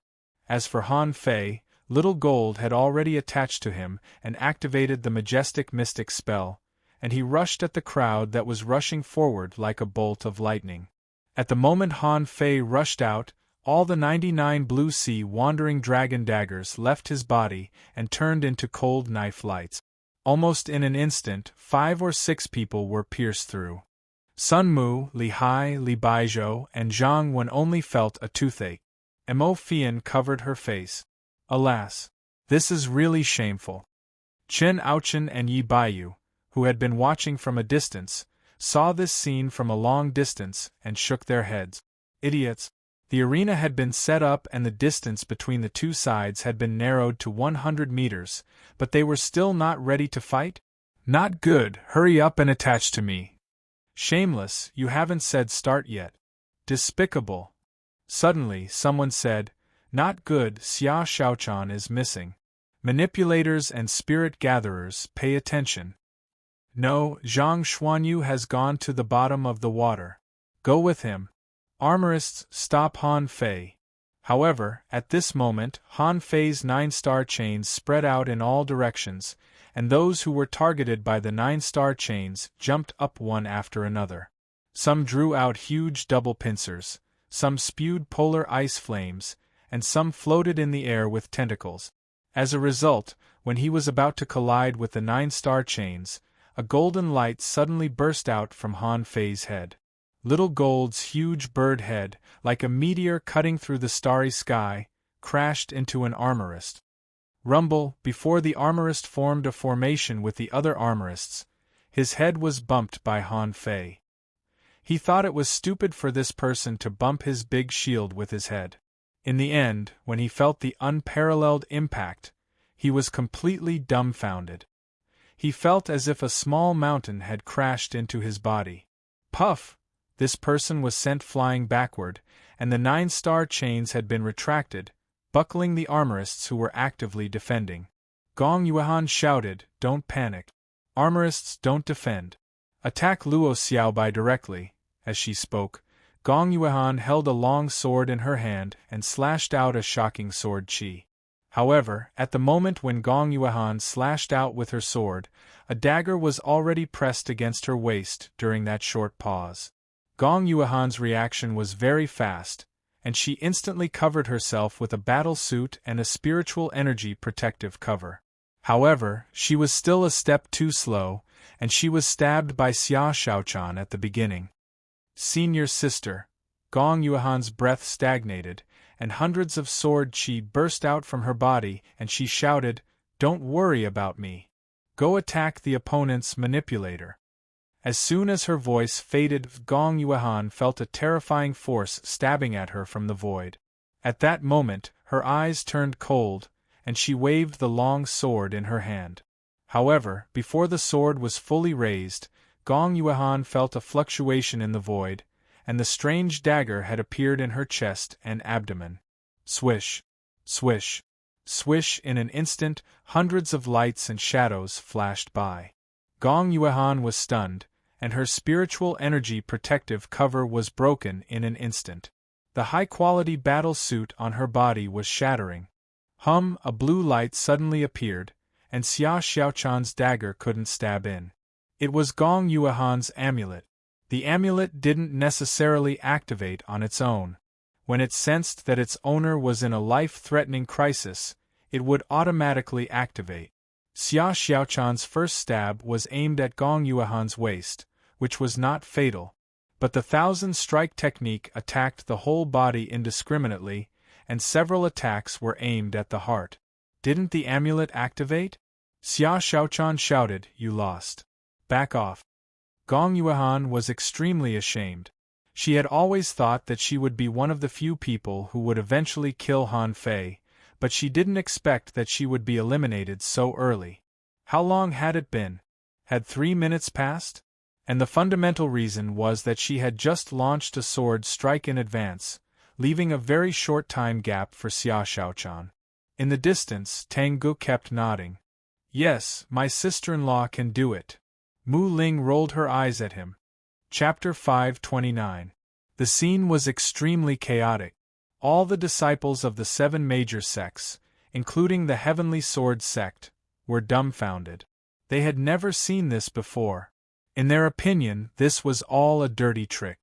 As for Han Fei, Little Gold had already attached to him and activated the majestic mystic spell, and he rushed at the crowd that was rushing forward like a bolt of lightning. At the moment Han Fei rushed out, all the 99 blue sea wandering dragon daggers left his body and turned into cold knife lights. Almost in an instant, 5 or 6 people were pierced through. Sun Mu, Li Hai, Li Baizhou, and Zhang Wen only felt a toothache. Mo Fian covered her face. Alas! This is really shameful. Chen Aochen and Yi Baiyu, who had been watching from a distance, saw this scene from a long distance and shook their heads. Idiots! The arena had been set up and the distance between the two sides had been narrowed to 100 meters, but they were still not ready to fight? Not good, hurry up and attach to me. Shameless, you haven't said start yet. Despicable. Suddenly, someone said, not good, Xia Xiaochan is missing. Manipulators and spirit gatherers, pay attention. No, Zhang Xuanyu has gone to the bottom of the water. Go with him. Armorists, stop Han Fei. However, at this moment, Han Fei's 9-star chains spread out in all directions, and those who were targeted by the 9-star chains jumped up one after another. Some drew out huge double pincers, some spewed polar ice flames, and some floated in the air with tentacles. As a result, when he was about to collide with the 9-star chains, a golden light suddenly burst out from Han Fei's head. Little Gold's huge bird head, like a meteor cutting through the starry sky, crashed into an armorist. Rumble, before the armorist formed a formation with the other armorists, his head was bumped by Han Fei. He thought it was stupid for this person to bump his big shield with his head. In the end, when he felt the unparalleled impact, he was completely dumbfounded. He felt as if a small mountain had crashed into his body. Puff! This person was sent flying backward, and the 9-star chains had been retracted, buckling the armorists who were actively defending. Gong Yuan shouted, don't panic. Armorists don't defend. Attack Luo Xiaobai directly. As she spoke, Gong Yuan held a long sword in her hand and slashed out a shocking sword chi. However, at the moment when Gong Yuan slashed out with her sword, a dagger was already pressed against her waist during that short pause. Gong Yuan's reaction was very fast, and she instantly covered herself with a battle suit and a spiritual energy protective cover. However, she was still a step too slow, and she was stabbed by Xia Xiaochan at the beginning. Senior sister, Gong Yuan's breath stagnated, and hundreds of sword chi burst out from her body, and she shouted, don't worry about me. Go attack the opponent's manipulator. As soon as her voice faded, Gong Yuan felt a terrifying force stabbing at her from the void. At that moment, her eyes turned cold, and she waved the long sword in her hand. However, before the sword was fully raised, Gong Yuan felt a fluctuation in the void, and the strange dagger had appeared in her chest and abdomen. Swish! Swish! Swish! In an instant, hundreds of lights and shadows flashed by. Gong Yuan was stunned, and her spiritual energy protective cover was broken in an instant. The high-quality battle suit on her body was shattering. A blue light suddenly appeared, and Xia Xiaochan's dagger couldn't stab in. It was Gong Yuan's amulet. The amulet didn't necessarily activate on its own. When it sensed that its owner was in a life-threatening crisis, it would automatically activate. Xia Xiaochan's first stab was aimed at Gong Yuan's waist, which was not fatal, but the 1,000-strike technique attacked the whole body indiscriminately, and several attacks were aimed at the heart. Didn't the amulet activate? Xia Xiaochan shouted, you lost. Back off. Gong Yuan was extremely ashamed. She had always thought that she would be one of the few people who would eventually kill Han Fei, but she didn't expect that she would be eliminated so early. How long had it been? Had 3 minutes passed? And the fundamental reason was that she had just launched a sword strike in advance, leaving a very short time gap for Xia Xiaochan. In the distance, Tang Gu kept nodding. Yes, my sister-in-law can do it. Mu Ling rolled her eyes at him. Chapter 529. The scene was extremely chaotic. All the disciples of the 7 major sects, including the Heavenly Sword sect, were dumbfounded. They had never seen this before. In their opinion, this was all a dirty trick.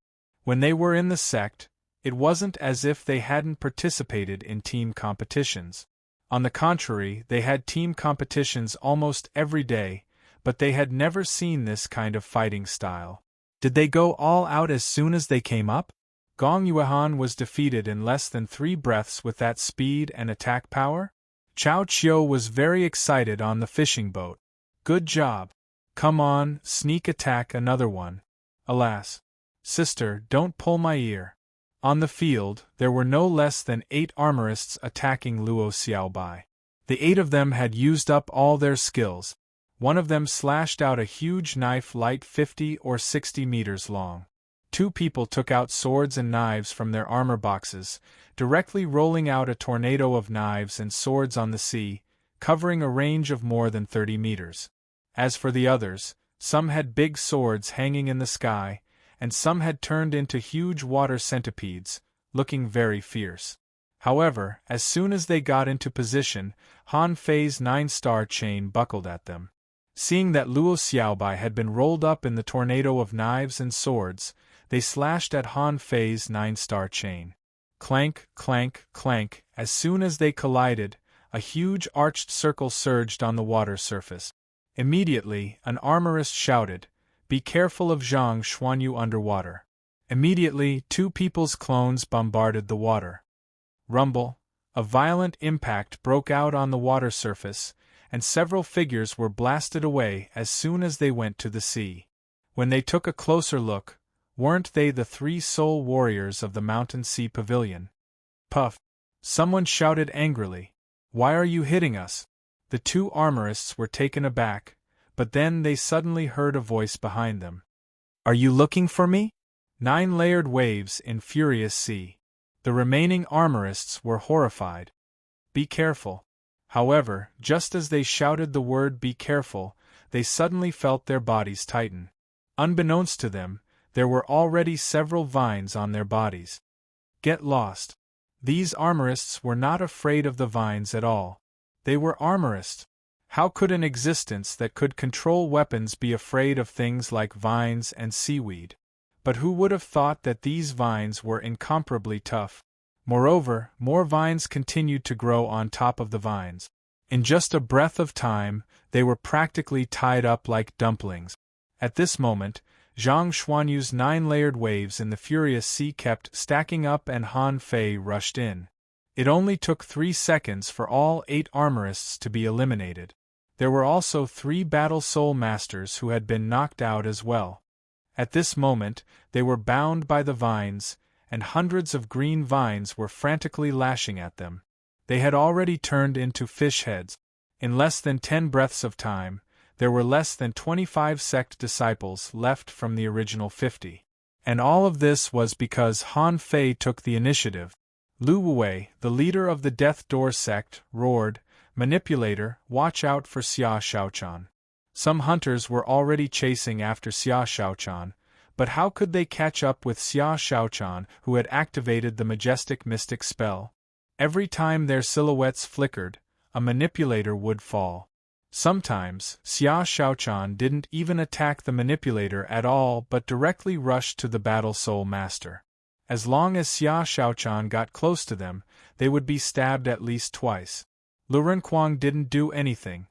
When they were in the sect, it wasn't as if they hadn't participated in team competitions. On the contrary, they had team competitions almost every day, but they had never seen this kind of fighting style. Did they go all out as soon as they came up? Gong Yuehan was defeated in less than 3 breaths with that speed and attack power? Chao Qiu was very excited on the fishing boat. Good job. Come on, sneak attack another one. Alas. Sister, don't pull my ear. On the field, there were no less than 8 armorists attacking Luo Xiaobai. The 8 of them had used up all their skills. One of them slashed out a huge knife light 50 or 60 meters long. 2 people took out swords and knives from their armor boxes, directly rolling out a tornado of knives and swords on the sea, covering a range of more than 30 meters. As for the others, some had big swords hanging in the sky, and some had turned into huge water centipedes, looking very fierce. However, as soon as they got into position, Han Fei's 9-star chain buckled at them. Seeing that Luo Xiaobai had been rolled up in the tornado of knives and swords, they slashed at Han Fei's 9-star chain. Clank, clank, clank. As soon as they collided, a huge arched circle surged on the water surface. Immediately, an armorist shouted, "Be careful of Zhang Xuanyu underwater." Immediately, 2 people's clones bombarded the water. Rumble. A violent impact broke out on the water surface, and several figures were blasted away as soon as they went to the sea. When they took a closer look, weren't they the 3 soul warriors of the Mountain Sea Pavilion? Puff! Someone shouted angrily. Why are you hitting us? The 2 armorists were taken aback, but then they suddenly heard a voice behind them. Are you looking for me? 9 layered waves in furious sea. The remaining armorists were horrified. Be careful. However, just as they shouted the word be careful, they suddenly felt their bodies tighten. Unbeknownst to them, there were already several vines on their bodies. Get lost. These armorists were not afraid of the vines at all. They were armorists. How could an existence that could control weapons be afraid of things like vines and seaweed? But who would have thought that these vines were incomparably tough? Moreover, more vines continued to grow on top of the vines. In just a breath of time, they were practically tied up like dumplings. At this moment, Zhang Xuanyu's 9-layered waves in the furious sea kept stacking up and Han Fei rushed in. It only took 3 seconds for all 8 armorists to be eliminated. There were also 3 Battle Soul Masters who had been knocked out as well. At this moment, they were bound by the vines, and hundreds of green vines were frantically lashing at them. They had already turned into fish heads. In less than 10 breaths of time, there were less than 25 sect disciples left from the original 50. And all of this was because Han Fei took the initiative. Lu Wei, the leader of the Death Door sect, roared, "Manipulator, watch out for Xia Xiaochan." Some hunters were already chasing after Xia Xiaochan, but how could they catch up with Xia Xiaochan, who had activated the majestic mystic spell? Every time their silhouettes flickered, a manipulator would fall. Sometimes, Xia Xiaochan didn't even attack the manipulator at all but directly rushed to the Battle Soul Master. As long as Xia Xiaochan got close to them, they would be stabbed at least twice. Lu Renkuang didn't do anything.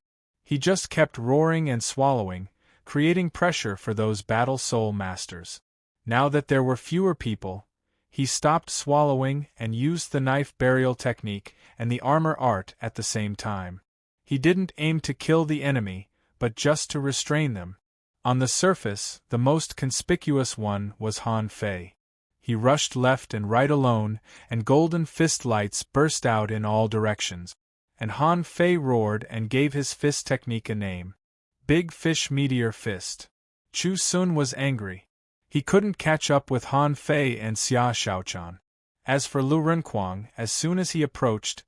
He just kept roaring and swallowing, creating pressure for those Battle Soul Masters. Now that there were fewer people, he stopped swallowing and used the knife burial technique and the armor art at the same time. He didn't aim to kill the enemy, but just to restrain them. On the surface, the most conspicuous one was Han Fei. He rushed left and right alone, and golden fist lights burst out in all directions. And Han Fei roared and gave his fist technique a name. Big Fish Meteor Fist. Chu Sun was angry. He couldn't catch up with Han Fei and Xia Shaochan. As for Lu Renquang, as soon as he approached,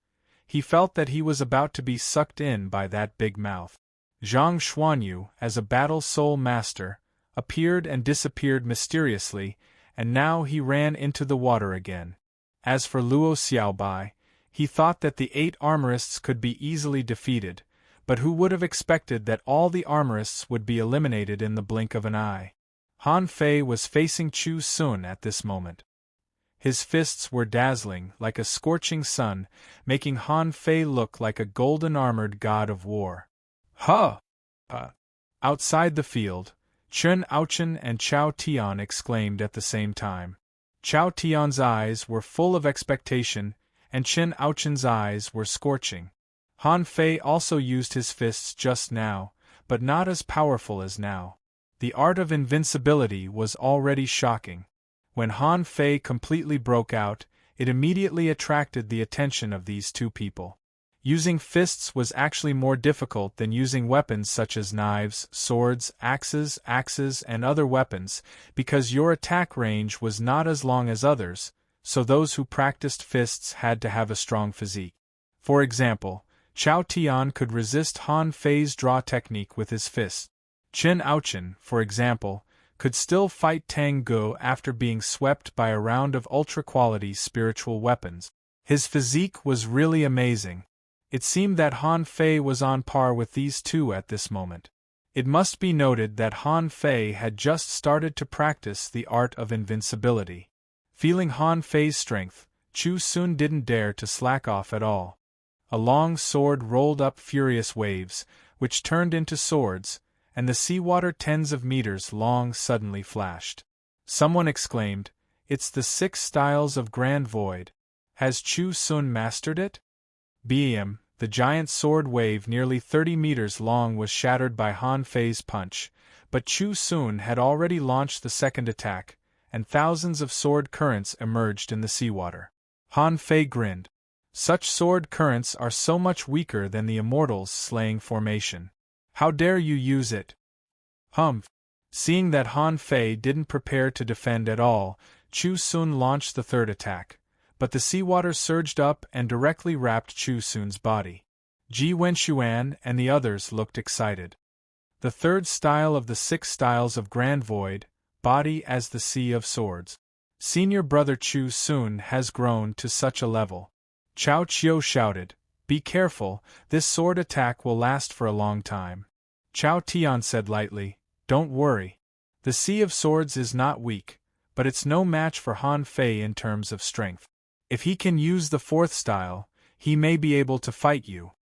he felt that he was about to be sucked in by that big mouth. Zhang Xuanyu, as a battle soul master, appeared and disappeared mysteriously, and now he ran into the water again. As for Luo Xiaobai, he thought that the 8 armorists could be easily defeated, but who would have expected that all the armorists would be eliminated in the blink of an eye? Han Fei was facing Chu Sun at this moment. His fists were dazzling, like a scorching sun, making Han Fei look like a golden-armored god of war. Huh! Outside the field, Chen Aochen and Chao Tian exclaimed at the same time. Chao Tian's eyes were full of expectation, and Chen Aochen's eyes were scorching. Han Fei also used his fists just now, but not as powerful as now. The art of invincibility was already shocking. When Han Fei completely broke out, it immediately attracted the attention of these two people. Using fists was actually more difficult than using weapons such as knives, swords, axes, and other weapons, because your attack range was not as long as others, so those who practiced fists had to have a strong physique. For example, Chao Tian could resist Han Fei's draw technique with his fists. Chen Aochen, for example, could still fight Tang Ge after being swept by a round of ultra-quality spiritual weapons. His physique was really amazing. It seemed that Han Fei was on par with these two at this moment. It must be noted that Han Fei had just started to practice the art of invincibility. Feeling Han Fei's strength, Chu Sun didn't dare to slack off at all. A long sword rolled up furious waves, which turned into swords, and the seawater tens of meters long suddenly flashed. Someone exclaimed, "It's the 6 styles of Grand Void. Has Chu Sun mastered it?" Bam! The giant sword wave nearly 30 meters long was shattered by Han Fei's punch, but Chu Sun had already launched the second attack, and thousands of sword currents emerged in the seawater. Han Fei grinned. Such sword currents are so much weaker than the Immortals' slaying formation. How dare you use it? Humph! Seeing that Han Fei didn't prepare to defend at all, Chu Sun launched the third attack, but the seawater surged up and directly wrapped Chu Sun's body. Ji Wenxuan and the others looked excited. The third style of the 6 styles of Grand Void, body as the Sea of Swords. Senior brother Chu Sun has grown to such a level. Chao Qiu shouted, "Be careful, this sword attack will last for a long time." Chao Tian said lightly, "Don't worry. The Sea of Swords is not weak, but it's no match for Han Fei in terms of strength. If he can use the 4th style, he may be able to fight you."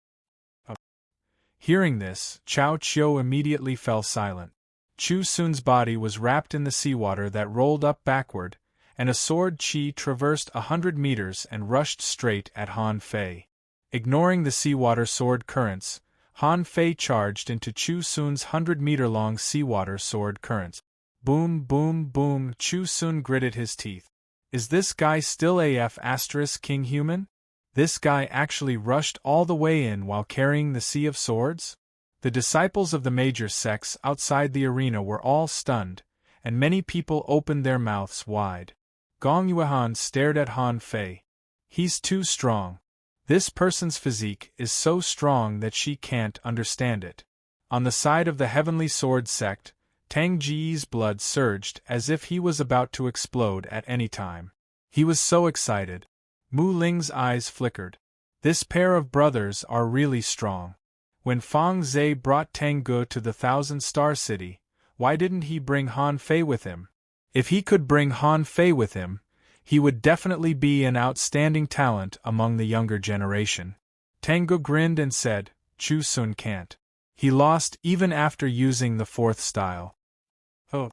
Hearing this, Chao Qiu immediately fell silent. Chu Sun's body was wrapped in the seawater that rolled up backward, and a sword chi traversed 100 meters and rushed straight at Han Fei. Ignoring the seawater sword currents, Han Fei charged into Chu Sun's 100-meter-long seawater sword currents. Boom, boom, boom! Chu Sun gritted his teeth. Is this guy still King human? This guy actually rushed all the way in while carrying the Sea of Swords? The disciples of the major sects outside the arena were all stunned, and many people opened their mouths wide. Gong Yuehan stared at Han Fei. He's too strong. This person's physique is so strong that she can't understand it. On the side of the Heavenly Sword sect, Tang Ji's blood surged as if he was about to explode at any time. He was so excited. Mu Ling's eyes flickered. This pair of brothers are really strong. When Fang Zhe brought Tang Ge to the 1,000-star city, why didn't he bring Han Fei with him? If he could bring Han Fei with him, he would definitely be an outstanding talent among the younger generation. Tang Ge grinned and said, "Chu Sun can't. He lost even after using the 4th style." Oh!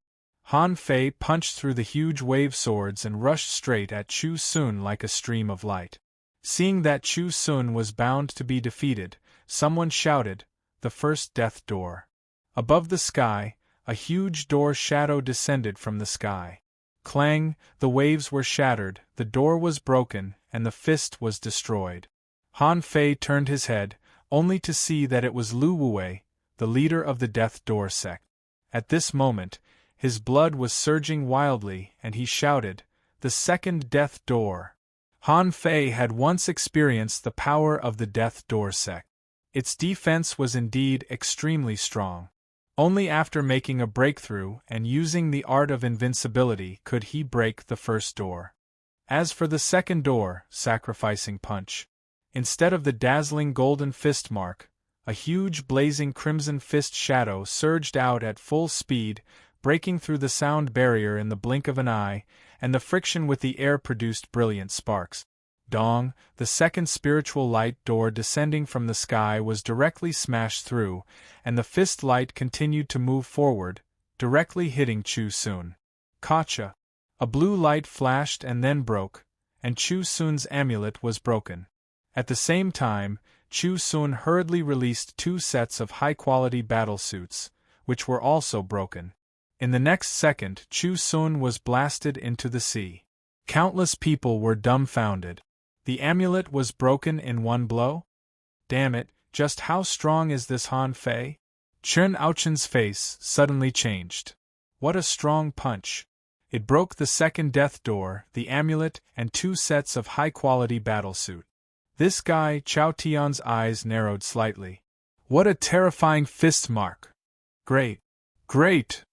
Han Fei punched through the huge wave swords and rushed straight at Chu Sun like a stream of light. Seeing that Chu Sun was bound to be defeated, someone shouted, "The first death door." Above the sky, a huge door shadow descended from the sky. Clang, the waves were shattered, the door was broken, and the fist was destroyed. Han Fei turned his head, only to see that it was Lu Wei, the leader of the Death Door sect. At this moment, his blood was surging wildly, and he shouted, "The second Death Door!" Han Fei had once experienced the power of the Death Door sect. Its defense was indeed extremely strong. Only after making a breakthrough and using the art of invincibility could he break the first door. As for the second door, sacrificing punch, instead of the dazzling golden fist mark, a huge blazing crimson fist shadow surged out at full speed, breaking through the sound barrier in the blink of an eye, and the friction with the air produced brilliant sparks. Dong, the second spiritual light door descending from the sky was directly smashed through, and the fist light continued to move forward, directly hitting Chu Sun. Gotcha! A blue light flashed and then broke, and Chu Sun's amulet was broken. At the same time, Chu Sun hurriedly released 2 sets of high-quality battle suits, which were also broken. In the next second, Chu Sun was blasted into the sea. Countless people were dumbfounded. The amulet was broken in one blow? Damn it, just how strong is this Han Fei? Chen Aochen's face suddenly changed. What a strong punch! It broke the second death door, the amulet, and 2 sets of high-quality battlesuit. This guy, Chao Tian's eyes narrowed slightly. What a terrifying fist mark! Great! Great!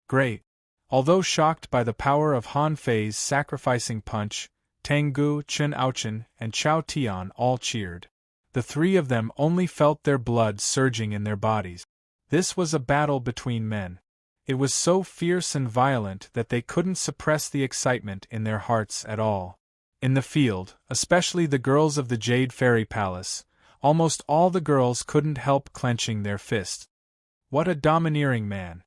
Great! Although shocked by the power of Han Fei's sacrificing punch, Tengu, Chen Aochen, and Chao Tian all cheered. The 3 of them only felt their blood surging in their bodies. This was a battle between men. It was so fierce and violent that they couldn't suppress the excitement in their hearts at all. In the field, especially the girls of the Jade Fairy Palace, almost all the girls couldn't help clenching their fists. What a domineering man!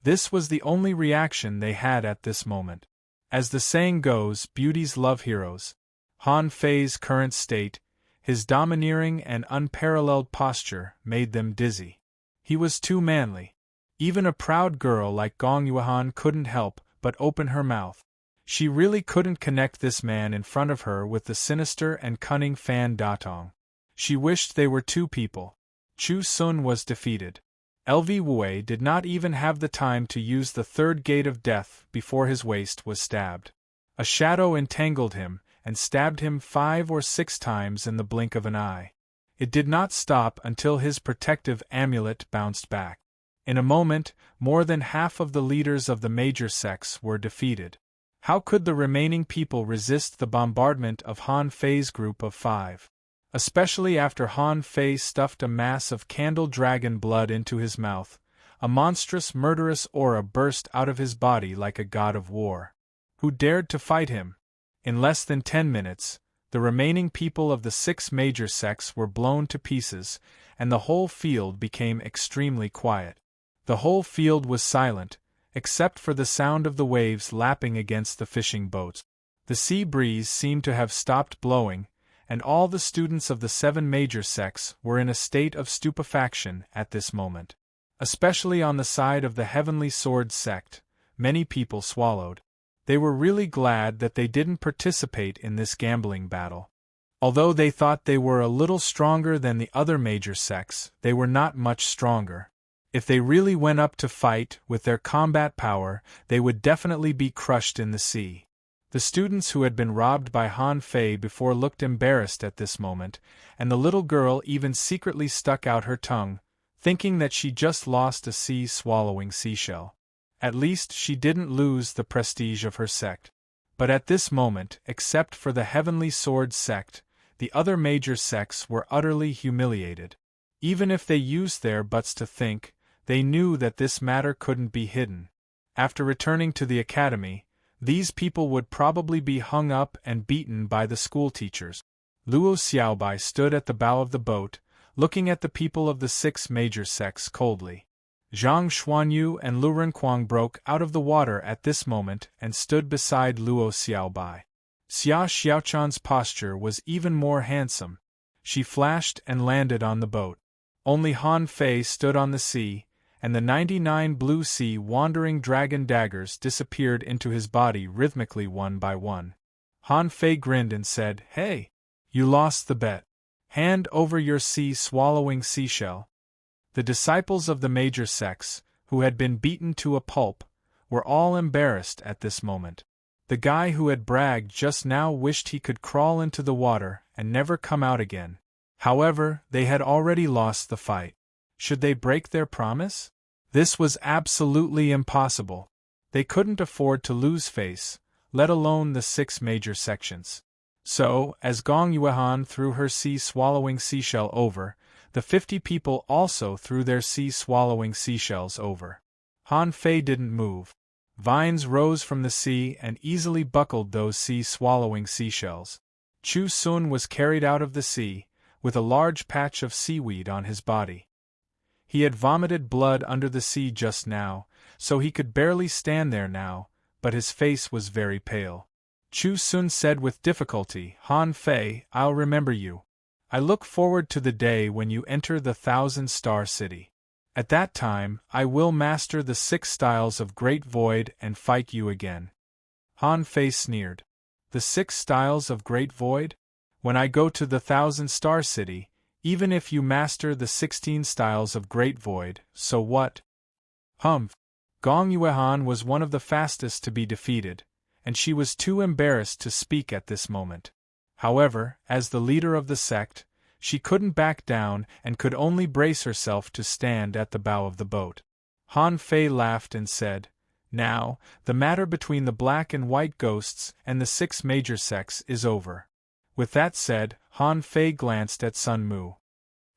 This was the only reaction they had at this moment. As the saying goes, beauties love heroes. Han Fei's current state, his domineering and unparalleled posture, made them dizzy. He was too manly. Even a proud girl like Gong Yuan couldn't help but open her mouth. She really couldn't connect this man in front of her with the sinister and cunning Fan Datong. She wished they were 2 people. Chu Sun was defeated. LV Wei did not even have the time to use the 3rd gate of death before his waist was stabbed. A shadow entangled him and stabbed him 5 or 6 times in the blink of an eye. It did not stop until his protective amulet bounced back. In a moment, more than half of the leaders of the major sects were defeated. How could the remaining people resist the bombardment of Han Fei's group of 5? Especially after Han Fei stuffed a mass of candle dragon blood into his mouth, a monstrous murderous aura burst out of his body like a god of war. Who dared to fight him? In less than 10 minutes, the remaining people of the 6 major sects were blown to pieces, and the whole field became extremely quiet. The whole field was silent, except for the sound of the waves lapping against the fishing boats. The sea breeze seemed to have stopped blowing, and all the students of the 7 major sects were in a state of stupefaction at this moment. Especially on the side of the Heavenly Sword sect, many people swallowed. They were really glad that they didn't participate in this gambling battle. Although they thought they were a little stronger than the other major sects, they were not much stronger. If they really went up to fight with their combat power, they would definitely be crushed in the sea. The students who had been robbed by Han Fei before looked embarrassed at this moment, and the little girl even secretly stuck out her tongue, thinking that she just lost a sea-swallowing seashell. At least she didn't lose the prestige of her sect. But at this moment, except for the Heavenly Sword sect, the other major sects were utterly humiliated. Even if they used their butts to think, they knew that this matter couldn't be hidden. After returning to the academy, these people would probably be hung up and beaten by the schoolteachers. Luo Xiaobai stood at the bow of the boat, looking at the people of the 6 major sects coldly. Zhang Xuanyu and Lu Renquang broke out of the water at this moment and stood beside Luo Xiaobai. Xia Xiaochan's posture was even more handsome. She flashed and landed on the boat. Only Han Fei stood on the sea, and the 99 blue sea wandering dragon daggers disappeared into his body rhythmically one by one. Han Fei grinned and said, "Hey! You lost the bet. Hand over your sea-swallowing seashell." The disciples of the major sects, who had been beaten to a pulp, were all embarrassed at this moment. The guy who had bragged just now wished he could crawl into the water and never come out again. However, they had already lost the fight. Should they break their promise? This was absolutely impossible. They couldn't afford to lose face, let alone the 6 major sections. So, as Gong Yuehan threw her sea-swallowing seashell over, the 50 people also threw their sea-swallowing seashells over. Han Fei didn't move. Vines rose from the sea and easily buckled those sea-swallowing seashells. Chu Sun was carried out of the sea, with a large patch of seaweed on his body. He had vomited blood under the sea just now, so he could barely stand there now, but his face was very pale. Chu Sun said with difficulty, "Han Fei, I'll remember you. I look forward to the day when you enter the 1,000-star city. At that time, I will master the 6 styles of Great Void and fight you again." Han Fei sneered. "The 6 styles of Great Void? When I go to the 1,000-star city, even if you master the 16 styles of Great Void, so what?" Humph! Gong Yuehan was one of the fastest to be defeated, and she was too embarrassed to speak at this moment. However, as the leader of the sect, she couldn't back down and could only brace herself to stand at the bow of the boat. Han Fei laughed and said, "Now, the matter between the black and white ghosts and the 6 major sects is over." With that said, Han Fei glanced at Sun Mu.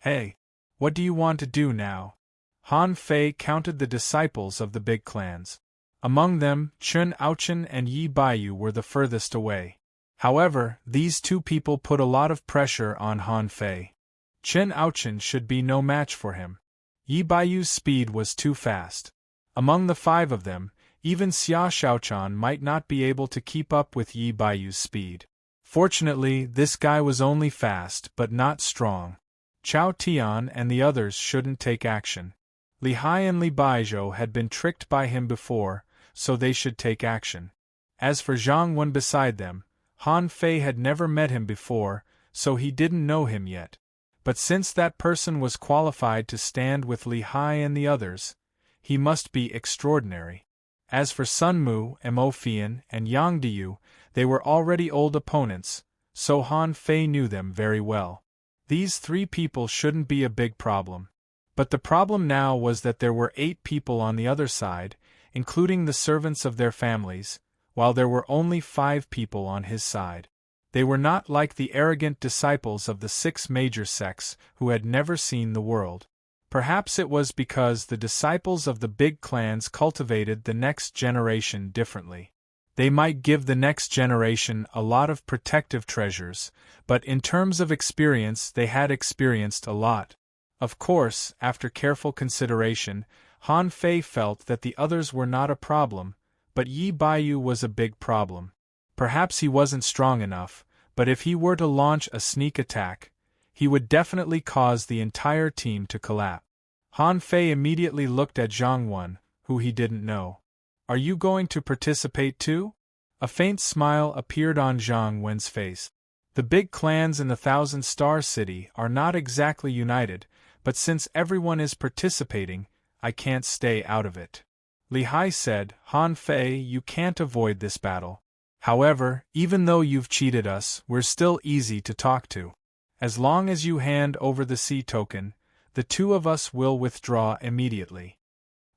"Hey, what do you want to do now?" Han Fei counted the disciples of the big clans. Among them, Chun Aochen and Yi Baiyu were the furthest away. However, these 2 people put a lot of pressure on Han Fei. Chen Aochen should be no match for him. Yi Baiyu's speed was too fast. Among the 5 of them, even Xia Xiaochan might not be able to keep up with Yi Baiyu's speed. Fortunately, this guy was only fast but not strong. Chao Tian and the others shouldn't take action. Li Hai and Li Baizhou had been tricked by him before, so they should take action. As for Zhang Wen beside them, Han Fei had never met him before, so he didn't know him yet. But since that person was qualified to stand with Li Hai and the others, he must be extraordinary. As for Sun Mu, Mo Fian, and Yang Diyu, they were already old opponents, so Han Fei knew them very well. These 3 people shouldn't be a big problem. But the problem now was that there were 8 people on the other side, including the servants of their families, while there were only 5 people on his side. They were not like the arrogant disciples of the 6 major sects who had never seen the world. Perhaps it was because the disciples of the big clans cultivated the next generation differently. They might give the next generation a lot of protective treasures, but in terms of experience they had experienced a lot. Of course, after careful consideration, Han Fei felt that the others were not a problem, but Yi Baiyu was a big problem. Perhaps he wasn't strong enough, but if he were to launch a sneak attack, he would definitely cause the entire team to collapse. Han Fei immediately looked at Zhang Wen, who he didn't know. "Are you going to participate too?" A faint smile appeared on Zhang Wen's face. The big clans in the 1,000-star city are not exactly united, but since everyone is participating, I can't stay out of it. Li Hai said, "Han Fei, you can't avoid this battle. However, even though you've cheated us, we're still easy to talk to. As long as you hand over the sea token, the 2 of us will withdraw immediately."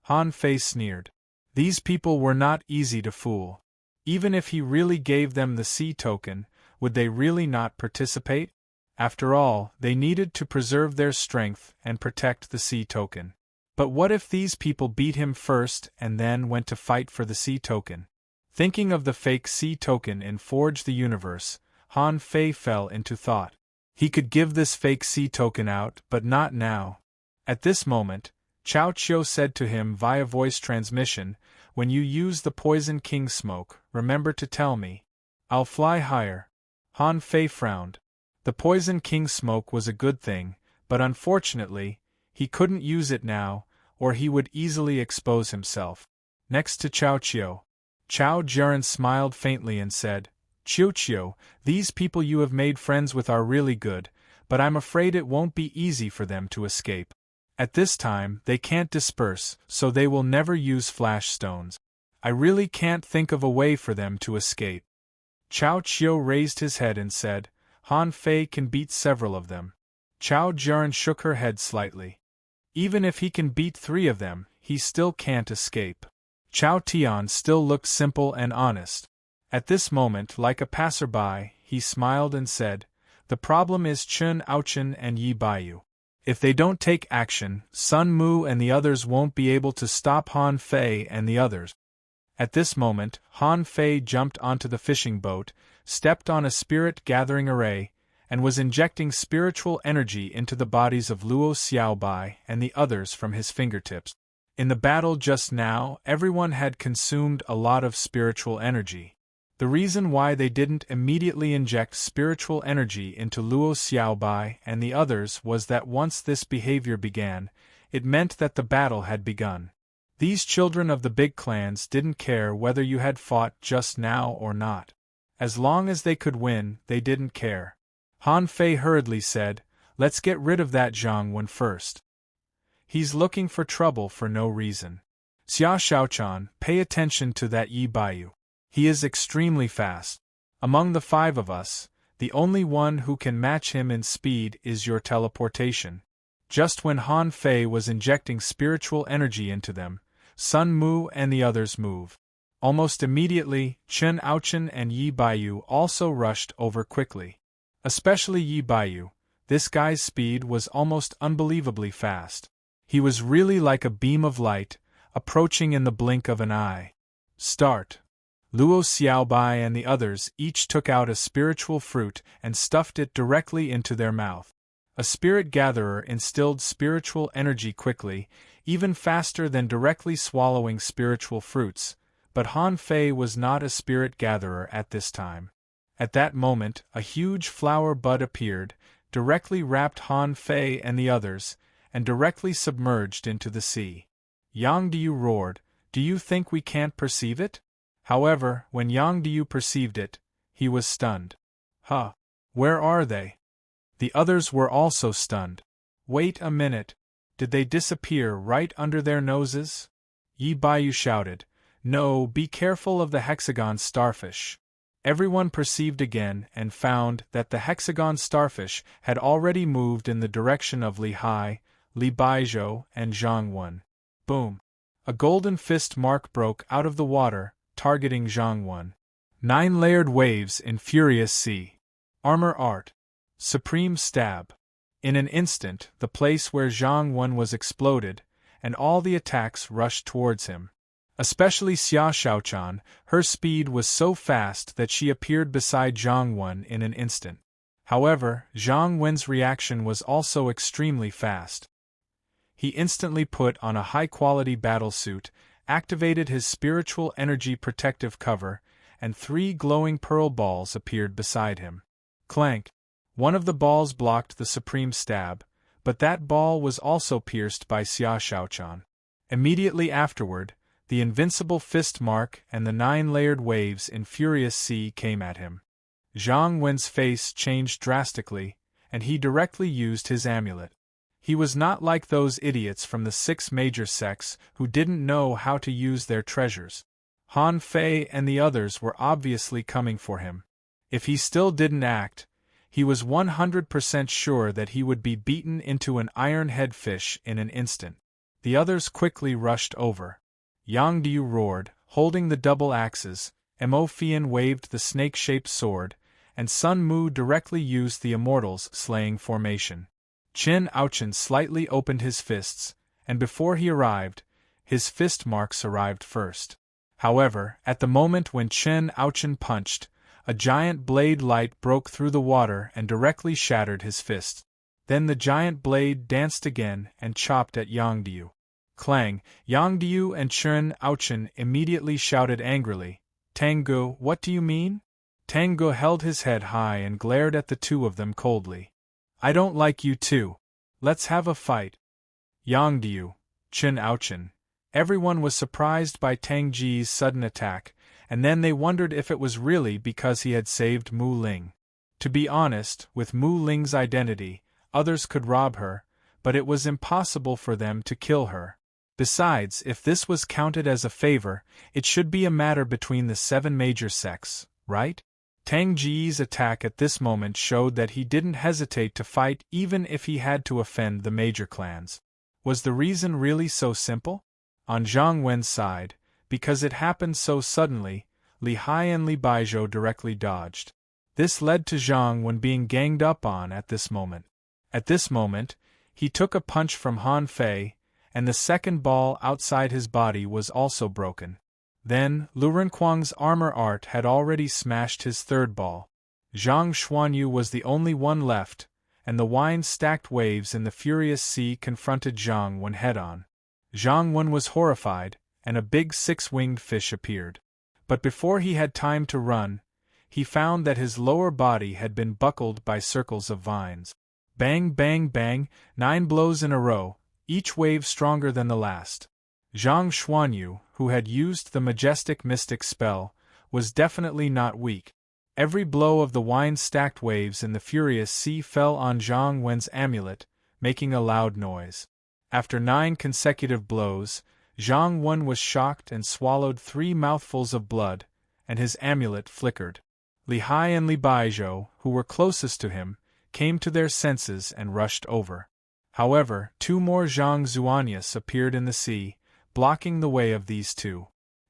Han Fei sneered. These people were not easy to fool. Even if he really gave them the sea token, would they really not participate? After all, they needed to preserve their strength and protect the sea token. But what if these people beat him first and then went to fight for the sea token? Thinking of the fake sea token in Forge the Universe, Han Fei fell into thought. He could give this fake sea token out, but not now. At this moment, Chao Chiu said to him via voice transmission, "When you use the Poison King smoke, remember to tell me. I'll fly higher." Han Fei frowned. The Poison King smoke was a good thing, but unfortunately, he couldn't use it now, or he would easily expose himself. Next to Chao Chiu, Chao Jiren smiled faintly and said, Chiu Chiu, these people you have made friends with are really good, but I'm afraid it won't be easy for them to escape. At this time, they can't disperse, so they will never use flash stones. I really can't think of a way for them to escape. Chao Chiu raised his head and said, Han Fei can beat several of them. Chao Jiren shook her head slightly. Even if he can beat 3 of them, he still can't escape. Chao Tian still looked simple and honest. At this moment, like a passerby, he smiled and said, The problem is Chun Aochen and Yi Baiyu. If they don't take action, Sun Mu and the others won't be able to stop Han Fei and the others. At this moment, Han Fei jumped onto the fishing boat, stepped on a spirit-gathering array, and was injecting spiritual energy into the bodies of Luo Xiaobai and the others from his fingertips. In the battle just now, everyone had consumed a lot of spiritual energy. The reason why they didn't immediately inject spiritual energy into Luo Xiaobai and the others was that once this behavior began, it meant that the battle had begun. These children of the big clans didn't care whether you had fought just now or not. As long as they could win, they didn't care. Han Fei hurriedly said, Let's get rid of that Zhang Wen first. He's looking for trouble for no reason. Xia Shaochan, pay attention to that Yi Baiyu. He is extremely fast. Among the 5 of us, the only one who can match him in speed is your teleportation. Just when Han Fei was injecting spiritual energy into them, Sun Mu and the others move. Almost immediately, Chun Aochen and Yi Baiyu also rushed over quickly. Especially Yi Baiyu, this guy's speed was almost unbelievably fast. He was really like a beam of light, approaching in the blink of an eye. Start. Luo Xiaobai and the others each took out a spiritual fruit and stuffed it directly into their mouth. A spirit gatherer instilled spiritual energy quickly, even faster than directly swallowing spiritual fruits, but Han Fei was not a spirit gatherer at this time. At that moment, a huge flower bud appeared, directly wrapped Han Fei and the others, and directly submerged into the sea. Yang Diu roared, Do you think we can't perceive it? However, when Yang Diu perceived it, he was stunned. Huh! Where are they? The others were also stunned. Wait a minute. Did they disappear right under their noses? Yi Baiyu shouted, No, be careful of the hexagon starfish. Everyone perceived again and found that the hexagon starfish had already moved in the direction of Li Hai, Li Baizhou, and Zhang Wen. Boom! A golden fist mark broke out of the water, targeting Zhang Wen. 9 layered waves in furious sea. Armor art. Supreme stab. In an instant, the place where Zhang Wen was exploded, and all the attacks rushed towards him. Especially Xia Shaochan, her speed was so fast that she appeared beside Zhang Wen in an instant. However, Zhang Wen's reaction was also extremely fast. He instantly put on a high-quality battlesuit, activated his spiritual energy protective cover, and 3 glowing pearl balls appeared beside him. Clank! One of the balls blocked the supreme stab, but that ball was also pierced by Xia Shaochan. Immediately afterward, the invincible fist mark and the 9 layered waves in furious sea came at him. Zhang Wen's face changed drastically, and he directly used his amulet. He was not like those idiots from the 6 major sects who didn't know how to use their treasures. Han Fei and the others were obviously coming for him. If he still didn't act, he was 100% sure that he would be beaten into an iron-head fish in an instant. The others quickly rushed over. Yang Diu roared, holding the double axes, Mo Fian waved the snake-shaped sword, and Sun Mu directly used the Immortals' slaying formation. Qin Aochen slightly opened his fists, and before he arrived, his fist marks arrived first. However, at the moment when Qin Aochen punched, a giant blade light broke through the water and directly shattered his fist. Then the giant blade danced again and chopped at Yang Diu. Clang! Yang Diu and Qin Aochen immediately shouted angrily, Tangu, what do you mean? Tangu held his head high and glared at the 2 of them coldly. I don't like you too. Let's have a fight. Yang Diu, Chen Ouchen. Everyone was surprised by Tang Ji's sudden attack, and then they wondered if it was really because he had saved Mu Ling. To be honest, with Mu Ling's identity, others could rob her, but it was impossible for them to kill her. Besides, if this was counted as a favor, it should be a matter between the 7 major sects, right? Tang Ji's attack at this moment showed that he didn't hesitate to fight even if he had to offend the major clans. Was the reason really so simple? On Zhang Wen's side, because it happened so suddenly, Li Hai and Li Baizhou directly dodged. This led to Zhang Wen being ganged up on at this moment. At this moment, he took a punch from Han Fei, and the second ball outside his body was also broken. Then, Lu Renkuang's armor art had already smashed his third ball. Zhang Xuanyu was the only one left, and the wine-stacked waves in the furious sea confronted Zhang Wen head-on. Zhang Wen was horrified, and a big 6-winged fish appeared. But before he had time to run, he found that his lower body had been buckled by circles of vines. Bang, bang, bang, 9 blows in a row, each wave stronger than the last. Zhang Xuanyu, who had used the majestic mystic spell, was definitely not weak. Every blow of the wine-stacked waves in the furious sea fell on Zhang Wen's amulet, making a loud noise. After 9 consecutive blows, Zhang Wen was shocked and swallowed 3 mouthfuls of blood, and his amulet flickered. Li Hai and Li Baizhou, who were closest to him, came to their senses and rushed over. However, 2 more Zhang Zuanyas appeared in the sea, blocking the way of these 2.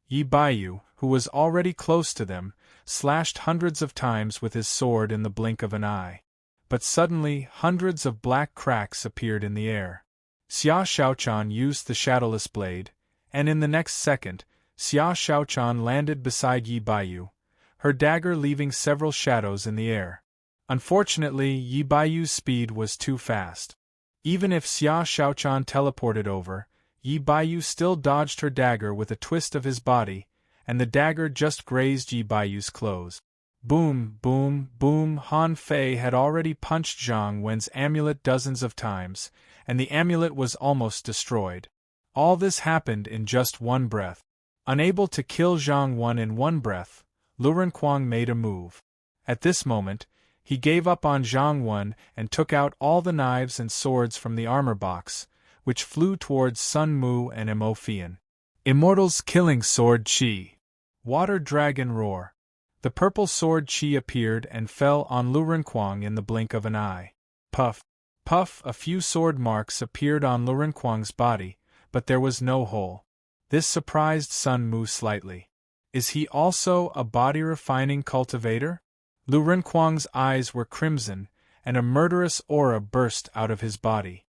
Yi Baiyu, who was already close to them, slashed hundreds of times with his sword in the blink of an eye. But suddenly, hundreds of black cracks appeared in the air. Xia Xiaochan used the shadowless blade, and in the next second, Xia Xiaochan landed beside Yi Baiyu, her dagger leaving several shadows in the air. Unfortunately, Yi Baiyu's speed was too fast. Even if Xia Xiaochan teleported over, Yi Baiyu still dodged her dagger with a twist of his body, and the dagger just grazed Yi Baiyu's clothes. Boom, boom, boom. Han Fei had already punched Zhang Wen's amulet dozens of times, and the amulet was almost destroyed. All this happened in just one breath. Unable to kill Zhang Wen in one breath, Lu Renkuang made a move. At this moment, he gave up on Zhang Wen and took out all the knives and swords from the armor box, which flew towards Sun Mu and Mo Fian. Immortal's killing sword Qi. Water dragon roar. The purple sword Qi appeared and fell on Lu Renkuang in the blink of an eye. Puff, puff, a few sword marks appeared on Lu Renkuang's body, but there was no hole. This surprised Sun Mu slightly. Is he also a body-refining cultivator? Lu Renkuang's eyes were crimson, and a murderous aura burst out of his body.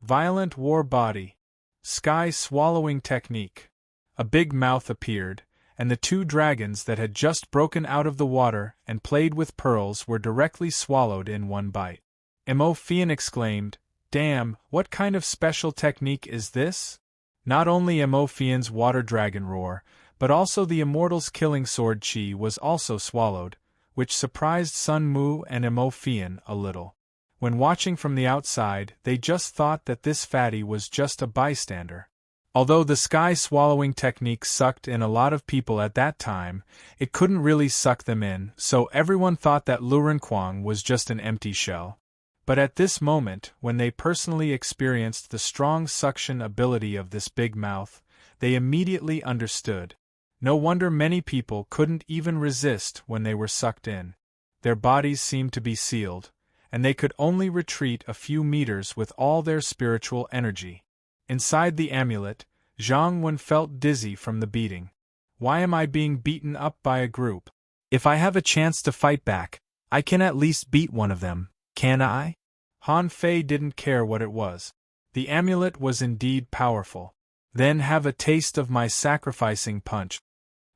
Violent war body. Sky-swallowing technique. A big mouth appeared, and the 2 dragons that had just broken out of the water and played with pearls were directly swallowed in one bite. Mo Fian exclaimed, "Damn, what kind of special technique is this?" Not only Mo Fian's water dragon roar, but also the immortal's killing sword Qi was also swallowed, which surprised Sun Mu and Mo Fian a little. When watching from the outside, they just thought that this fatty was just a bystander. Although the sky-swallowing technique sucked in a lot of people at that time, it couldn't really suck them in, so everyone thought that Lu Renkuang was just an empty shell. But at this moment, when they personally experienced the strong suction ability of this big mouth, they immediately understood. No wonder many people couldn't even resist when they were sucked in. Their bodies seemed to be sealed, and they could only retreat a few meters with all their spiritual energy. Inside the amulet, Zhang Wen felt dizzy from the beating. Why am I being beaten up by a group? If I have a chance to fight back, I can at least beat one of them, can I? Han Fei didn't care what it was. The amulet was indeed powerful. Then have a taste of my sacrificing punch.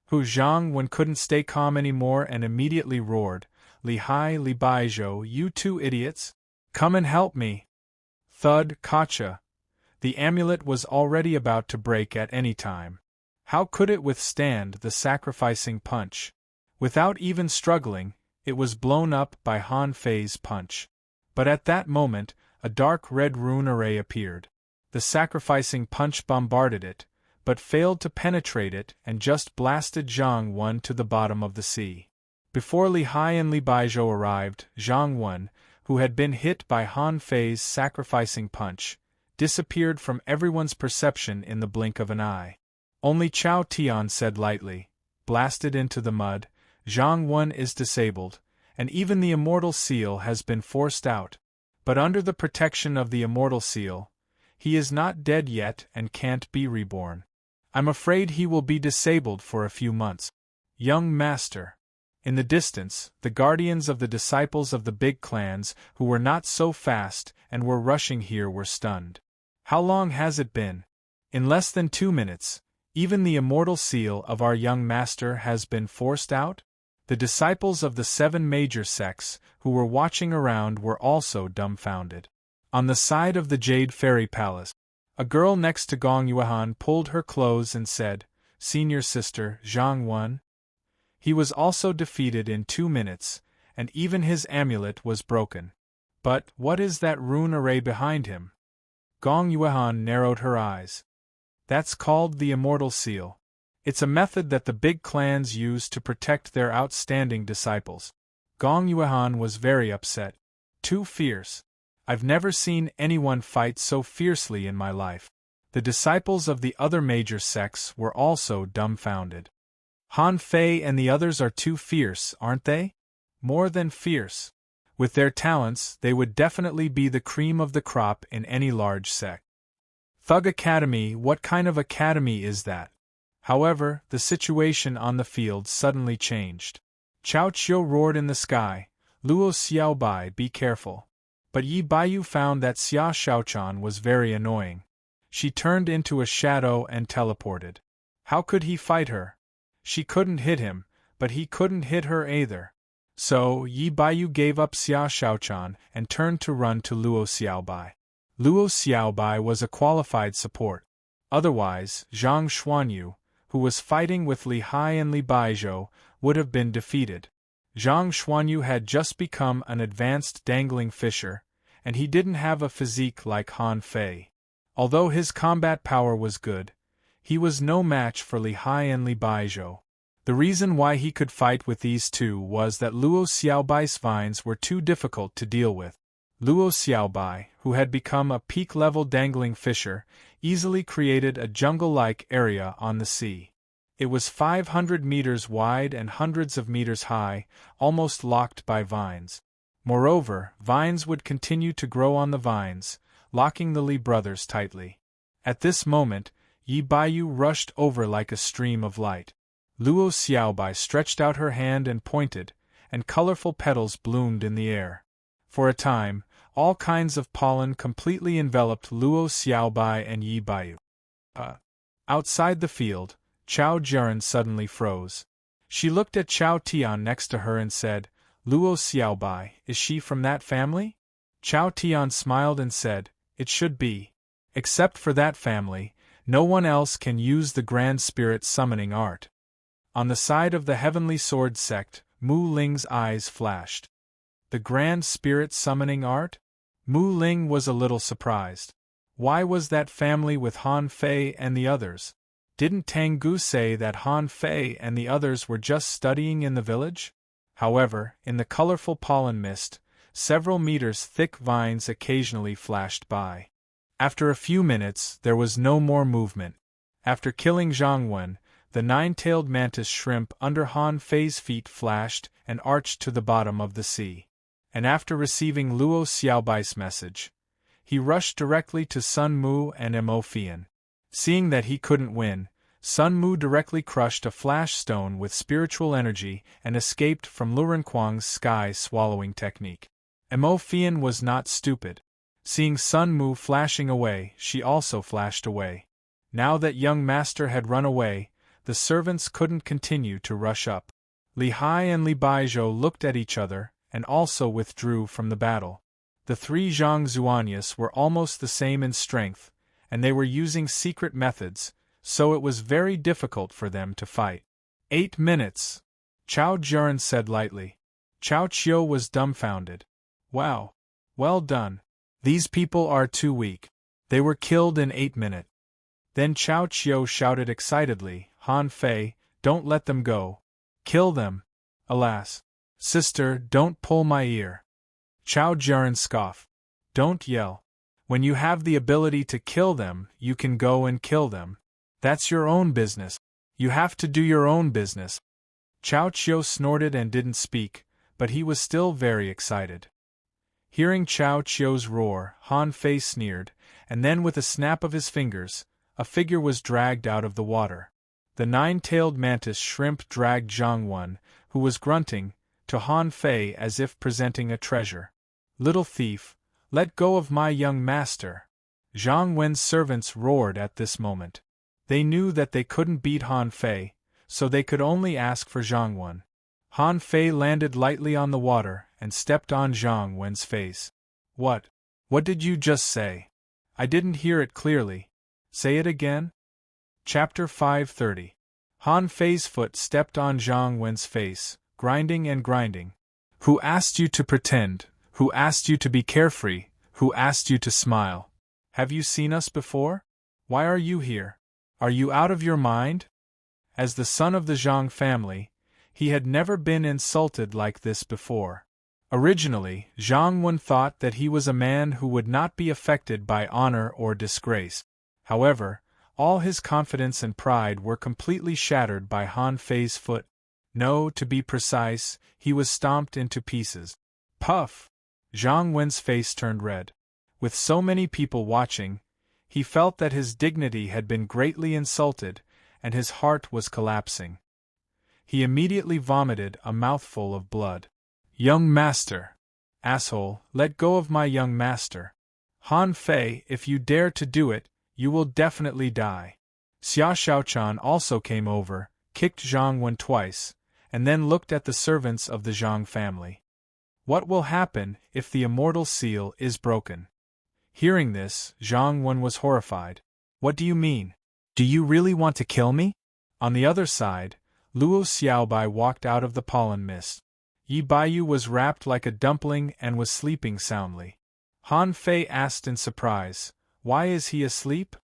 Zhang Wen couldn't stay calm anymore and immediately roared, "Li Hai, Li Baizhou, you 2 idiots! Come and help me!" Thud, kacha. The amulet was already about to break at any time. How could it withstand the sacrificing punch? Without even struggling, it was blown up by Han Fei's punch. But at that moment, a dark red rune array appeared. The sacrificing punch bombarded it, but failed to penetrate it and just blasted Zhang Wen to the bottom of the sea. Before Li Hai and Li Baizhou arrived, Zhang Wen, who had been hit by Han Fei's sacrificing punch, disappeared from everyone's perception in the blink of an eye. Only Chao Tian said lightly, "Blasted into the mud, Zhang Wen is disabled, and even the immortal seal has been forced out. But under the protection of the immortal seal, he is not dead yet and can't be reborn. I'm afraid he will be disabled for a few months." Young Master. In the distance, the guardians of the disciples of the big clans who were not so fast and were rushing here were stunned. How long has it been? In less than 2 minutes, even the immortal seal of our young master has been forced out? The disciples of the 7 major sects who were watching around were also dumbfounded. On the side of the Jade Fairy Palace, a girl next to Gong Yuan pulled her clothes and said, "Senior sister, Zhang Wen? He was also defeated in 2 minutes, and even his amulet was broken. But what is that rune array behind him?" Gong Yuan narrowed her eyes. "That's called the Immortal Seal. It's a method that the big clans use to protect their outstanding disciples." Gong Yuan was very upset. "Too fierce. I've never seen anyone fight so fiercely in my life." The disciples of the other major sects were also dumbfounded. "Han Fei and the others are too fierce, aren't they? More than fierce. With their talents, they would definitely be the cream of the crop in any large sect. Thug Academy, what kind of academy is that?" However, the situation on the field suddenly changed. Chao Qiu roared in the sky, "Luo Xiaobai, be careful." But Yi Baiyu found that Xia Shaochan was very annoying. She turned into a shadow and teleported. How could he fight her? She couldn't hit him, but he couldn't hit her either. So, Yi Baiyu gave up Xia Shaochan and turned to run to Luo Xiaobai. Luo Xiaobai was a qualified support. Otherwise, Zhang Xuanyu, who was fighting with Li Hai and Li Baizhou, would have been defeated. Zhang Xuanyu had just become an advanced dangling fisher, and he didn't have a physique like Han Fei. Although his combat power was good, he was no match for Li Hai and Li Baizhou. The reason why he could fight with these two was that Luo Xiaobai's vines were too difficult to deal with. Luo Xiaobai, who had become a peak-level dangling fisher, easily created a jungle-like area on the sea. It was 500 meters wide and hundreds of meters high, almost locked by vines. Moreover, vines would continue to grow on the vines, locking the Li brothers tightly. At this moment, Yi Baiyu rushed over like a stream of light. Luo Xiaobai stretched out her hand and pointed, and colorful petals bloomed in the air. For a time, all kinds of pollen completely enveloped Luo Xiaobai and Yi Baiyu. Outside the field, Chao Jiren suddenly froze. She looked at Chao Tian next to her and said, "Luo Xiaobai, is she from that family?" Chao Tian smiled and said, "It should be. Except for that family, no one else can use the Grand Spirit summoning art." On the side of the Heavenly Sword sect, Mu Ling's eyes flashed. The Grand Spirit summoning art? Mu Ling was a little surprised. Why was that family with Han Fei and the others? Didn't Tanggu say that Han Fei and the others were just studying in the village? However, in the colorful pollen mist, several meters thick vines occasionally flashed by. After a few minutes, there was no more movement. After killing Zhang Wen, the 9-tailed mantis shrimp under Han Fei's feet flashed and arched to the bottom of the sea. And after receiving Luo Xiaobai's message, he rushed directly to Sun Mu and Mo Fian. Seeing that he couldn't win, Sun Mu directly crushed a flash stone with spiritual energy and escaped from Luren Kuang's sky-swallowing technique. Mo Fian was not stupid. Seeing Sun Mu flashing away, she also flashed away. Now that young master had run away, the servants couldn't continue to rush up. Li Hai and Li Baizhou looked at each other and also withdrew from the battle. The 3 Zhang Zuanyas were almost the same in strength, and they were using secret methods, so it was very difficult for them to fight. 8 minutes, Chao Jiren said lightly. Chao Qiu was dumbfounded. Wow. Well done. These people are too weak. They were killed in 8 minutes. Then Chao Chiu shouted excitedly, Han Fei, don't let them go. Kill them. Alas. Sister, don't pull my ear. Chao Jiren scoffed. Don't yell. When you have the ability to kill them, you can go and kill them. That's your own business. You have to do your own business. Chao Chiu snorted and didn't speak, but he was still very excited. Hearing Chao Chiu's roar, Han Fei sneered, and then with a snap of his fingers, a figure was dragged out of the water. The 9-tailed mantis shrimp dragged Zhang Wen, who was grunting, to Han Fei as if presenting a treasure. Little thief, let go of my young master. Zhang Wen's servants roared at this moment. They knew that they couldn't beat Han Fei, so they could only ask for Zhang Wen. Han Fei landed lightly on the water and stepped on Zhang Wen's face. What? What did you just say? I didn't hear it clearly. Say it again? Chapter 530. Han Fei's foot stepped on Zhang Wen's face, grinding and grinding. Who asked you to pretend? Who asked you to be carefree? Who asked you to smile? Have you seen us before? Why are you here? Are you out of your mind? As the son of the Zhang family, he had never been insulted like this before. Originally, Zhang Wen thought that he was a man who would not be affected by honor or disgrace. However, all his confidence and pride were completely shattered by Han Fei's foot. No, to be precise, he was stomped into pieces. Puff! Zhang Wen's face turned red. With so many people watching, he felt that his dignity had been greatly insulted, and his heart was collapsing. He immediately vomited a mouthful of blood. Young master! Asshole, let go of my young master. Han Fei, if you dare to do it, you will definitely die. Xia Shaochan also came over, kicked Zhang Wen twice, and then looked at the servants of the Zhang family. What will happen if the immortal seal is broken? Hearing this, Zhang Wen was horrified. What do you mean? Do you really want to kill me? On the other side, Luo Xiaobai walked out of the pollen mist. Yi Baiyu was wrapped like a dumpling and was sleeping soundly. Han Fei asked in surprise, "Why is he asleep?"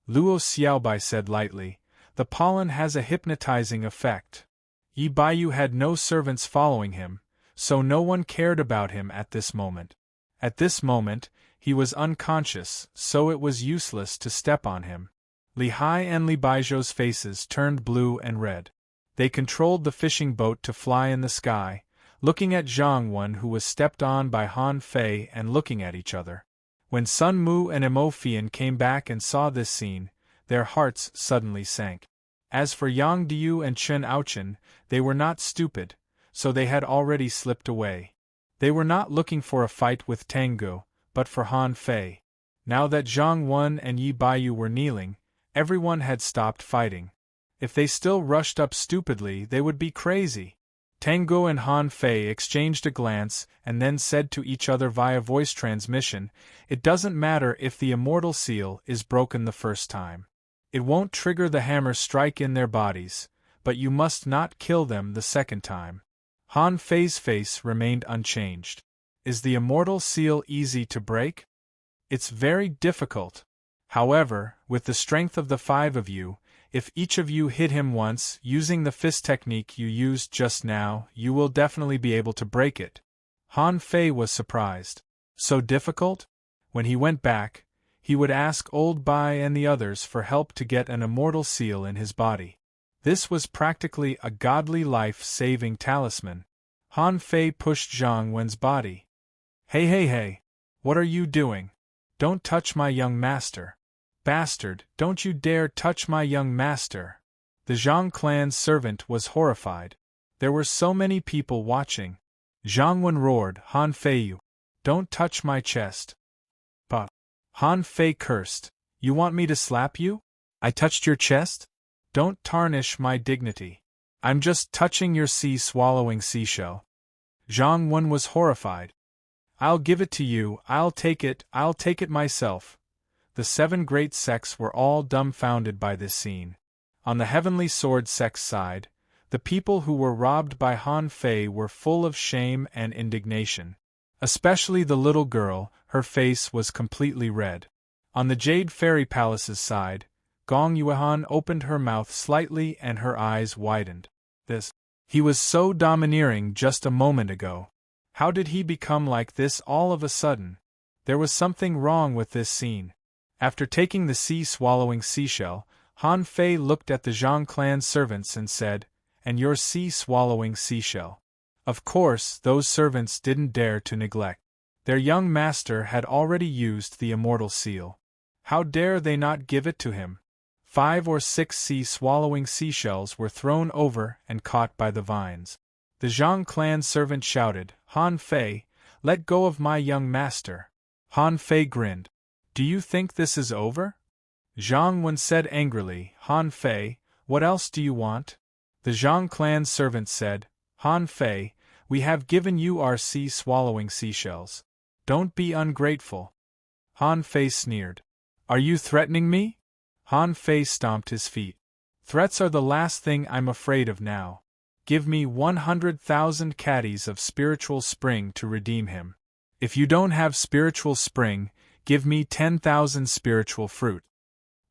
Luo Xiaobai said lightly, "The pollen has a hypnotizing effect." Yi Baiyu had no servants following him, so no one cared about him at this moment. At this moment, he was unconscious, so it was useless to step on him. Li Hai and Li Baizhou's faces turned blue and red. They controlled the fishing boat to fly in the sky, looking at Zhang Wen, who was stepped on by Han Fei, and looking at each other. When Sun Mu and Emofian came back and saw this scene, their hearts suddenly sank. As for Yang Diu and Chen Aochen, they were not stupid, so they had already slipped away. They were not looking for a fight with Tangu, but for Han Fei. Now that Zhang Wen and Yi Baiyu were kneeling, everyone had stopped fighting. If they still rushed up stupidly, they would be crazy. Tango and Han Fei exchanged a glance and then said to each other via voice transmission, "It doesn't matter if the immortal seal is broken the first time. It won't trigger the hammer strike in their bodies, but you must not kill them the second time." Han Fei's face remained unchanged. Is the immortal seal easy to break? It's very difficult. However, with the strength of the 5 of you, if each of you hit him once using the fist technique you used just now, you will definitely be able to break it. Han Fei was surprised. So difficult? When he went back, he would ask Old Bai and the others for help to get an immortal seal in his body. This was practically a godly life-saving talisman. Han Fei pushed Zhang Wen's body. Hey, what are you doing? Don't touch my young master. Bastard, don't you dare touch my young master. The Zhang clan's servant was horrified. There were so many people watching. Zhang Wen roared, Han Fei, don't touch my chest. But Han Fei cursed, you want me to slap you? I touched your chest? Don't tarnish my dignity. I'm just touching your sea-swallowing seashell. Zhang Wen was horrified. I'll give it to you, I'll take it myself. The 7 great sects were all dumbfounded by this scene. On the Heavenly Sword sect's side, the people who were robbed by Han Fei were full of shame and indignation. Especially the little girl, her face was completely red. On the Jade Fairy Palace's side, Gong Yuehan opened her mouth slightly and her eyes widened. He was so domineering just a moment ago. How did he become like this all of a sudden? There was something wrong with this scene. After taking the sea-swallowing seashell, Han Fei looked at the Zhang clan servants and said, "And your sea-swallowing seashell?" Of course, those servants didn't dare to neglect. Their young master had already used the immortal seal. How dare they not give it to him? 5 or 6 sea-swallowing seashells were thrown over and caught by the vines. The Zhang clan servant shouted, "Han Fei, let go of my young master." Han Fei grinned. "Do you think this is over?" Zhang Wen said angrily, "Han Fei, what else do you want?" The Zhang clan servant said, "Han Fei, we have given you our sea-swallowing seashells. Don't be ungrateful." Han Fei sneered. "Are you threatening me?" Han Fei stomped his feet. "Threats are the last thing I'm afraid of now. Give me 100,000 caddies of spiritual spring to redeem him. If you don't have spiritual spring, give me 10,000 spiritual fruit."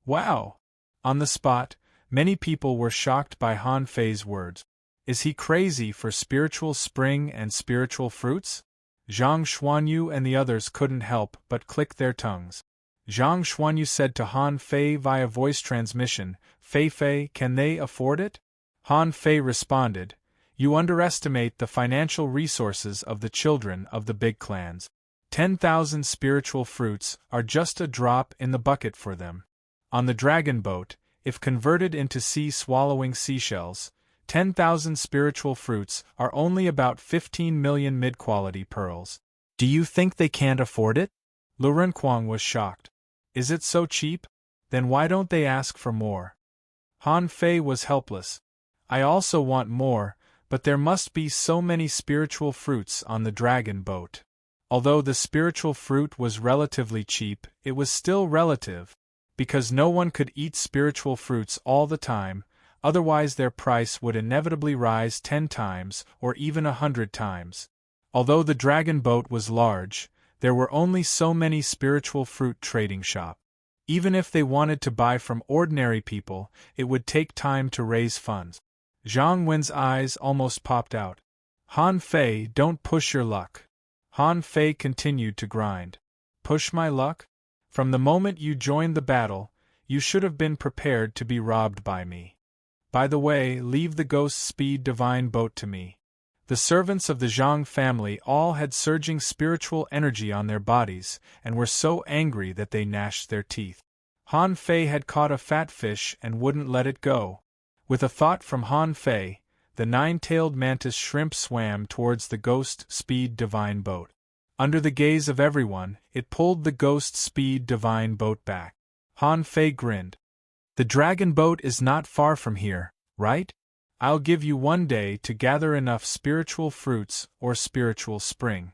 Wow! On the spot, many people were shocked by Han Fei's words. Is he crazy for spiritual spring and spiritual fruits? Zhang Xuanyu and the others couldn't help but click their tongues. Zhang Xuanyu said to Han Fei via voice transmission, "Fei, can they afford it?" Han Fei responded, "You underestimate the financial resources of the children of the big clans. 10,000 spiritual fruits are just a drop in the bucket for them. On the dragon boat, if converted into sea-swallowing seashells, 10,000 spiritual fruits are only about 15 million mid-quality pearls. Do you think they can't afford it?" Lu Renquang was shocked. "Is it so cheap? Then why don't they ask for more?" Han Fei was helpless. "I also want more, but there must be so many spiritual fruits on the dragon boat." Although the spiritual fruit was relatively cheap, it was still relative, because no one could eat spiritual fruits all the time, otherwise their price would inevitably rise 10 times or even 100 times. Although the dragon boat was large, there were only so many spiritual fruit trading shops. Even if they wanted to buy from ordinary people, it would take time to raise funds. Zhang Wen's eyes almost popped out. "Han Fei, don't push your luck." Han Fei continued to grind. "Push my luck? From the moment you joined the battle, you should have been prepared to be robbed by me. By the way, leave the ghost speed divine boat to me." The servants of the Zhang family all had surging spiritual energy on their bodies and were so angry that they gnashed their teeth. Han Fei had caught a fat fish and wouldn't let it go. With a thought from Han Fei, the 9-tailed mantis shrimp swam towards the ghost speed divine boat. Under the gaze of everyone, it pulled the ghost speed divine boat back. Han Fei grinned. "The dragon boat is not far from here, right? I'll give you 1 day to gather enough spiritual fruits or spiritual spring.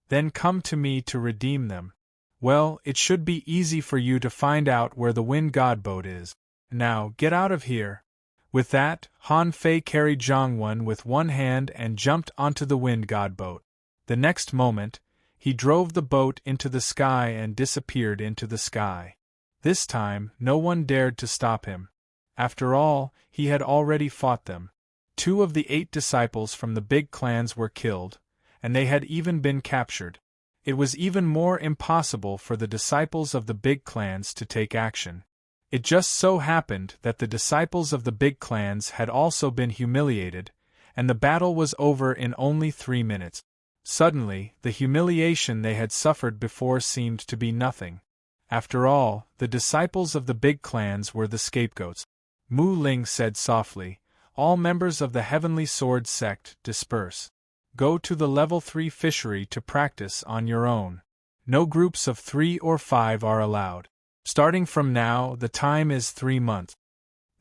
Then come to me to redeem them. Well, it should be easy for you to find out where the wind god boat is. Now, get out of here." With that, Han Fei carried Zhang Wen with one hand and jumped onto the wind god boat. The next moment, he drove the boat into the sky and disappeared into the sky. This time, no one dared to stop him. After all, he had already fought them. 2 of the 8 disciples from the big clans were killed, and they had even been captured. It was even more impossible for the disciples of the big clans to take action. It just so happened that the disciples of the big clans had also been humiliated, and the battle was over in only 3 minutes. Suddenly, the humiliation they had suffered before seemed to be nothing. After all, the disciples of the big clans were the scapegoats. Mu Ling said softly, "All members of the Heavenly Sword sect, disperse. Go to the level 3 fishery to practice on your own. No groups of 3 or 5 are allowed. Starting from now, the time is 3 months."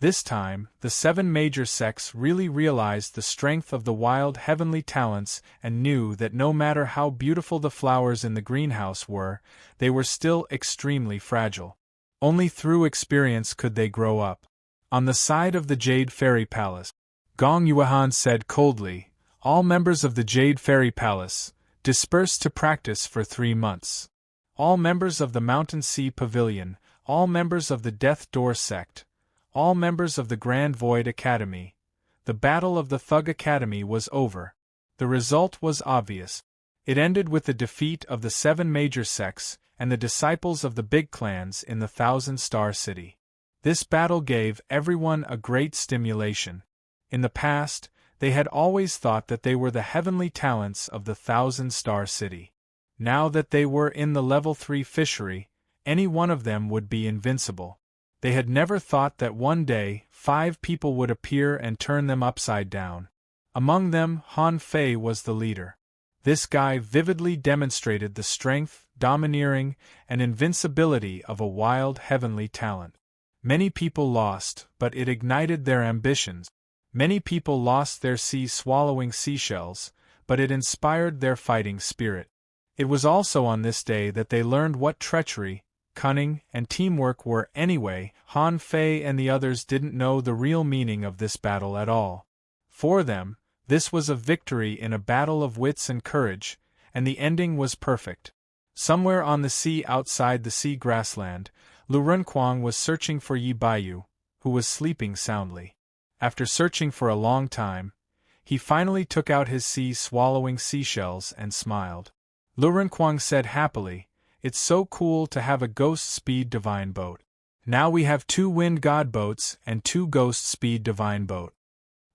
This time, the 7 major sects really realized the strength of the wild heavenly talents and knew that no matter how beautiful the flowers in the greenhouse were, they were still extremely fragile. Only through experience could they grow up. On the side of the Jade Fairy Palace, Gong Yuehan said coldly, "All members of the Jade Fairy Palace, disperse to practice for 3 months. all members of the Mountain Sea Pavilion, all members of the Death Door sect, all members of the Grand Void Academy. The battle of the Thug Academy was over. The result was obvious. It ended with the defeat of the 7 major sects and the disciples of the big clans in the Thousand-Star City. This battle gave everyone a great stimulation. In the past, they had always thought that they were the heavenly talents of the Thousand-Star City. Now that they were in the Level 3 fishery, any one of them would be invincible. They had never thought that one day 5 people would appear and turn them upside down. Among them, Han Fei was the leader. This guy vividly demonstrated the strength, domineering, and invincibility of a wild heavenly talent. Many people lost, but it ignited their ambitions. Many people lost their sea-swallowing seashells, but it inspired their fighting spirit. It was also on this day that they learned what treachery, cunning, and teamwork were. Anyway, Han Fei and the others didn't know the real meaning of this battle at all. For them, this was a victory in a battle of wits and courage, and the ending was perfect. Somewhere on the sea outside the sea grassland, Lu Renquang was searching for Yi Baiyu, who was sleeping soundly. After searching for a long time, he finally took out his sea-swallowing seashells and smiled. Lu Renquang said happily, "It's so cool to have a ghost-speed divine boat. Now we have 2 wind god boats and 2 ghost-speed divine boat."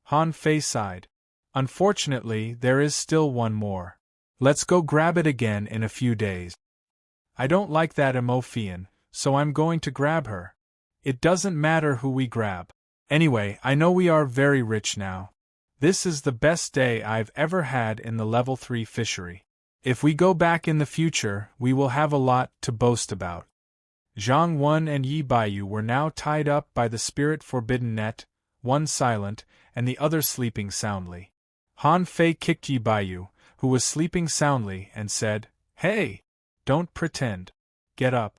Han Fei sighed. "Unfortunately, there is still one more. Let's go grab it again in a few days." "I don't like that Emofian, so I'm going to grab her. It doesn't matter who we grab. Anyway, I know we are very rich now. This is the best day I've ever had in the Level 3 fishery. If we go back in the future, we will have a lot to boast about." Zhang Wen and Yi Baiyu were now tied up by the spirit-forbidden net, one silent, and the other sleeping soundly. Han Fei kicked Yi Baiyu, who was sleeping soundly, and said, "Hey! Don't pretend. Get up."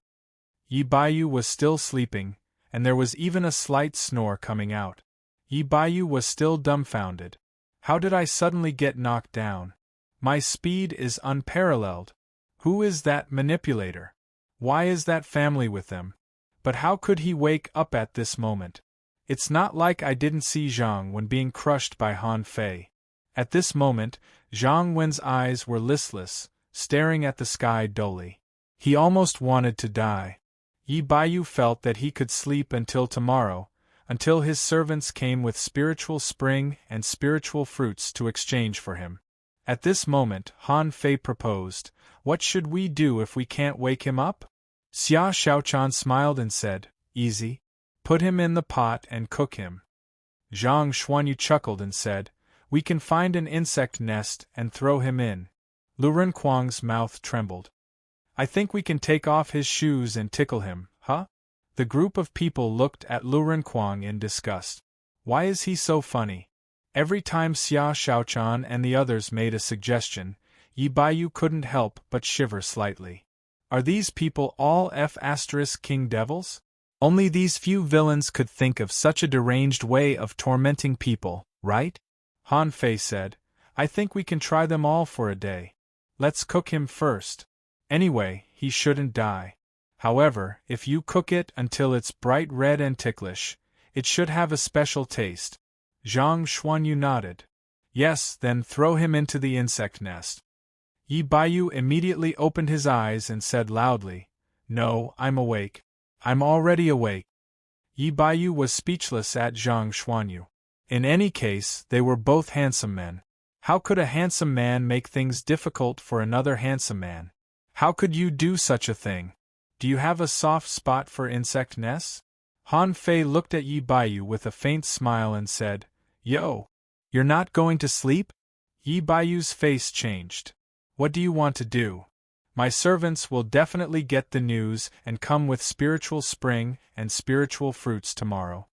Yi Baiyu was still sleeping, and there was even a slight snore coming out. Yi Baiyu was still dumbfounded. "How did I suddenly get knocked down? My speed is unparalleled. Who is that manipulator? Why is that family with them? But how could he wake up at this moment? It's not like I didn't see Zhang Wen being crushed by Han Fei." At this moment, Zhang Wen's eyes were listless, staring at the sky dully. He almost wanted to die. Yi Baiyu felt that he could sleep until tomorrow, until his servants came with spiritual spring and spiritual fruits to exchange for him. At this moment, Han Fei proposed, "What should we do if we can't wake him up?" Xia Xiaochan smiled and said, "Easy. Put him in the pot and cook him." Zhang Xuanyu chuckled and said, "We can find an insect nest and throw him in." Lu Renquang's mouth trembled. "I think we can take off his shoes and tickle him, huh?" The group of people looked at Lu Renquang in disgust. Why is he so funny? Every time Xia Xiaochan and the others made a suggestion, Yi Baiyu couldn't help but shiver slightly. Are these people all F***king devils? Only these few villains could think of such a deranged way of tormenting people, right? Han Fei said, "I think we can try them all for a day. Let's cook him first. Anyway, he shouldn't die. However, if you cook it until it's bright red and ticklish, it should have a special taste." Zhang Xuanyu nodded. "Yes, then throw him into the insect nest." Yi Baiyu immediately opened his eyes and said loudly, "No, I'm awake. I'm already awake." Yi Baiyu was speechless at Zhang Xuanyu. In any case, they were both handsome men. How could a handsome man make things difficult for another handsome man? How could you do such a thing? Do you have a soft spot for insect nests? Han Fei looked at Yi Baiyu with a faint smile and said, "Yo! You're not going to sleep?" Yi Baiyu's face changed. "What do you want to do? My servants will definitely get the news and come with spiritual spring and spiritual fruits tomorrow."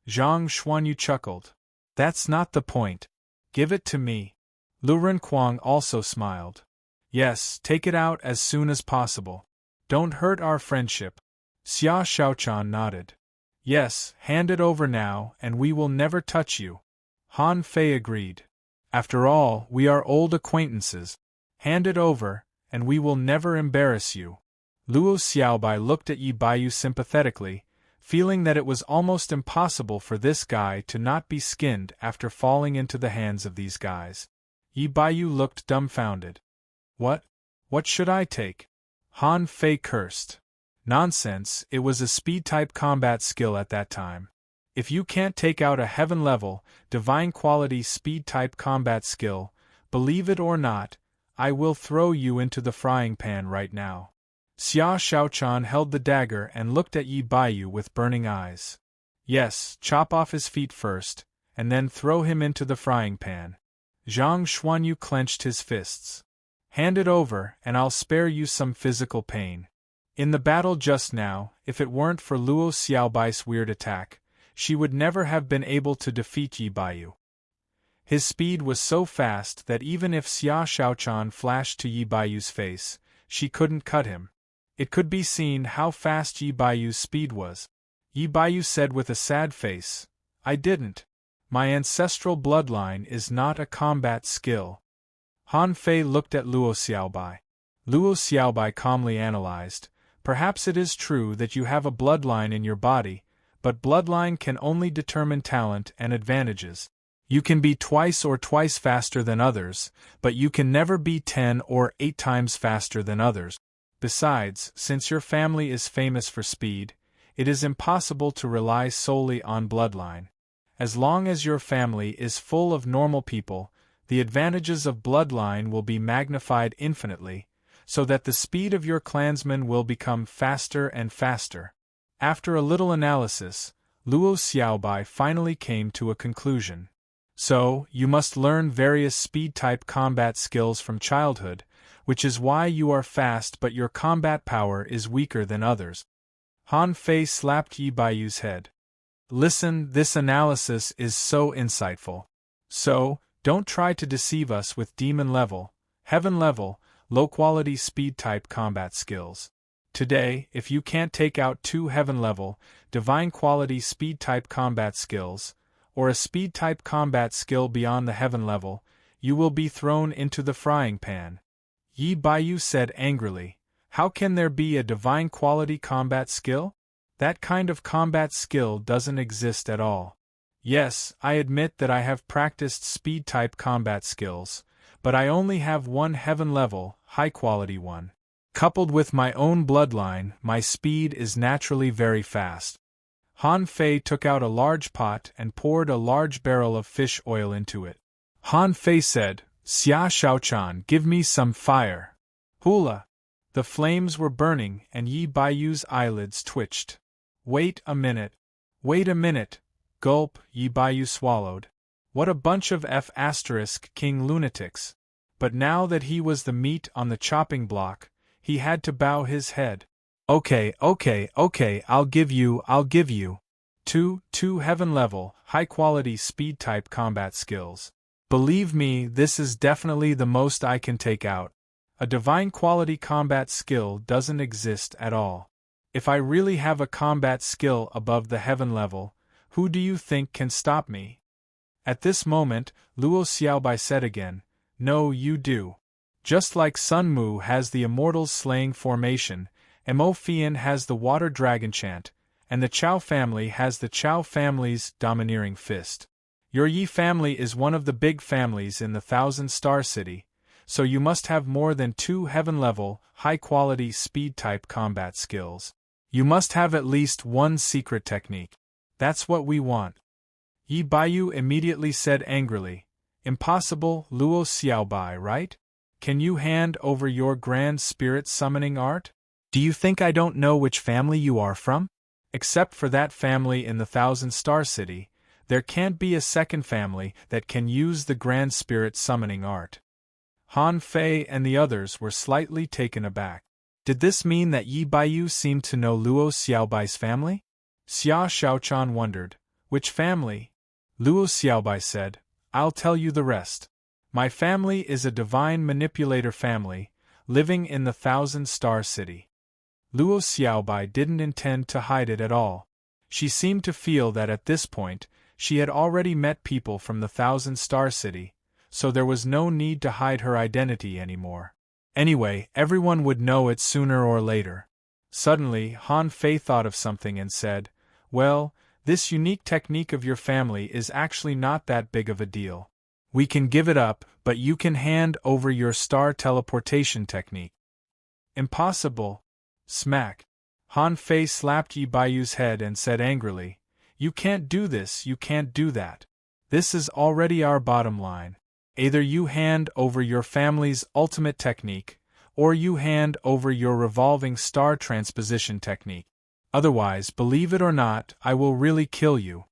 Zhang Xuanyu chuckled. "That's not the point. Give it to me." Lu Renquang also smiled. "Yes, take it out as soon as possible. Don't hurt our friendship." Xia Xiaochan nodded. "Yes, hand it over now and we will never touch you." Han Fei agreed. "After all, we are old acquaintances. Hand it over, and we will never embarrass you." Luo Xiaobai looked at Yi Baiyu sympathetically, feeling that it was almost impossible for this guy to not be skinned after falling into the hands of these guys. Yi Baiyu looked dumbfounded. What? What should I take? Han Fei cursed. Nonsense, it was a speed-type combat skill at that time. If you can't take out a heaven-level, divine-quality speed-type combat skill, believe it or not, I will throw you into the frying pan right now. Xia Shaochan held the dagger and looked at Yi Baiyu with burning eyes. Yes, chop off his feet first, and then throw him into the frying pan. Zhang Xuanyu clenched his fists. Hand it over, and I'll spare you some physical pain. In the battle just now, if it weren't for Luo Xiaobai's weird attack, she would never have been able to defeat Yi Baiyu. His speed was so fast that even if Xia Shaochan flashed to Yi Baiyu's face, she couldn't cut him. It could be seen how fast Yi Baiyu's speed was. Yi Baiyu said with a sad face, I didn't. My ancestral bloodline is not a combat skill. Han Fei looked at Luo Xiaobai. Luo Xiaobai calmly analyzed, perhaps it is true that you have a bloodline in your body, but bloodline can only determine talent and advantages. You can be twice faster than others, but you can never be 10 or 8 times faster than others. Besides, since your family is famous for speed, it is impossible to rely solely on bloodline. As long as your family is full of normal people, the advantages of bloodline will be magnified infinitely, so that the speed of your clansmen will become faster and faster. After a little analysis, Luo Xiaobai finally came to a conclusion. So, you must learn various speed-type combat skills from childhood, which is why you are fast but your combat power is weaker than others. Han Fei slapped Yi Baiyu's head. Listen, this analysis is so insightful. So, don't try to deceive us with demon-level, heaven-level, low-quality speed-type combat skills. Today, if you can't take out 2 heaven-level, divine-quality speed-type combat skills, or a speed-type combat skill beyond the heaven level, you will be thrown into the frying pan. Yi Baiyu said angrily, how can there be a divine-quality combat skill? That kind of combat skill doesn't exist at all. Yes, I admit that I have practiced speed-type combat skills, but I only have one heaven-level, high-quality one. Coupled with my own bloodline, my speed is naturally very fast. Han Fei took out a large pot and poured a large barrel of fish oil into it. Han Fei said, Xia Shaochan, give me some fire. Hula! The flames were burning and Yi Baiyu's eyelids twitched. Wait a minute. Wait a minute. Gulp, Yi Baiyu swallowed. What a bunch of King lunatics. But now that he was the meat on the chopping block, he had to bow his head. Okay, I'll give you. 2 heaven-level, high-quality speed-type combat skills. Believe me, this is definitely the most I can take out. A divine-quality combat skill doesn't exist at all. If I really have a combat skill above the heaven level, who do you think can stop me? At this moment, Luo Xiaobai said again, no, you do. Just like Sun Mu has the Immortals Slaying Formation, Mo Fian has the Water Dragon Chant, and the Chao family has the Chao family's Domineering Fist. Your Yi family is one of the big families in the 1,000-star city, so you must have more than 2 heaven-level, high-quality speed-type combat skills. You must have at least one secret technique. That's what we want. Yi Baiyu immediately said angrily, Impossible, Luo Xiaobai, right? Can you hand over your grand spirit summoning art? Do you think I don't know which family you are from? Except for that family in the 1,000-star city, there can't be a second family that can use the grand spirit summoning art. Han Fei and the others were slightly taken aback. Did this mean that Yi Baiyu seemed to know Luo Xiaobai's family? Xia Shaochan wondered, which family? Luo Xiaobai said, I'll tell you the rest. My family is a divine manipulator family, living in the 1,000-star city. Luo Xiaobai didn't intend to hide it at all. She seemed to feel that at this point, she had already met people from the 1,000-star city, so there was no need to hide her identity anymore. Anyway, everyone would know it sooner or later. Suddenly, Han Fei thought of something and said, "Well, this unique technique of your family is actually not that big of a deal. We can give it up, but you can hand over your star teleportation technique." "Impossible!" Smack! Han Fei slapped Yi Baiyu's head and said angrily, "You can't do this, you can't do that. This is already our bottom line. Either you hand over your family's ultimate technique, or you hand over your revolving star transposition technique. Otherwise, believe it or not, I will really kill you."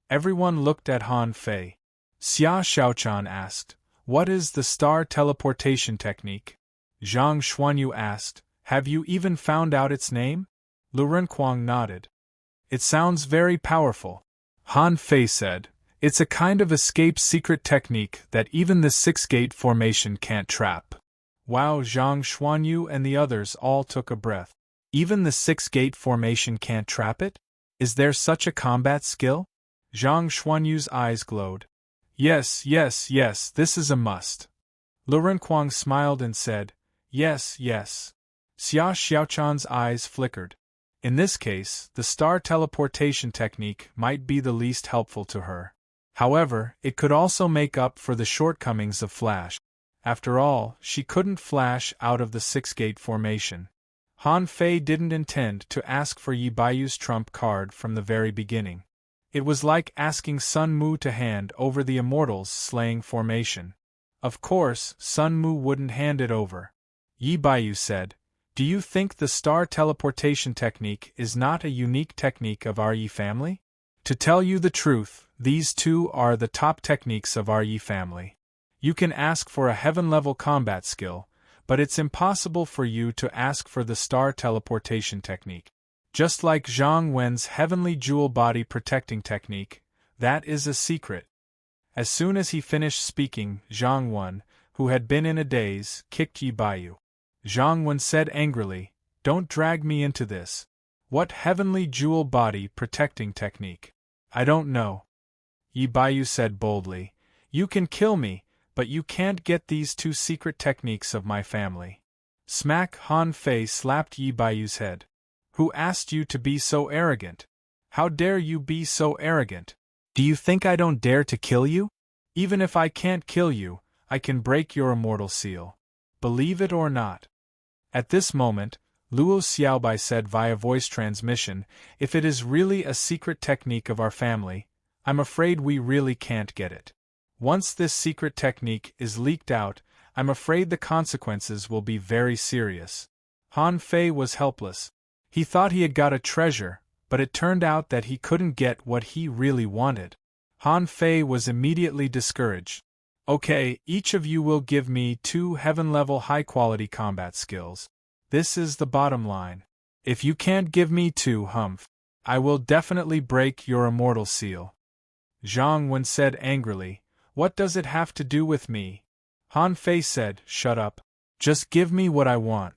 Everyone looked at Han Fei. Xia Xiaochan asked, "What is the star teleportation technique?" Zhang Xuanyu asked, "Have you even found out its name?" Lu Renkuang nodded. "It sounds very powerful." Han Fei said, "It's a kind of escape secret technique that even the six-gate formation can't trap." Wow! Zhang Xuanyu and the others all took a breath. Even the six-gate formation can't trap it? Is there such a combat skill? Zhang Xuanyu's eyes glowed. Yes, this is a must." Lu Renkuang smiled and said, Yes. Xia Xiaochan's eyes flickered. In this case, the star teleportation technique might be the least helpful to her. However, it could also make up for the shortcomings of Flash. After all, she couldn't flash out of the six-gate formation. Han Fei didn't intend to ask for Yi Baiyu's trump card from the very beginning. It was like asking Sun Mu to hand over the Immortals' slaying formation. Of course, Sun Mu wouldn't hand it over. Yi Baiyu said, "Do you think the star teleportation technique is not a unique technique of our Yi family? To tell you the truth, these two are the top techniques of our Yi family. You can ask for a heaven-level combat skill, but it's impossible for you to ask for the star teleportation technique. Just like Zhang Wen's heavenly jewel body protecting technique, that is a secret." As soon as he finished speaking, Zhang Wen, who had been in a daze, kicked Yi Baiyu. Zhang Wen said angrily, "Don't drag me into this. What heavenly jewel body protecting technique? I don't know." Yi Baiyu said boldly, "You can kill me, but you can't get these two secret techniques of my family." Smack! Han Fei slapped Yi Baiyu's head. "Who asked you to be so arrogant? How dare you be so arrogant? Do you think I don't dare to kill you? Even if I can't kill you, I can break your immortal seal. Believe it or not." At this moment, Luo Xiaobai said via voice transmission, "If it is really a secret technique of our family, I'm afraid we really can't get it. Once this secret technique is leaked out, I'm afraid the consequences will be very serious." Han Fei was helpless. He thought he had got a treasure, but it turned out that he couldn't get what he really wanted. Han Fei was immediately discouraged. "Okay, each of you will give me 2 heaven-level high-quality combat skills. This is the bottom line. If you can't give me 2, I will definitely break your immortal seal." Zhang Wen said angrily, "What does it have to do with me?" Han Fei said, "Shut up. Just give me what I want."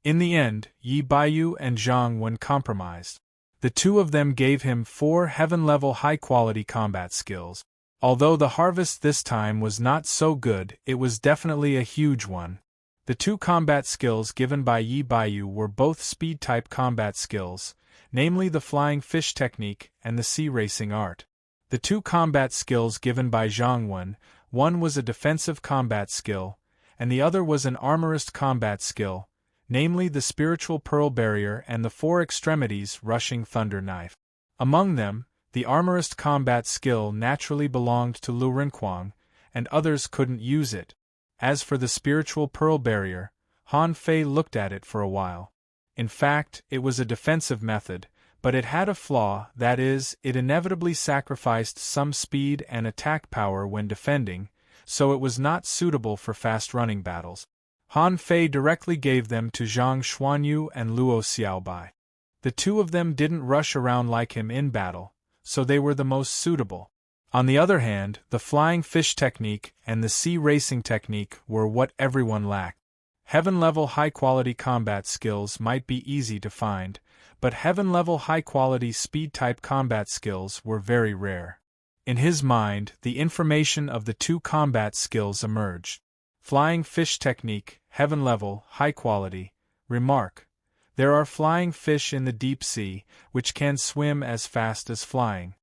In the end, Yi Baiyu and Zhang Wen compromised. The two of them gave him 4 heaven-level high-quality combat skills. Although the harvest this time was not so good, it was definitely a huge one. The 2 combat skills given by Yi Baiyu were both speed-type combat skills, namely the flying fish technique and the sea racing art. The 2 combat skills given by Zhang Wen, one was a defensive combat skill, and the other was an armorist combat skill, namely the spiritual pearl barrier and the 4 extremities rushing thunder knife. Among them, the armorist combat skill naturally belonged to Lu Renkuang, and others couldn't use it. As for the spiritual pearl barrier, Han Fei looked at it for a while. In fact, it was a defensive method, but it had a flaw, that is, it inevitably sacrificed some speed and attack power when defending, so it was not suitable for fast-running battles. Han Fei directly gave them to Zhang Xuanyu and Luo Xiaobai. The two of them didn't rush around like him in battle, so they were the most suitable. On the other hand, the flying fish technique and the sea racing technique were what everyone lacked. Heaven-level high-quality combat skills might be easy to find, but heaven-level high-quality speed-type combat skills were very rare. In his mind, the information of the 2 combat skills emerged. Flying fish technique, heaven-level, high-quality. Remark: There are flying fish in the deep sea, which can swim as fast as flying.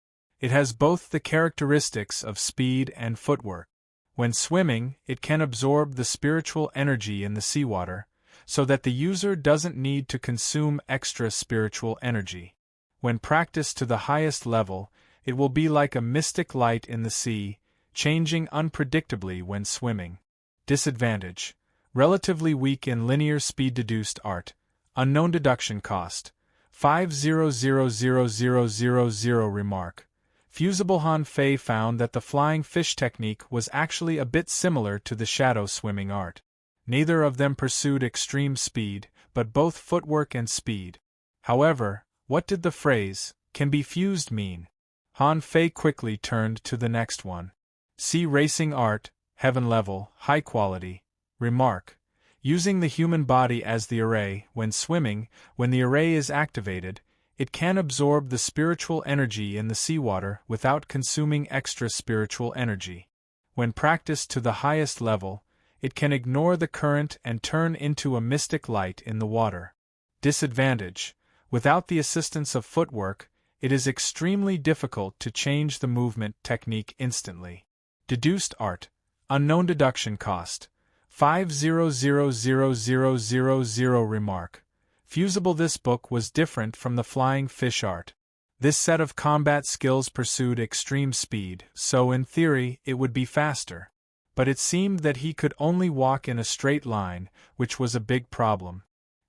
It has both the characteristics of speed and footwork. When swimming, it can absorb the spiritual energy in the seawater, so that the user doesn't need to consume extra spiritual energy. When practiced to the highest level, it will be like a mystic light in the sea, changing unpredictably when swimming. Disadvantage: relatively weak in linear speed-deduced art. Unknown deduction cost. 5000000. Remark: Fusible. Han Fei found that the flying fish technique was actually a bit similar to the shadow swimming art. Neither of them pursued extreme speed, but both footwork and speed. However, what did the phrase, "can be fused" mean? Han Fei quickly turned to the next one. Sea racing art, heaven level, high quality. Remark: using the human body as the array, when swimming, when the array is activated, it can absorb the spiritual energy in the seawater without consuming extra spiritual energy. When practiced to the highest level, it can ignore the current and turn into a mystic light in the water. Disadvantage: without the assistance of footwork, it is extremely difficult to change the movement technique instantly. Deduced art. Unknown deduction cost. 5000000. Remark: fusible. This book was different from the flying fish art. This set of combat skills pursued extreme speed, so in theory it would be faster. But it seemed that he could only walk in a straight line, which was a big problem.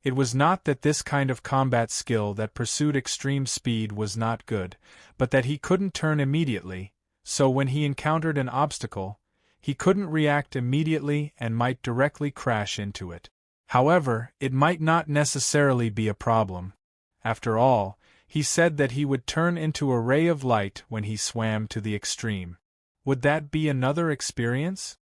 It was not that this kind of combat skill that pursued extreme speed was not good, but that he couldn't turn immediately, so when he encountered an obstacle, he couldn't react immediately and might directly crash into it. However, it might not necessarily be a problem. After all, he said that he would turn into a ray of light when he swam to the extreme. Would that be another experience?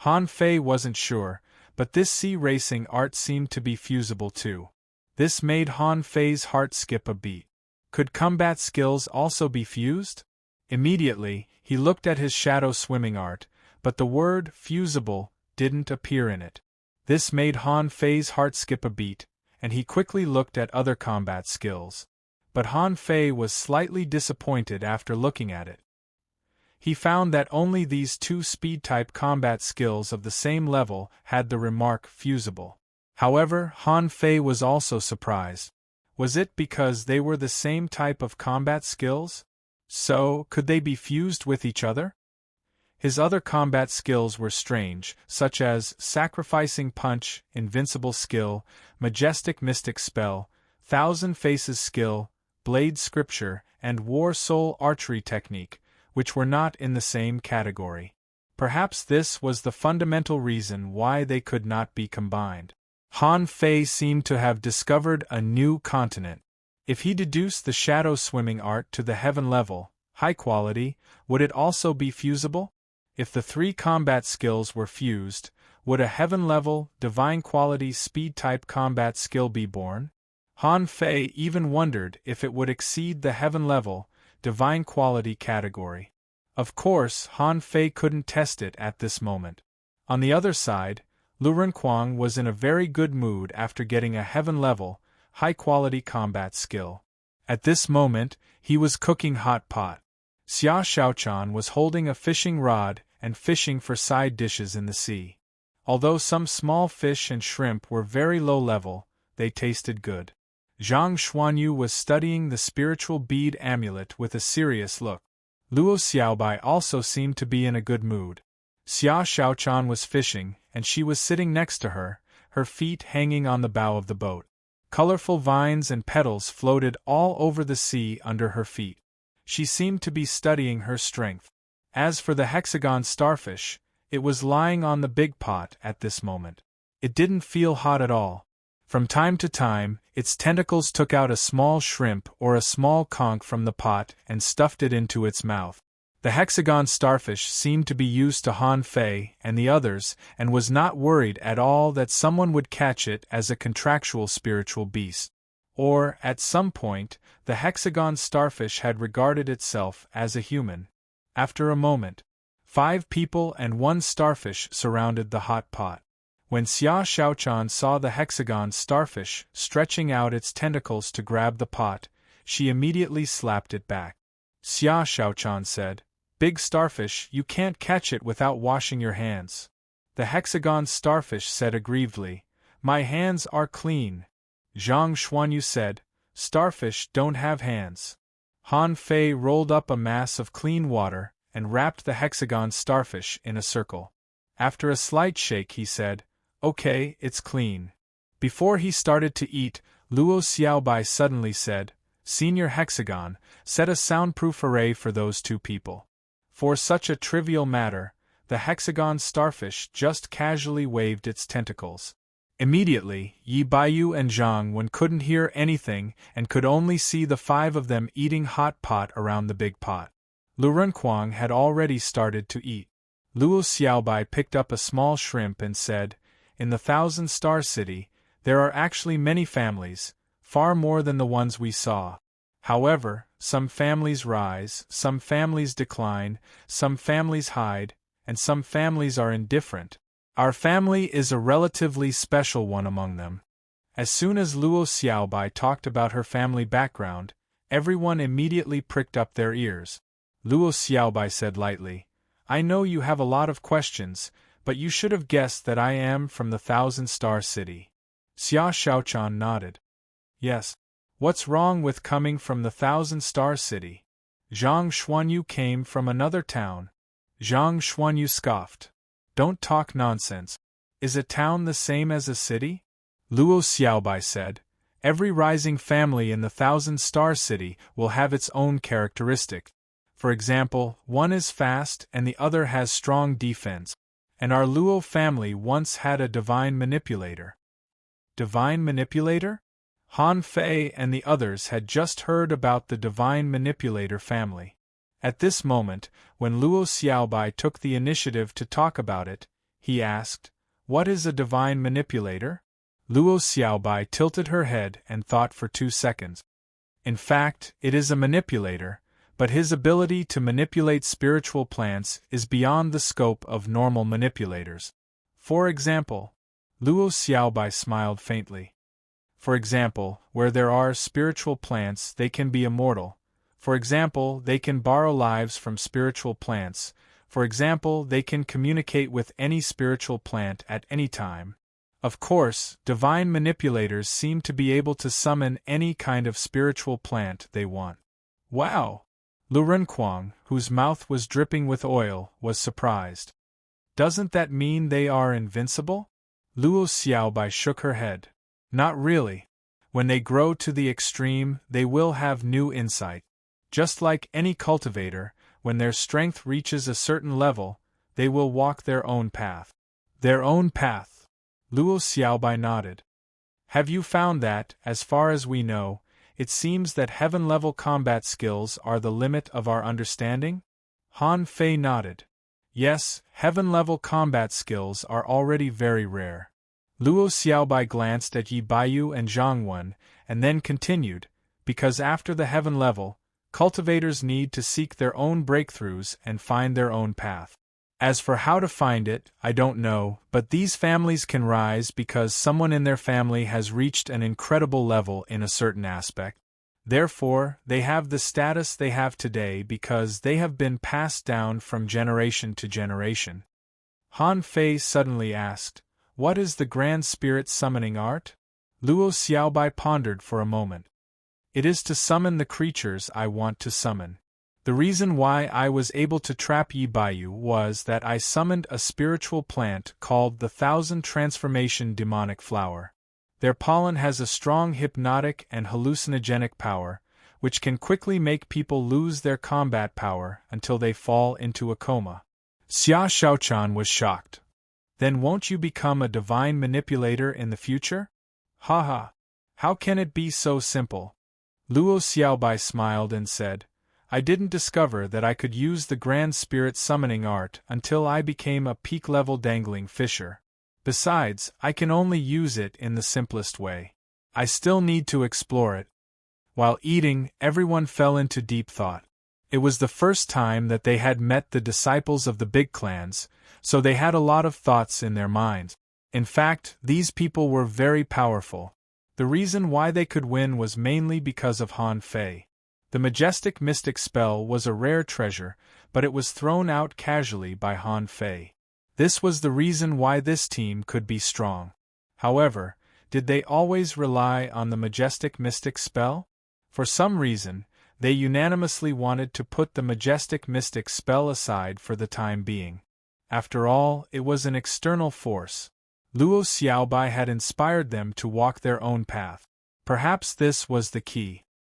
Han Fei wasn't sure, but this sea racing art seemed to be fusible too. This made Han Fei's heart skip a beat. Could combat skills also be fused? Immediately, he looked at his shadow swimming art, but the word fusible didn't appear in it. This made Han Fei's heart skip a beat, and he quickly looked at other combat skills. But Han Fei was slightly disappointed after looking at it. He found that only these two speed-type combat skills of the same level had the remark fusible. However, Han Fei was also surprised. Was it because they were the same type of combat skills? So, could they be fused with each other? His other combat skills were strange, such as Sacrificing Punch, Invincible Skill, Majestic Mystic Spell, Thousand Faces Skill, Blade Scripture, and War Soul Archery Technique, which were not in the same category. Perhaps this was the fundamental reason why they could not be combined. Han Fei seemed to have discovered a new continent. If he deduced the shadow swimming art to the heaven level, high quality, would it also be fusible? If the three combat skills were fused, would a heaven-level, divine-quality speed-type combat skill be born? Han Fei even wondered if it would exceed the heaven-level, divine-quality category. Of course, Han Fei couldn't test it at this moment. On the other side, Lu Renquang was in a very good mood after getting a heaven-level, high-quality combat skill. At this moment, he was cooking hot pot. Xia Xiaochan was holding a fishing rod and fishing for side dishes in the sea. Although some small fish and shrimp were very low level, they tasted good. Zhang Xuanyu was studying the spiritual bead amulet with a serious look. Luo Xiaobai also seemed to be in a good mood. Xia Xiaochan was fishing, and she was sitting next to her, her feet hanging on the bow of the boat. Colorful vines and petals floated all over the sea under her feet. She seemed to be studying her strength. As for the hexagon starfish, it was lying on the big pot at this moment. It didn't feel hot at all. From time to time, its tentacles took out a small shrimp or a small conch from the pot and stuffed it into its mouth. The hexagon starfish seemed to be used to Han Fei and the others and was not worried at all that someone would catch it as a contractual spiritual beast. Or, at some point, the hexagon starfish had regarded itself as a human. After a moment, 5 people and 1 starfish surrounded the hot pot. When Xia Xiaochan saw the hexagon starfish stretching out its tentacles to grab the pot, she immediately slapped it back. Xia Xiaochan said, "Big starfish, you can't catch it without washing your hands." The hexagon starfish said aggrievedly, "My hands are clean." Zhang Xuanyu said, "Starfish don't have hands." Han Fei rolled up a mass of clean water and wrapped the hexagon starfish in a circle. After a slight shake he said, "Okay, it's clean." Before he started to eat, Luo Xiaobai suddenly said, "Senior Hexagon, set a soundproof array for those two people." For such a trivial matter, the hexagon starfish just casually waved its tentacles. Immediately, Yi Baiyu and Zhang Wen couldn't hear anything and could only see the five of them eating hot pot around the big pot. Lu Renquang had already started to eat. Luo Xiaobai picked up a small shrimp and said, "In the Thousand-Star City, there are actually many families, far more than the ones we saw. However, some families rise, some families decline, some families hide, and some families are indifferent. Our family is a relatively special one among them." As soon as Luo Xiaobai talked about her family background, everyone immediately pricked up their ears. Luo Xiaobai said lightly, "I know you have a lot of questions, but you should have guessed that I am from the Thousand-Star City." Xia Xiaochan nodded. "Yes. What's wrong with coming from the Thousand-Star City?" Zhang Xuanyu came from another town. Zhang Xuanyu scoffed. "Don't talk nonsense. Is a town the same as a city?" Luo Xiaobai said, "Every rising family in the Thousand-Star City will have its own characteristics. For example, one is fast and the other has strong defense. And our Luo family once had a divine manipulator." Divine manipulator? Han Fei and the others had just heard about the divine manipulator family. At this moment, when Luo Xiaobai took the initiative to talk about it, he asked, "What is a divine manipulator?" Luo Xiaobai tilted her head and thought for 2 seconds. "In fact, it is a manipulator, but his ability to manipulate spiritual plants is beyond the scope of normal manipulators. For example," Luo Xiaobai smiled faintly. "For example, where there are spiritual plants, they can be immortal. For example, they can borrow lives from spiritual plants. For example, they can communicate with any spiritual plant at any time. Of course, divine manipulators seem to be able to summon any kind of spiritual plant they want." "Wow!" Lu Renquang, whose mouth was dripping with oil, was surprised. "Doesn't that mean they are invincible?" Luo Xiaobai shook her head. "Not really. When they grow to the extreme, they will have new insight. Just like any cultivator, when their strength reaches a certain level, they will walk their own path." "Their own path?" Luo Xiaobai nodded. "Have you found that, as far as we know, it seems that heaven-level combat skills are the limit of our understanding?" Han Fei nodded. "Yes, heaven-level combat skills are already very rare." Luo Xiaobai glanced at Yi Baiyu and Zhang Wen, and then continued, "Because after the heaven level, cultivators need to seek their own breakthroughs and find their own path. As for how to find it, I don't know, but these families can rise because someone in their family has reached an incredible level in a certain aspect. Therefore, they have the status they have today because they have been passed down from generation to generation." Han Fei suddenly asked, "What is the Grand Spirit summoning art?" Luo Xiaobai pondered for a moment. "It is to summon the creatures I want to summon. The reason why I was able to trap Yi Baiyu was that I summoned a spiritual plant called the Thousand Transformation Demonic Flower. Their pollen has a strong hypnotic and hallucinogenic power, which can quickly make people lose their combat power until they fall into a coma." Xia Xiaochan was shocked. "Then won't you become a divine manipulator in the future?" "Ha ha! How can it be so simple?" Luo Xiaobai smiled and said, "I didn't discover that I could use the Grand Spirit summoning art until I became a peak-level dangling fisher. Besides, I can only use it in the simplest way. I still need to explore it." While eating, everyone fell into deep thought. It was the first time that they had met the disciples of the big clans, so they had a lot of thoughts in their minds. In fact, these people were very powerful. The reason why they could win was mainly because of Han Fei. The majestic mystic spell was a rare treasure, but it was thrown out casually by Han Fei. This was the reason why this team could be strong. However, did they always rely on the majestic mystic spell? For some reason, they unanimously wanted to put the majestic mystic spell aside for the time being. After all, it was an external force. Luo Xiaobai had inspired them to walk their own path. Perhaps this was the key.